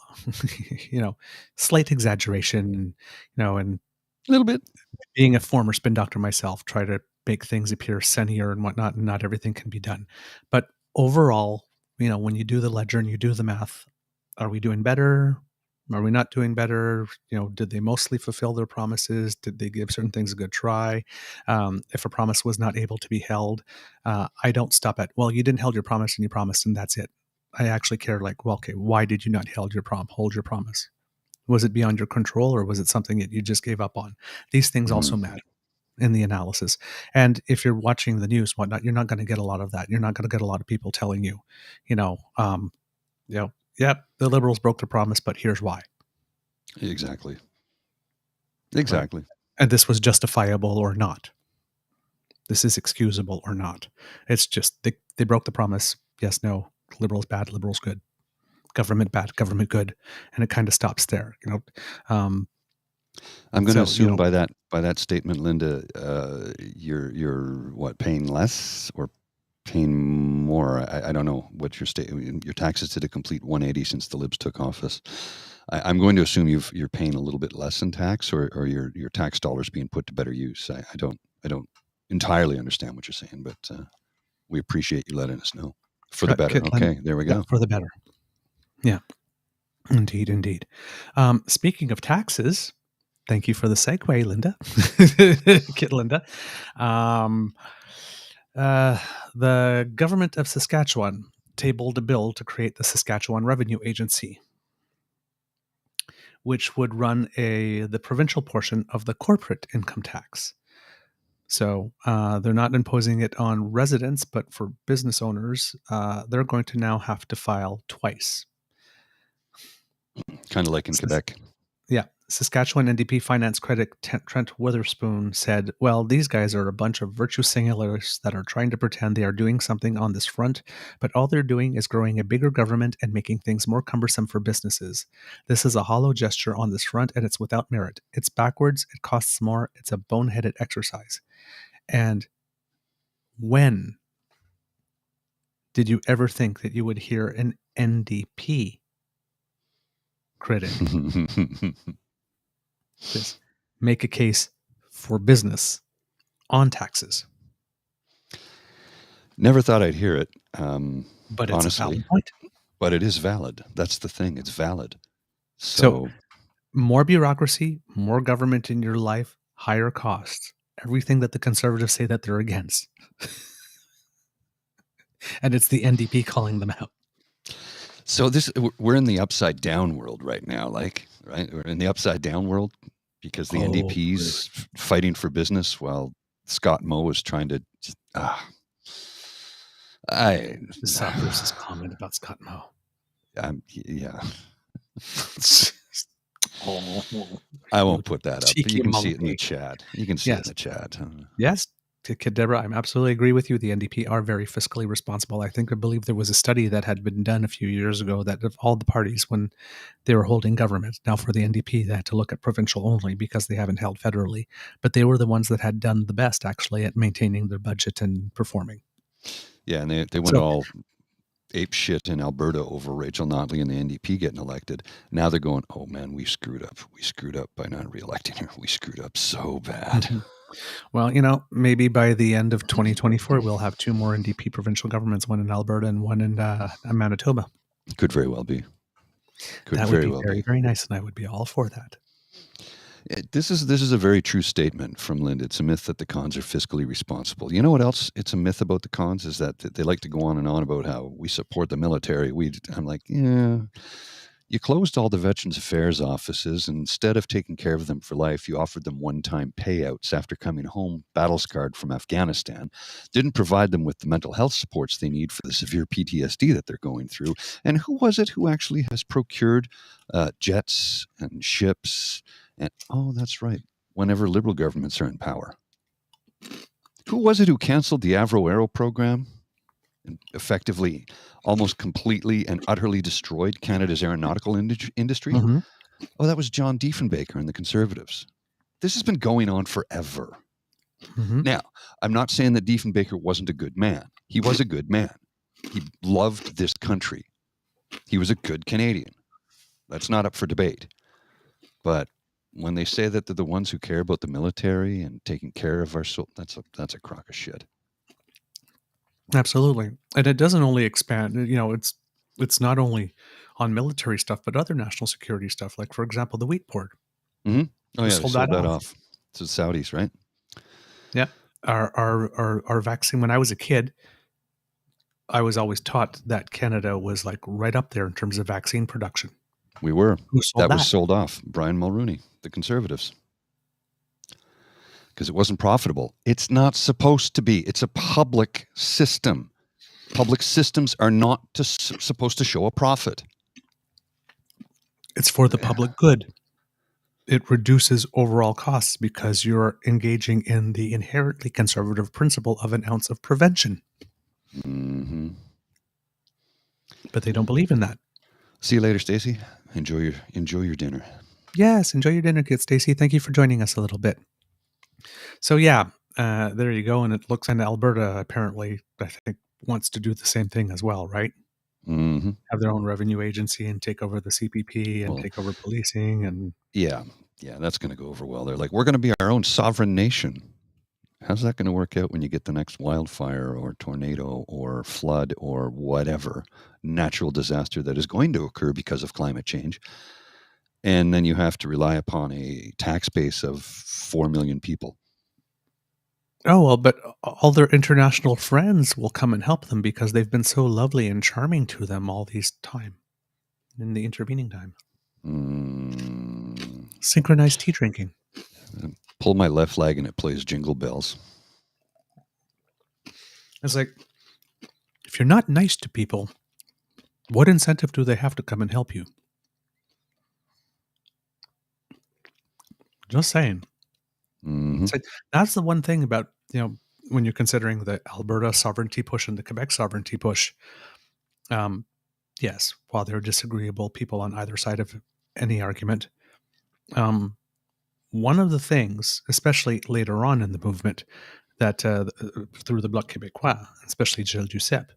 A: slight exaggeration, and
B: a little bit.
A: being a former spin doctor myself, try to make things appear sunnier and whatnot, and not everything can be done. But overall, when you do the ledger and you do the math, are we doing better? Are we not doing better? Did they mostly fulfill their promises? Did they give certain things a good try? If a promise was not able to be held, I don't stop at, well, you didn't hold your promise and you promised and that's it. I actually care, like, well, okay, why did you not hold your promise? Was it beyond your control, or was it something that you just gave up on? These things also matter in the analysis. And if you're watching the news, whatnot, you're not going to get a lot of that. You're not going to get a lot of people telling you, yep, the Liberals broke their promise, but here's why.
B: Exactly.
A: Right? And this was justifiable or not. This is excusable or not. It's just they broke the promise. Yes, no. Liberals bad, Liberals good. Government bad, government good. And it kind of stops there.
B: I'm going to assume by that statement, Linda, you're what, paying less or paying more? I don't know what your taxes did a complete 180 since the Libs took office. I'm going to assume you're paying a little bit less in tax, or your tax dollars being put to better use. I don't entirely understand what you're saying, but we appreciate you letting us know. For the better. Okay, there we go.
A: Yeah, for the better. Yeah, indeed. Speaking of taxes, thank you for the segue, Linda. Kid Linda. The government of Saskatchewan tabled a bill to create the Saskatchewan Revenue Agency, which would run the provincial portion of the corporate income tax. So they're not imposing it on residents, but for business owners, they're going to now have to file twice.
B: Kind of like in Quebec.
A: Yeah. Saskatchewan NDP finance critic Trent Witherspoon said, well, these guys are a bunch of virtue singulars that are trying to pretend they are doing something on this front, but all they're doing is growing a bigger government and making things more cumbersome for businesses. This is a hollow gesture on this front, and it's without merit. It's backwards. It costs more. It's a boneheaded exercise. And when did you ever think that you would hear an NDP critic just make a case for business on taxes?
B: Never thought I'd hear it.
A: But it's
B: honestly,
A: a valid point.
B: But it is valid. That's the thing. It's valid.
A: So more bureaucracy, more government in your life, higher costs. Everything that the Conservatives say that they're against. And it's the NDP calling them out.
B: So we're in the upside down world right now, right? We're in the upside down world because the NDP's fighting for business while Scott Moe is trying to
A: South Bruce's comment about Scott Moe.
B: Yeah. I won't put that up. But you can see it in the chat. You can see it in the chat.
A: Yes. Kid Deborah, I absolutely agree with you. The NDP are very fiscally responsible. I believe there was a study that had been done a few years ago that of all the parties when they were holding government, now for the NDP, they had to look at provincial only because they haven't held federally, but they were the ones that had done the best actually at maintaining their budget and performing.
B: Yeah, and they went all ape shit in Alberta over Rachel Notley and the NDP getting elected. Now they're going, oh man, we screwed up. We screwed up by not re-electing her. We screwed up so bad.
A: Well, maybe by the end of 2024, we'll have 2 more NDP provincial governments, one in Alberta and one in Manitoba.
B: Could very well be.
A: That would be very, very nice, and I would be all for that.
B: This is a very true statement from Linda. It's a myth that the cons are fiscally responsible. You know what else? It's a myth about the cons is that they like to go on and on about how we support the military. I'm like, yeah. You closed all the Veterans Affairs offices, and instead of taking care of them for life, you offered them one-time payouts after coming home battle-scarred from Afghanistan, didn't provide them with the mental health supports they need for the severe PTSD that they're going through. And who was it who actually has procured jets and ships? And oh, that's right, whenever Liberal governments are in power. Who was it who canceled the Avro-Aero program? And effectively, almost completely and utterly destroyed Canada's aeronautical industry.
A: Mm-hmm.
B: Oh, that was John Diefenbaker and the Conservatives. This has been going on forever.
A: Mm-hmm.
B: Now, I'm not saying that Diefenbaker wasn't a good man. He was a good man. He loved this country. He was a good Canadian. That's not up for debate. But when they say that they're the ones who care about the military and taking care of our soul, that's a crock of shit.
A: Absolutely. And it doesn't only expand, it's not only on military stuff, but other national security stuff. Like, for example, the wheat port.
B: Mm-hmm. Oh, yeah,
A: sold
B: they sold that off to the Saudis, right?
A: Yeah. Our vaccine, when I was a kid, I was always taught that Canada was like right up there in terms of vaccine production.
B: We were.
A: Who sold that?
B: Was sold off. Brian Mulroney, the Conservatives. Because it wasn't profitable. It's not supposed to be. It's a public system. Public systems are not supposed to show a profit.
A: It's for the public good. It reduces overall costs because you're engaging in the inherently conservative principle of an ounce of prevention.
B: Mm-hmm.
A: But they don't believe in that.
B: See you later, Stacey. Enjoy your dinner.
A: Yes, enjoy your dinner, kid, Stacey. Thank you for joining us a little bit. So yeah, there you go. And it looks like Alberta apparently, I think, wants to do the same thing as well, right?
B: Mm-hmm.
A: Have their own revenue agency and take over the CPP and take over policing. And
B: yeah, that's going to go over well. They're like, we're going to be our own sovereign nation. How's that going to work out when you get the next wildfire or tornado or flood or whatever natural disaster that is going to occur because of climate change? And then you have to rely upon a tax base of 4 million people.
A: Oh, well, but all their international friends will come and help them because they've been so lovely and charming to them all these time in the intervening time. Synchronized tea drinking.
B: Pull my left leg and it plays Jingle Bells.
A: It's like, if you're not nice to people, what incentive do they have to come and help you? Just saying.
B: Mm-hmm.
A: It's like, that's the one thing about, when you're considering the Alberta sovereignty push and the Quebec sovereignty push. Yes, while there are disagreeable people on either side of any argument, one of the things, especially later on in the movement, that through the Bloc Québécois, especially Gilles Duceppe,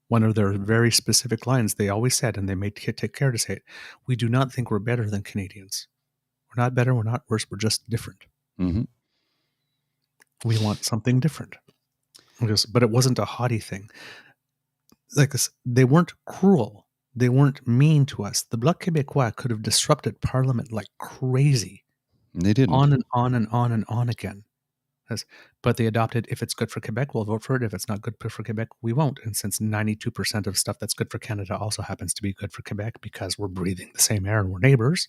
A: one of their very specific lines they always said, and they may take care to say it, we do not think we're better than Canadians. We're not better, we're not worse, we're just different.
B: Mm-hmm.
A: We want something different. But it wasn't a haughty thing. Like this, they weren't cruel. They weren't mean to us. The Bloc Québécois could have disrupted Parliament like crazy.
B: They didn't.
A: On and on and on and on again. But they adopted, if it's good for Quebec, we'll vote for it. If it's not good for Quebec, we won't. And since 92% of stuff that's good for Canada also happens to be good for Quebec because we're breathing the same air and we're neighbors,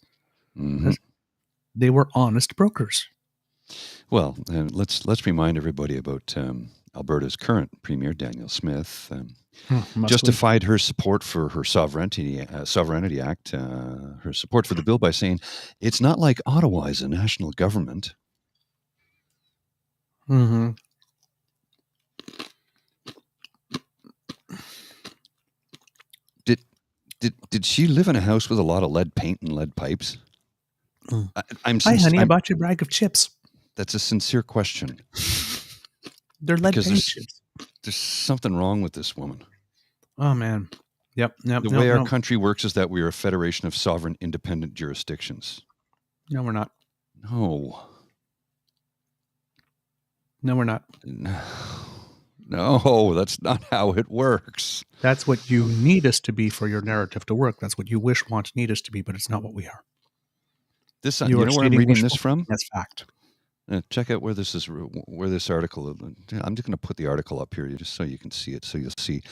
A: they were honest brokers.
B: Well, let's remind everybody about Alberta's current Premier, Danielle Smith, justified her support for her Sovereignty Act, her support for the bill by saying, it's not like Ottawa is a national government.
A: Mm-hmm.
B: Did she live in a house with a lot of lead paint and lead pipes?
A: Hi, honey, I bought you a bag of chips.
B: That's a sincere question.
A: They're lead paint chips.
B: There's something wrong with this woman.
A: Oh, man. Yep.
B: The
A: No,
B: way our
A: no,
B: country works is that we are a federation of sovereign, independent jurisdictions.
A: no, we're not.
B: No.
A: No, we're not.
B: No, that's not how it works.
A: That's what you need us to be for your narrative to work. That's what you wish, want, need us to be, but it's not what we are.
B: This,
A: You
B: you
A: are
B: know where I'm
A: stating
B: reading this
A: wishful
B: from?
A: thinking as fact.
B: Check out where this article. I'm just going to put the article up here just so you can see it. So you'll see,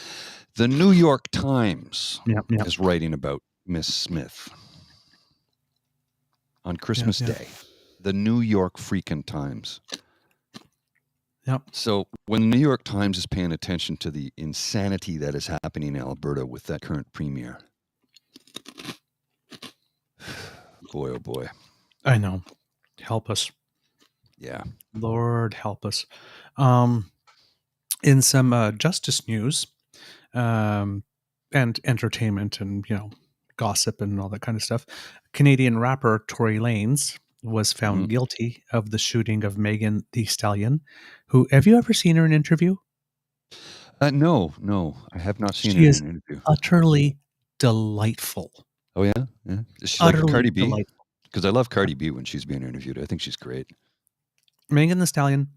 B: the New York Times
A: Yep.
B: is writing about Miss Smith on Christmas
A: Yep.
B: Day. The New York freaking Times.
A: Yep.
B: So when the New York Times is paying attention to the insanity that is happening in Alberta with that current premier, boy, oh boy.
A: I know. Help us.
B: Yeah.
A: Lord help us. In some justice news, and entertainment and, gossip and all that kind of stuff, Canadian rapper Tory Lanez was found guilty of the shooting of Megan Thee Stallion, who, have you ever seen her in an interview?
B: No, I have not seen her
A: She
B: in
A: is
B: an interview.
A: utterly delightful.
B: Oh, yeah? Yeah. Is she like
A: Utterly
B: Cardi B?
A: delightful.
B: Because I love Cardi B when she's being interviewed. I think she's great.
A: Megan Thee Stallion,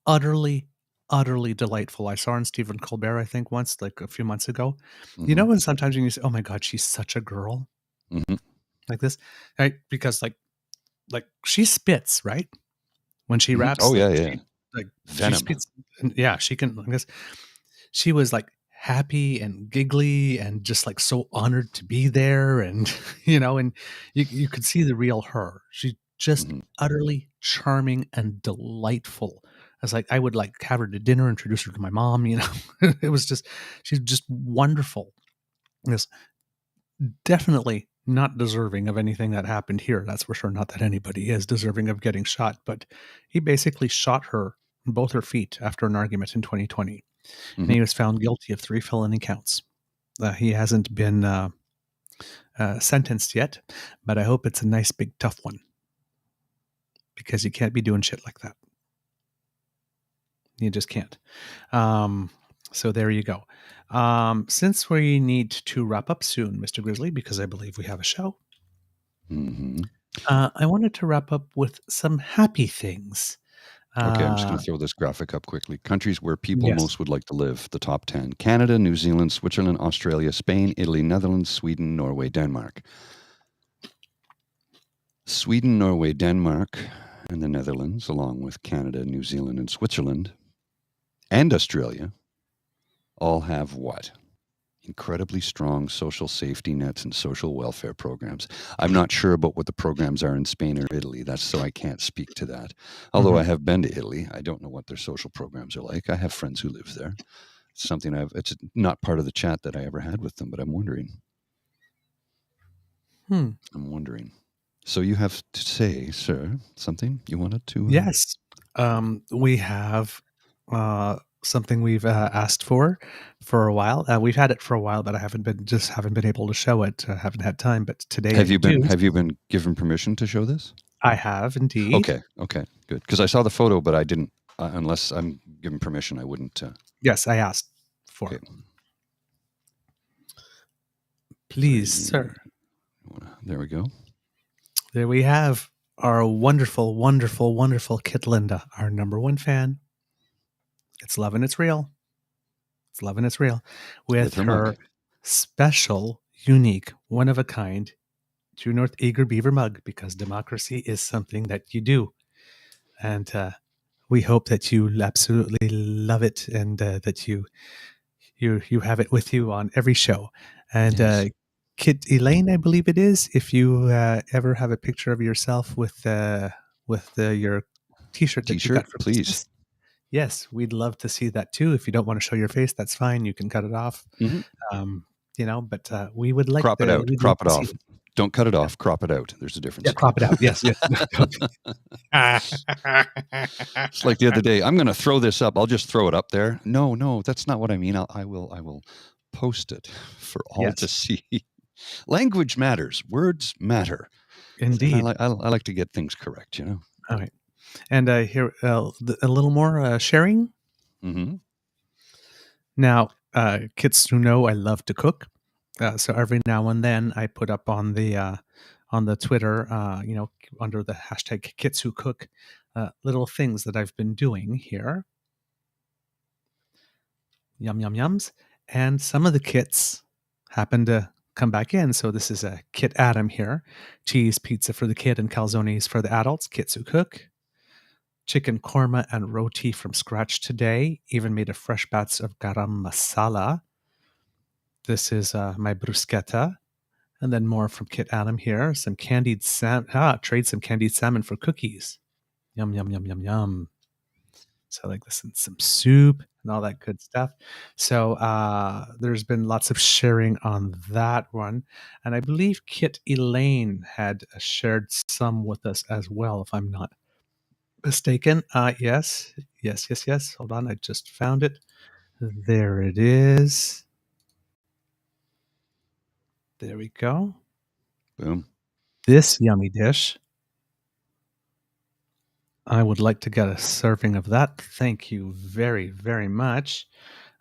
A: utterly, utterly delightful. I saw her on Stephen Colbert, I think, once, like a few months ago. You know, when sometimes when you say, "Oh my God, she's such a girl," like this, right? Because like she spits, right? When she raps,
B: Oh,
A: like
B: yeah, yeah.
A: she like she
B: Venom.
A: spits. And yeah, she can. I guess she was like happy and giggly and just like so honored to be there, and and you could see the real her. She's just utterly charming and delightful. I was like, I would like have her to dinner, introduce her to my mom. It was just, she's just wonderful. Yes, definitely not deserving of anything that happened here. That's for sure. Not that anybody is deserving of getting shot, but he basically shot her in both her feet after an argument in 2020. And he was found guilty of 3 felony counts. He hasn't been sentenced yet, but I hope it's a nice, big, tough one, because you can't be doing shit like that. You just can't. So there you go. Since we need to wrap up soon, Mr. Grizzly, because I believe we have a show, I wanted to wrap up with some happy things.
B: Okay, I'm just going to throw this graphic up quickly. Countries where people
A: Yes.
B: most would like to live, the top 10. Canada, New Zealand, Switzerland, Australia, Spain, Italy, Netherlands, Sweden, Norway, Denmark. Sweden, Norway, Denmark, and the Netherlands, along with Canada, New Zealand, and Switzerland, and Australia, all have what? Incredibly strong social safety nets and social welfare programs. I'm not sure about what the programs are in Spain or Italy. That's so I can't speak to that. Although I have been to Italy, I don't know what their social programs are like. I have friends who live there. It's something it's not part of the chat that I ever had with them, but I'm wondering. I'm wondering. So you have to say, sir, something you wanted to?
A: Yes. We have something we've asked for a while. We've had it for a while, but I haven't been able to show it. I haven't had time, but today
B: Have you been given permission to show this?
A: I have indeed.
B: Okay, good. Because I saw the photo, but I didn't. Unless I'm given permission, I wouldn't.
A: Yes, I asked for.
B: Okay.
A: Please, sir.
B: There we go.
A: There we have our wonderful, wonderful, wonderful Kit Linda, our number one fan. It's love and it's real. It's love and it's real. With her
B: mug.
A: special, unique, one of a kind True North Eager Beaver mug, because democracy is something that you do. And we hope that you absolutely love it, and that you have it with you on every show. And
B: Yes.
A: Kit Elaine, I believe it is, if you ever have a picture of yourself with your T-shirt that you got for
B: please.
A: Christmas, yes, we'd love to see that too. If you don't want to show your face, that's fine. You can cut it off. But we would like
B: crop it out. Crop it off.
A: It.
B: Don't cut it off. Crop it out. There's a difference.
A: Yeah, crop it out. Yes, yes.
B: It's like the other day. I'm going to throw this up. I'll just throw it up there. No, that's not what I mean. I will post it for all to see. Language matters. Words matter.
A: Indeed.
B: I like to get things correct.
A: All right. And here a little more sharing. Now, kids who know I love to cook. So every now and then I put up on the Twitter, under the hashtag #KitsWhoCook, little things that I've been doing here. Yum yum yums, and some of the kits happen to come back in. So this is a Kit Adam here: cheese pizza for the kid and calzones for the adults. Kits who cook. Chicken korma and roti from scratch today. Even made a fresh batch of garam masala. This is my bruschetta. And then more from Kit Adam here. Some candied salmon. Trade some candied salmon for cookies. Yum, yum, yum, yum, yum. So like this and some soup and all that good stuff. So there's been lots of sharing on that one. And I believe Kit Elaine had shared some with us as well, if I'm not mistaken. Yes. Yes, yes, yes. Hold on. I just found it. There it is. There we go.
B: Boom.
A: This yummy dish. I would like to get a serving of that. Thank you very, very much.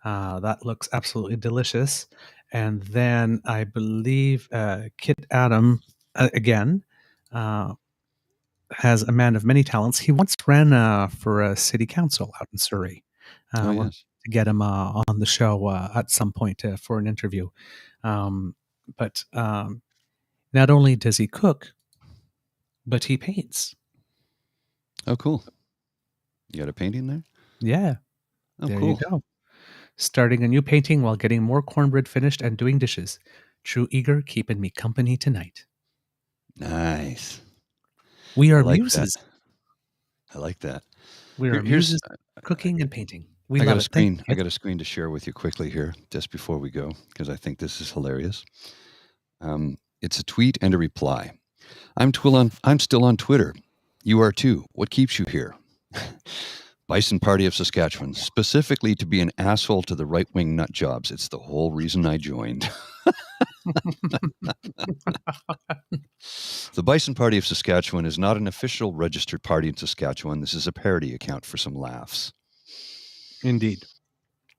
A: That looks absolutely delicious. And then I believe Kit Adam, again, uh, has a man of many talents. He once ran for a city council out in Surrey.
B: Oh,
A: I want
B: yes.
A: to get him on the show at some point for an interview. But not only does he cook, but he paints.
B: Oh, cool. You got a painting there?
A: Yeah,
B: Oh,
A: there you
B: cool.
A: go. Starting a new painting while getting more cornbread finished and doing dishes. True eager, keeping me company tonight.
B: Nice.
A: We
B: I
A: are
B: like that.
A: muses.
B: I like that.
A: We are
B: Here's
A: muses cooking and painting. We
B: I got
A: love
B: a
A: it. Thank
B: screen. I
A: you.
B: got a screen to share with you quickly here, just before we go, because I think this is hilarious. It's a tweet and a reply. I'm still on Twitter. You are too. What keeps you here? Bison Party of Saskatchewan, specifically to be an asshole to the right-wing nut jobs. It's the whole reason I joined. The Bison Party of Saskatchewan is not an official registered party in Saskatchewan. This is a parody account for some laughs.
A: Indeed.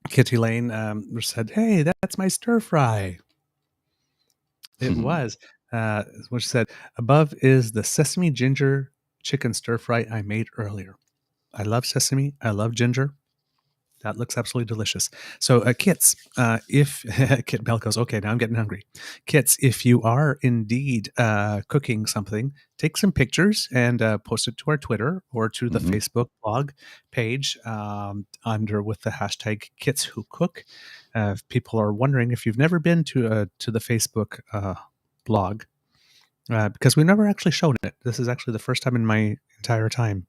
A: Kitty Lane said, "Hey, that's my stir fry." It was, which said, "Above is the sesame ginger chicken stir fry I made earlier. I love sesame. I love ginger. That looks absolutely delicious." So, Kits, if Kit Bell goes, "Okay, now I'm getting hungry." Kits, if you are indeed cooking something, take some pictures and post it to our Twitter or to the
B: Mm-hmm.
A: Facebook blog page under with the hashtag Kits Who Cook. If people are wondering, if you've never been to the Facebook blog, because we've never actually shown it. This is actually the first time in my entire time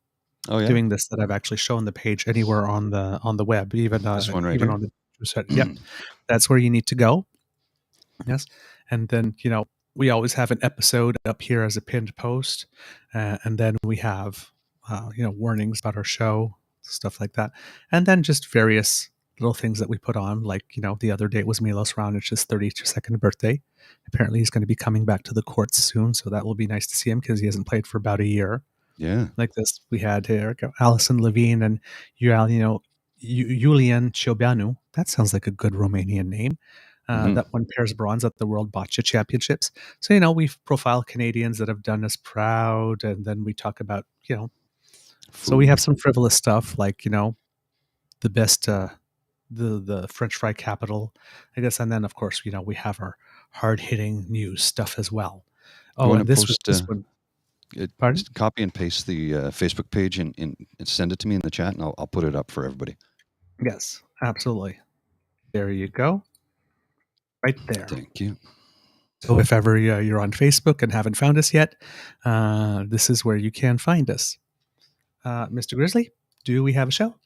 B: Oh yeah,
A: doing this that I've actually shown the page anywhere on the web,
B: this one right
A: even
B: here.
A: on the set. Yep, that's where you need to go. Yes, and then we always have an episode up here as a pinned post, and then we have warnings about our show, stuff like that, and then just various little things that we put on, like the other day it was Milos Raonic's 32nd birthday. Apparently, he's going to be coming back to the courts soon, so that will be nice to see him because he hasn't played for about a year.
B: Yeah.
A: Like this, we had here Alison Levine and Julian Ciobeanu. That sounds like a good Romanian name.
B: Mm-hmm.
A: That won pairs bronze at the World Bocce Championships. So we've profiled Canadians that have done us proud, and then we talk about So we have
B: Food.
A: some frivolous stuff like the best the French fry capital, I guess, and then of course we have our hard hitting news stuff as well.
B: You
A: Oh,
B: want to
A: and this was
B: post?
A: this one. Pardon?
B: Just copy and paste the Facebook page and send it to me in the chat, and I'll put it up for everybody.
A: Yes, absolutely. There you go. Right there.
B: Thank you.
A: So if ever you're on Facebook and haven't found us yet, this is where you can find us. Mr. Grizzly, do we have a show?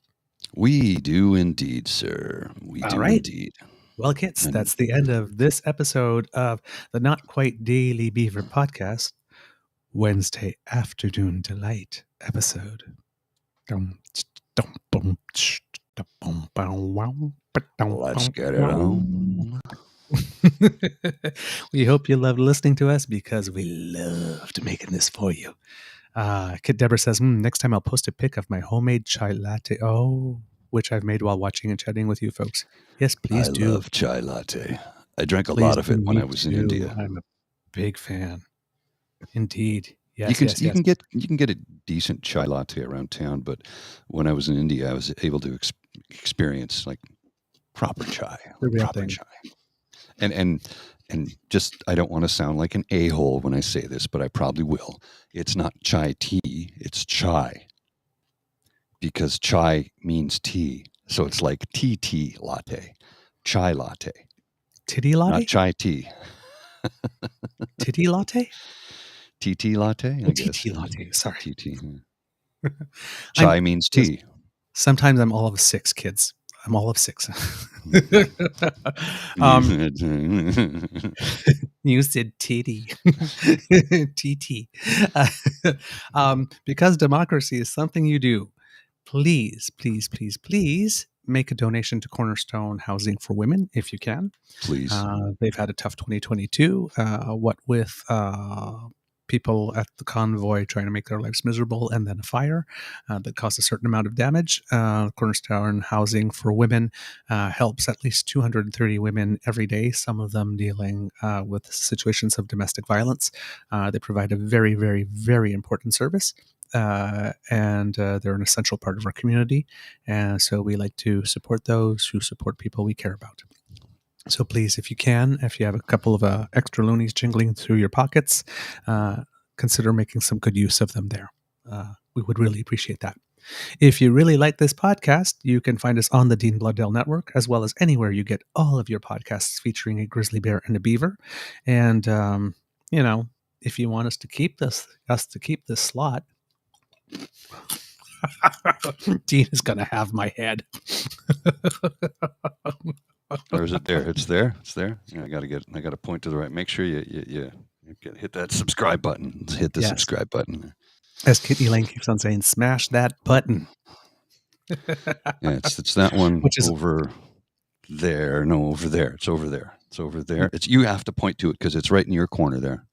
B: We do indeed, sir. We
A: All
B: do
A: right.
B: indeed.
A: Well, kids,
B: And
A: that's the end of this episode of the Not Quite Daily Beaver podcast, Wednesday Afternoon Delight episode.
B: let's get it on.
A: We hope you loved listening to us because we loved making this for you. Kit Deborah says, next time I'll post a pic of my homemade chai latte. Oh, which I've made while watching and chatting with you folks. Yes,
B: I
A: please do.
B: love chai latte. I drank a
A: Please,
B: lot of it when
A: me
B: I was in
A: too.
B: India.
A: I'm a big fan. Indeed.
B: You
A: Yes,
B: can
A: yes,
B: you
A: yes.
B: can get you can get a decent chai latte around town, but when I was in India, I was able to experience like proper chai,
A: The real
B: proper
A: thing.
B: chai. And just I don't want to sound like an a-hole when I say this, but I probably will. It's not chai tea, it's chai. Because chai means tea. So it's like tea latte, chai latte,
A: Titty
B: not
A: latte?
B: chai tea.
A: Titty latte?
B: TT latte,
A: Oh,
B: I guess.
A: TT latte. Sorry.
B: TT.
A: I'm
B: Chai means
A: listen,
B: tea.
A: sometimes I'm all of six, kids. I'm all of six. um, you said titty. TT. Because democracy is something you do, please, please, please, please make a donation to Cornerstone Housing for Women if you can.
B: Please.
A: They've had a tough 2022, what with people at the convoy trying to make their lives miserable and then a fire that caused a certain amount of damage. Cornerstone Housing for Women helps at least 230 women every day, some of them dealing with situations of domestic violence. They provide a very, very, very important service. And they're an essential part of our community. And so we like to support those who support people we care about. So please, if you can, if you have a couple of extra loonies jingling through your pockets, consider making some good use of them there. We would really appreciate that. If you really like this podcast, you can find us on the Dean Bloodell Network, as well as anywhere you get all of your podcasts featuring a grizzly bear and a beaver. And if you want us to keep this slot, Dean is going to have my head.
B: Or is it there? It's there. It's there. Yeah, I got to point to the right. Make sure you hit that subscribe button. Hit the subscribe button.
A: As Kit Elaine keeps on saying, smash that button.
B: Yeah, it's that one. Which is over there. No, over there. It's over there. It's over there. It's you have to point to it because it's right in your corner there.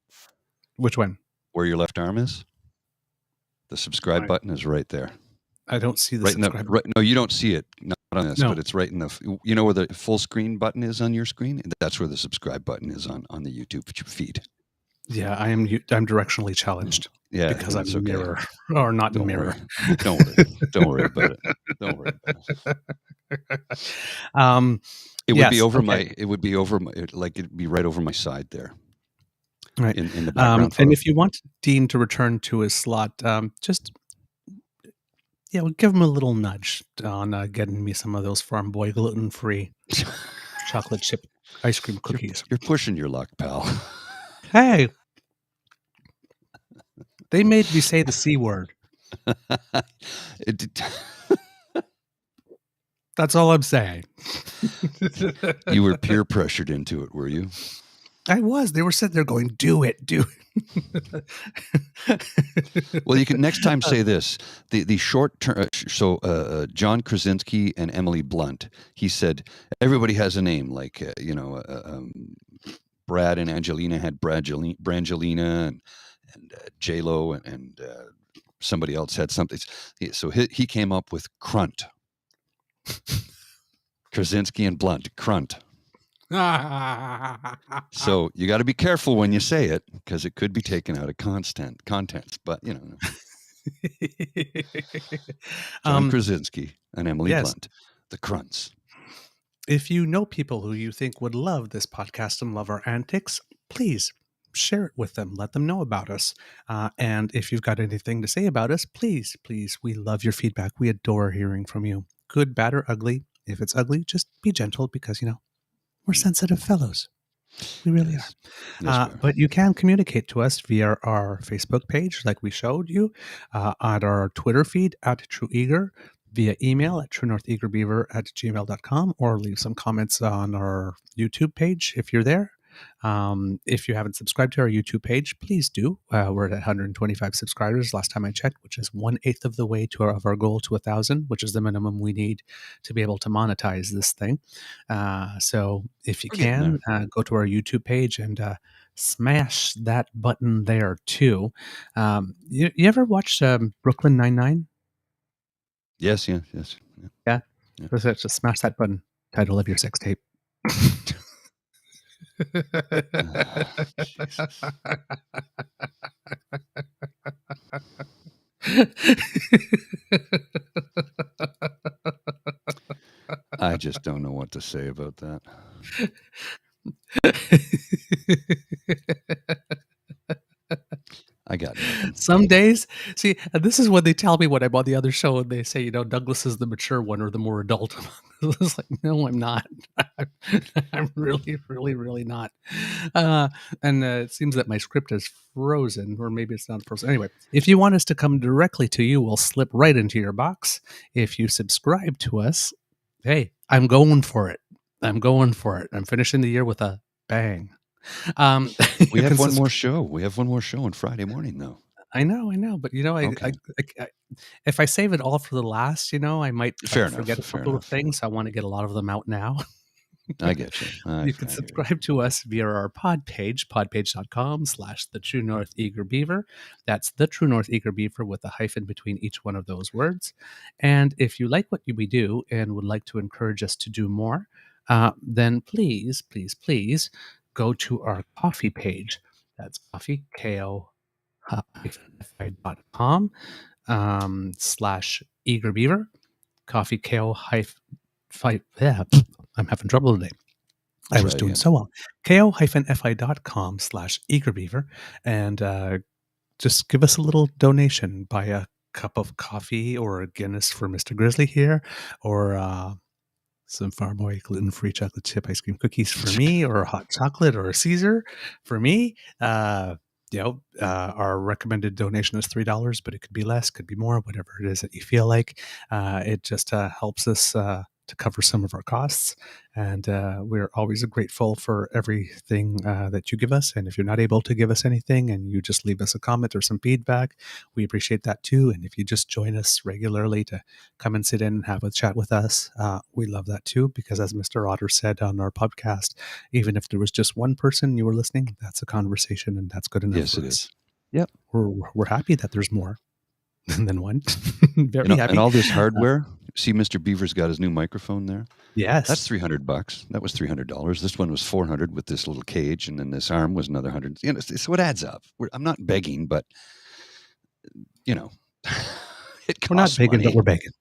A: Which one?
B: Where your left arm is. The subscribe button is right there.
A: I don't see the subscribe.
B: No, you don't see it. Not on this, but it's right in the. You know where the full screen button is on your screen? That's where the subscribe button is on the YouTube feed.
A: Yeah, I'm directionally challenged.
B: Yeah,
A: because I'm
B: okay.
A: mirror or not in mirror.
B: Don't worry. Don't worry about it. Don't worry about it. It would be over my. It would be over my. Like it'd be right over my side there.
A: Right
B: in the background.
A: And if you want Dean to return to his slot, just we'll give him a little nudge on getting me some of those Farm Boy gluten-free chocolate chip ice cream cookies.
B: You're pushing your luck, pal.
A: Hey, they made me say the C word. That's all I'm saying.
B: You were peer pressured into it, were you?
A: I was. They were sitting there going, do it.
B: Well, you can next time say this. The short term. John Krasinski and Emily Blunt. He said everybody has a name. Like Brad and Angelina had Brangelina, and J-Lo and somebody else had something. So he came up with Crunt. Krasinski and Blunt, Crunt. So you got to be careful when you say it because it could be taken out of contents. But John Krasinski and Emily Blunt, the Crunts.
A: If you know people who you think would love this podcast and love our antics, please share it with them. Let them know about us. And if you've got anything to say about us, please, we love your feedback. We adore hearing from you. Good, bad, or ugly. If it's ugly, just be gentle because, we're sensitive fellows. We really are. Yes, but you can communicate to us via our Facebook page, like we showed you, at our Twitter feed, at TrueEager, via email at truenortheagerbeaver@gmail.com, or leave some comments on our YouTube page if you're there. If you haven't subscribed to our YouTube page, please do. We're at 125 subscribers last time I checked, which is 1/8 of the way of our goal to 1,000, which is the minimum we need to be able to monetize this thing. So if you can, go to our YouTube page and smash that button there too. You ever watch Brooklyn Nine-Nine?
B: Yes.
A: Yeah. Just smash that button. Title of your sex tape.
B: Jesus. I just don't know what to say about that. I got nothing.
A: Some days, see, and this is what they tell me when I'm on the other show, and they say, Douglas is the mature one or the more adult. It's like, no, I'm not. I'm really, really, really not. And it seems that my script is frozen, or maybe it's not frozen. Anyway, if you want us to come directly to you, we'll slip right into your box. If you subscribe to us, hey, I'm going for it. I'm going for it. I'm finishing the year with a bang.
B: We
A: You can
B: have one more
A: subscribe.
B: show. We have one more show on Friday morning, though.
A: I know, but
B: Okay.
A: if I save it all for the last, I might
B: Fair
A: forget
B: enough.
A: a
B: Fair
A: couple of
B: enough.
A: things. I want to get a lot of them out now.
B: I get you. I
A: You can
B: hear you.
A: subscribe to us via our pod page, podpage.com/the True North Eager Beaver. That's the True North Eager Beaver with a hyphen between each one of those words. And if you like what we do and would like to encourage us to do more, then please, please, please go to our coffee page. That's coffee, ko-fi.com / eager beaver, coffee, yeah, I'm having trouble today. I
B: Try
A: was doing
B: again.
A: so well. ko-fi.com / eager beaver, and just give us a little donation. Buy a cup of coffee or a Guinness for Mr. Grizzly here, or some Farm-Boy gluten-free chocolate chip ice cream cookies for me, or a hot chocolate or a Caesar for me. Our recommended donation is $3, but it could be less, could be more, whatever it is that you feel like. It just helps us to cover some of our costs. And we're always grateful for everything that you give us. And if you're not able to give us anything and you just leave us a comment or some feedback, we appreciate that too. And if you just join us regularly to come and sit in and have a chat with us, we love that too, because as Mr. Otter said on our podcast, even if there was just one person you were listening, that's a conversation and that's good enough
B: Yes,
A: for
B: it
A: us.
B: is. Yep.
A: We're happy that there's more than one. Very
B: And
A: happy.
B: all this hardware. See, Mr. Beaver's got his new microphone there. That's
A: Yes.
B: $300. That was $300. This one was $400 with this little cage, and then this arm was another 100. So it adds up. I'm not begging, but it
A: We're not
B: costs
A: begging, but
B: money.
A: we're begging.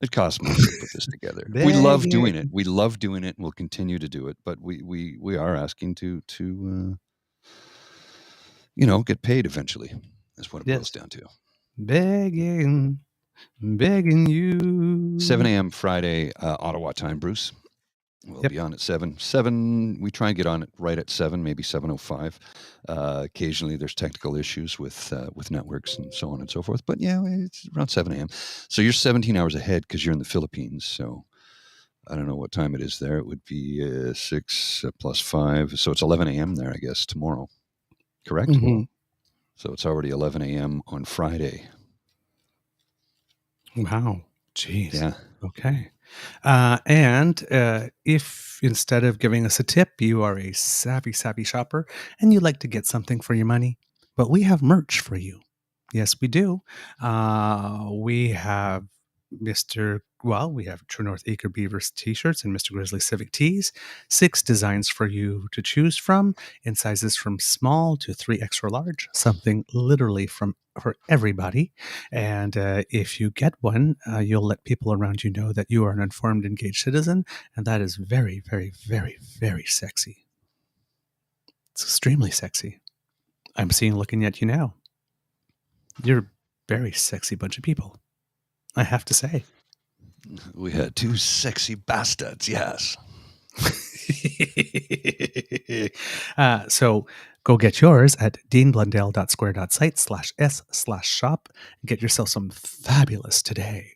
B: It costs money to put this together. We love doing it. We love doing it, and we'll continue to do it. But we are asking to get paid eventually. That's what it boils down to.
A: Begging you.
B: 7 a.m. Friday, Ottawa time, Bruce. We'll be on at 7. 7, we try and get on it right at 7, maybe 7:05. Occasionally there's technical issues with networks and so on and so forth. But yeah, it's around 7 a.m. So you're 17 hours ahead because you're in the Philippines. So I don't know what time it is there. It would be 6 plus 5. So it's 11 a.m. there, I guess, tomorrow. Correct?
A: Mm-hmm.
B: So it's already 11 a.m. on Friday.
A: Wow. Jeez.
B: Yeah.
A: Okay. And if instead of giving us a tip, you are a savvy shopper and you like to get something for your money, but we have merch for you. Yes, we do. We have we have True North Acre Beavers t-shirts and Mr. Grizzly Civic tees. 6 designs for you to choose from in sizes from small to 3 extra large, something literally for everybody. And if you get one, you'll let people around you know that you are an informed, engaged citizen. And that is very, very, very, very sexy. It's extremely sexy. I'm seeing looking at you now. You're a very sexy bunch of people, I have to say.
B: We had 2 sexy bastards, yes.
A: So go get yours at deanblundell.square.site/s/shop and get yourself some fabulous today.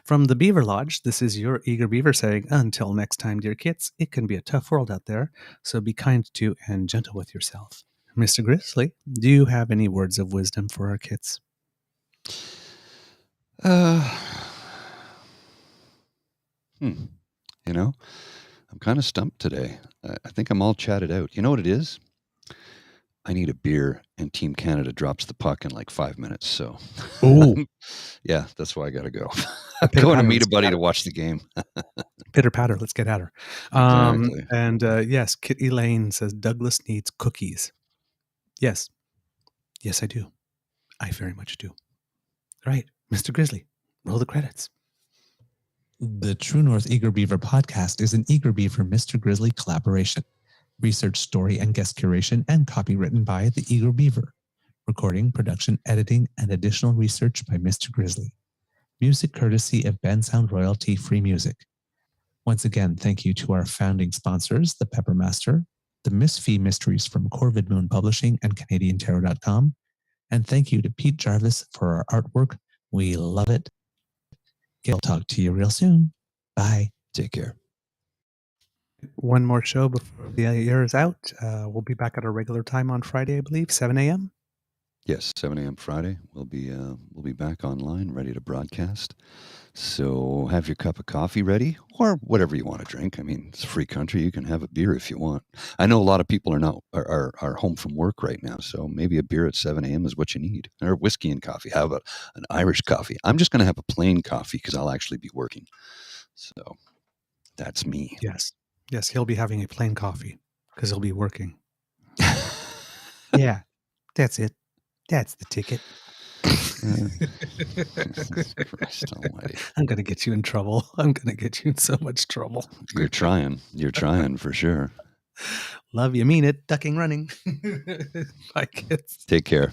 A: From the Beaver Lodge, this is your Eager Beaver saying, until next time, dear kits, it can be a tough world out there, so be kind to and gentle with yourself. Mr. Grizzly, do you have any words of wisdom for our kits?
B: I'm kind of stumped today. I think I'm all chatted out. You know what it is? I need a beer, and Team Canada drops the puck in like 5 minutes. So, yeah, that's why I got to go. I'm going to meet a buddy to watch the game.
A: Pitter patter, let's get at her.
B: Exactly.
A: And yes, Kit Elaine says Douglas needs cookies. Yes, I do. I very much do. Right, Mr. Grizzly, roll the credits.
C: The True North Eager Beaver podcast is an Eager Beaver Mr. Grizzly collaboration. Research, story, and guest curation and copy written by the Eager Beaver. Recording, production, editing, and additional research by Mr. Grizzly. Music courtesy of Ben Sound Royalty Free Music. Once again, thank you to our founding sponsors, the Peppermaster, the Miss Fee Mysteries from Corvid Moon Publishing and CanadianTarot.com. And thank you to Pete Jarvis for our artwork. We love it. I'll talk to you real soon. Bye.
B: Take care.
A: One more show before the year is out. We'll be back at our regular time on Friday, I believe, 7 a.m.
B: Yes, 7 a.m. Friday. We'll be back online, ready to broadcast. So have your cup of coffee ready, or whatever you want to drink. I mean, it's a free country. You can have a beer if you want. I know a lot of people are home from work right now, so maybe a beer at 7 a.m. is what you need, or whiskey and coffee. How about an Irish coffee? I'm just going to have a plain coffee because I'll actually be working. So that's me.
A: Yes, he'll be having a plain coffee because he'll be working. Yeah, that's it. That's the ticket.
B: Christ almighty.
A: I'm going to get you in trouble. I'm going to get you in so much trouble.
B: You're trying. You're trying for sure.
A: Love you, mean it. Ducking, running. Bye, kids.
B: Take care.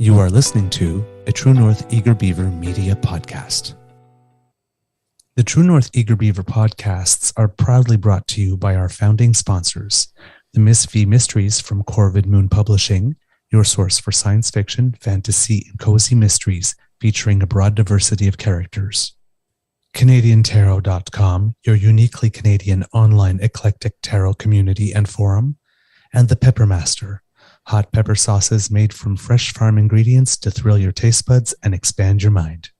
C: You are listening to a True North Eager Beaver Media Podcast. The True North Eager Beaver podcasts are proudly brought to you by our founding sponsors, the Miss Fee Mysteries from Corvid Moon Publishing, your source for science fiction, fantasy, and cozy mysteries featuring a broad diversity of characters. CanadianTarot.com, your uniquely Canadian online eclectic tarot community and forum. And the Peppermaster, hot pepper sauces made from fresh farm ingredients to thrill your taste buds and expand your mind.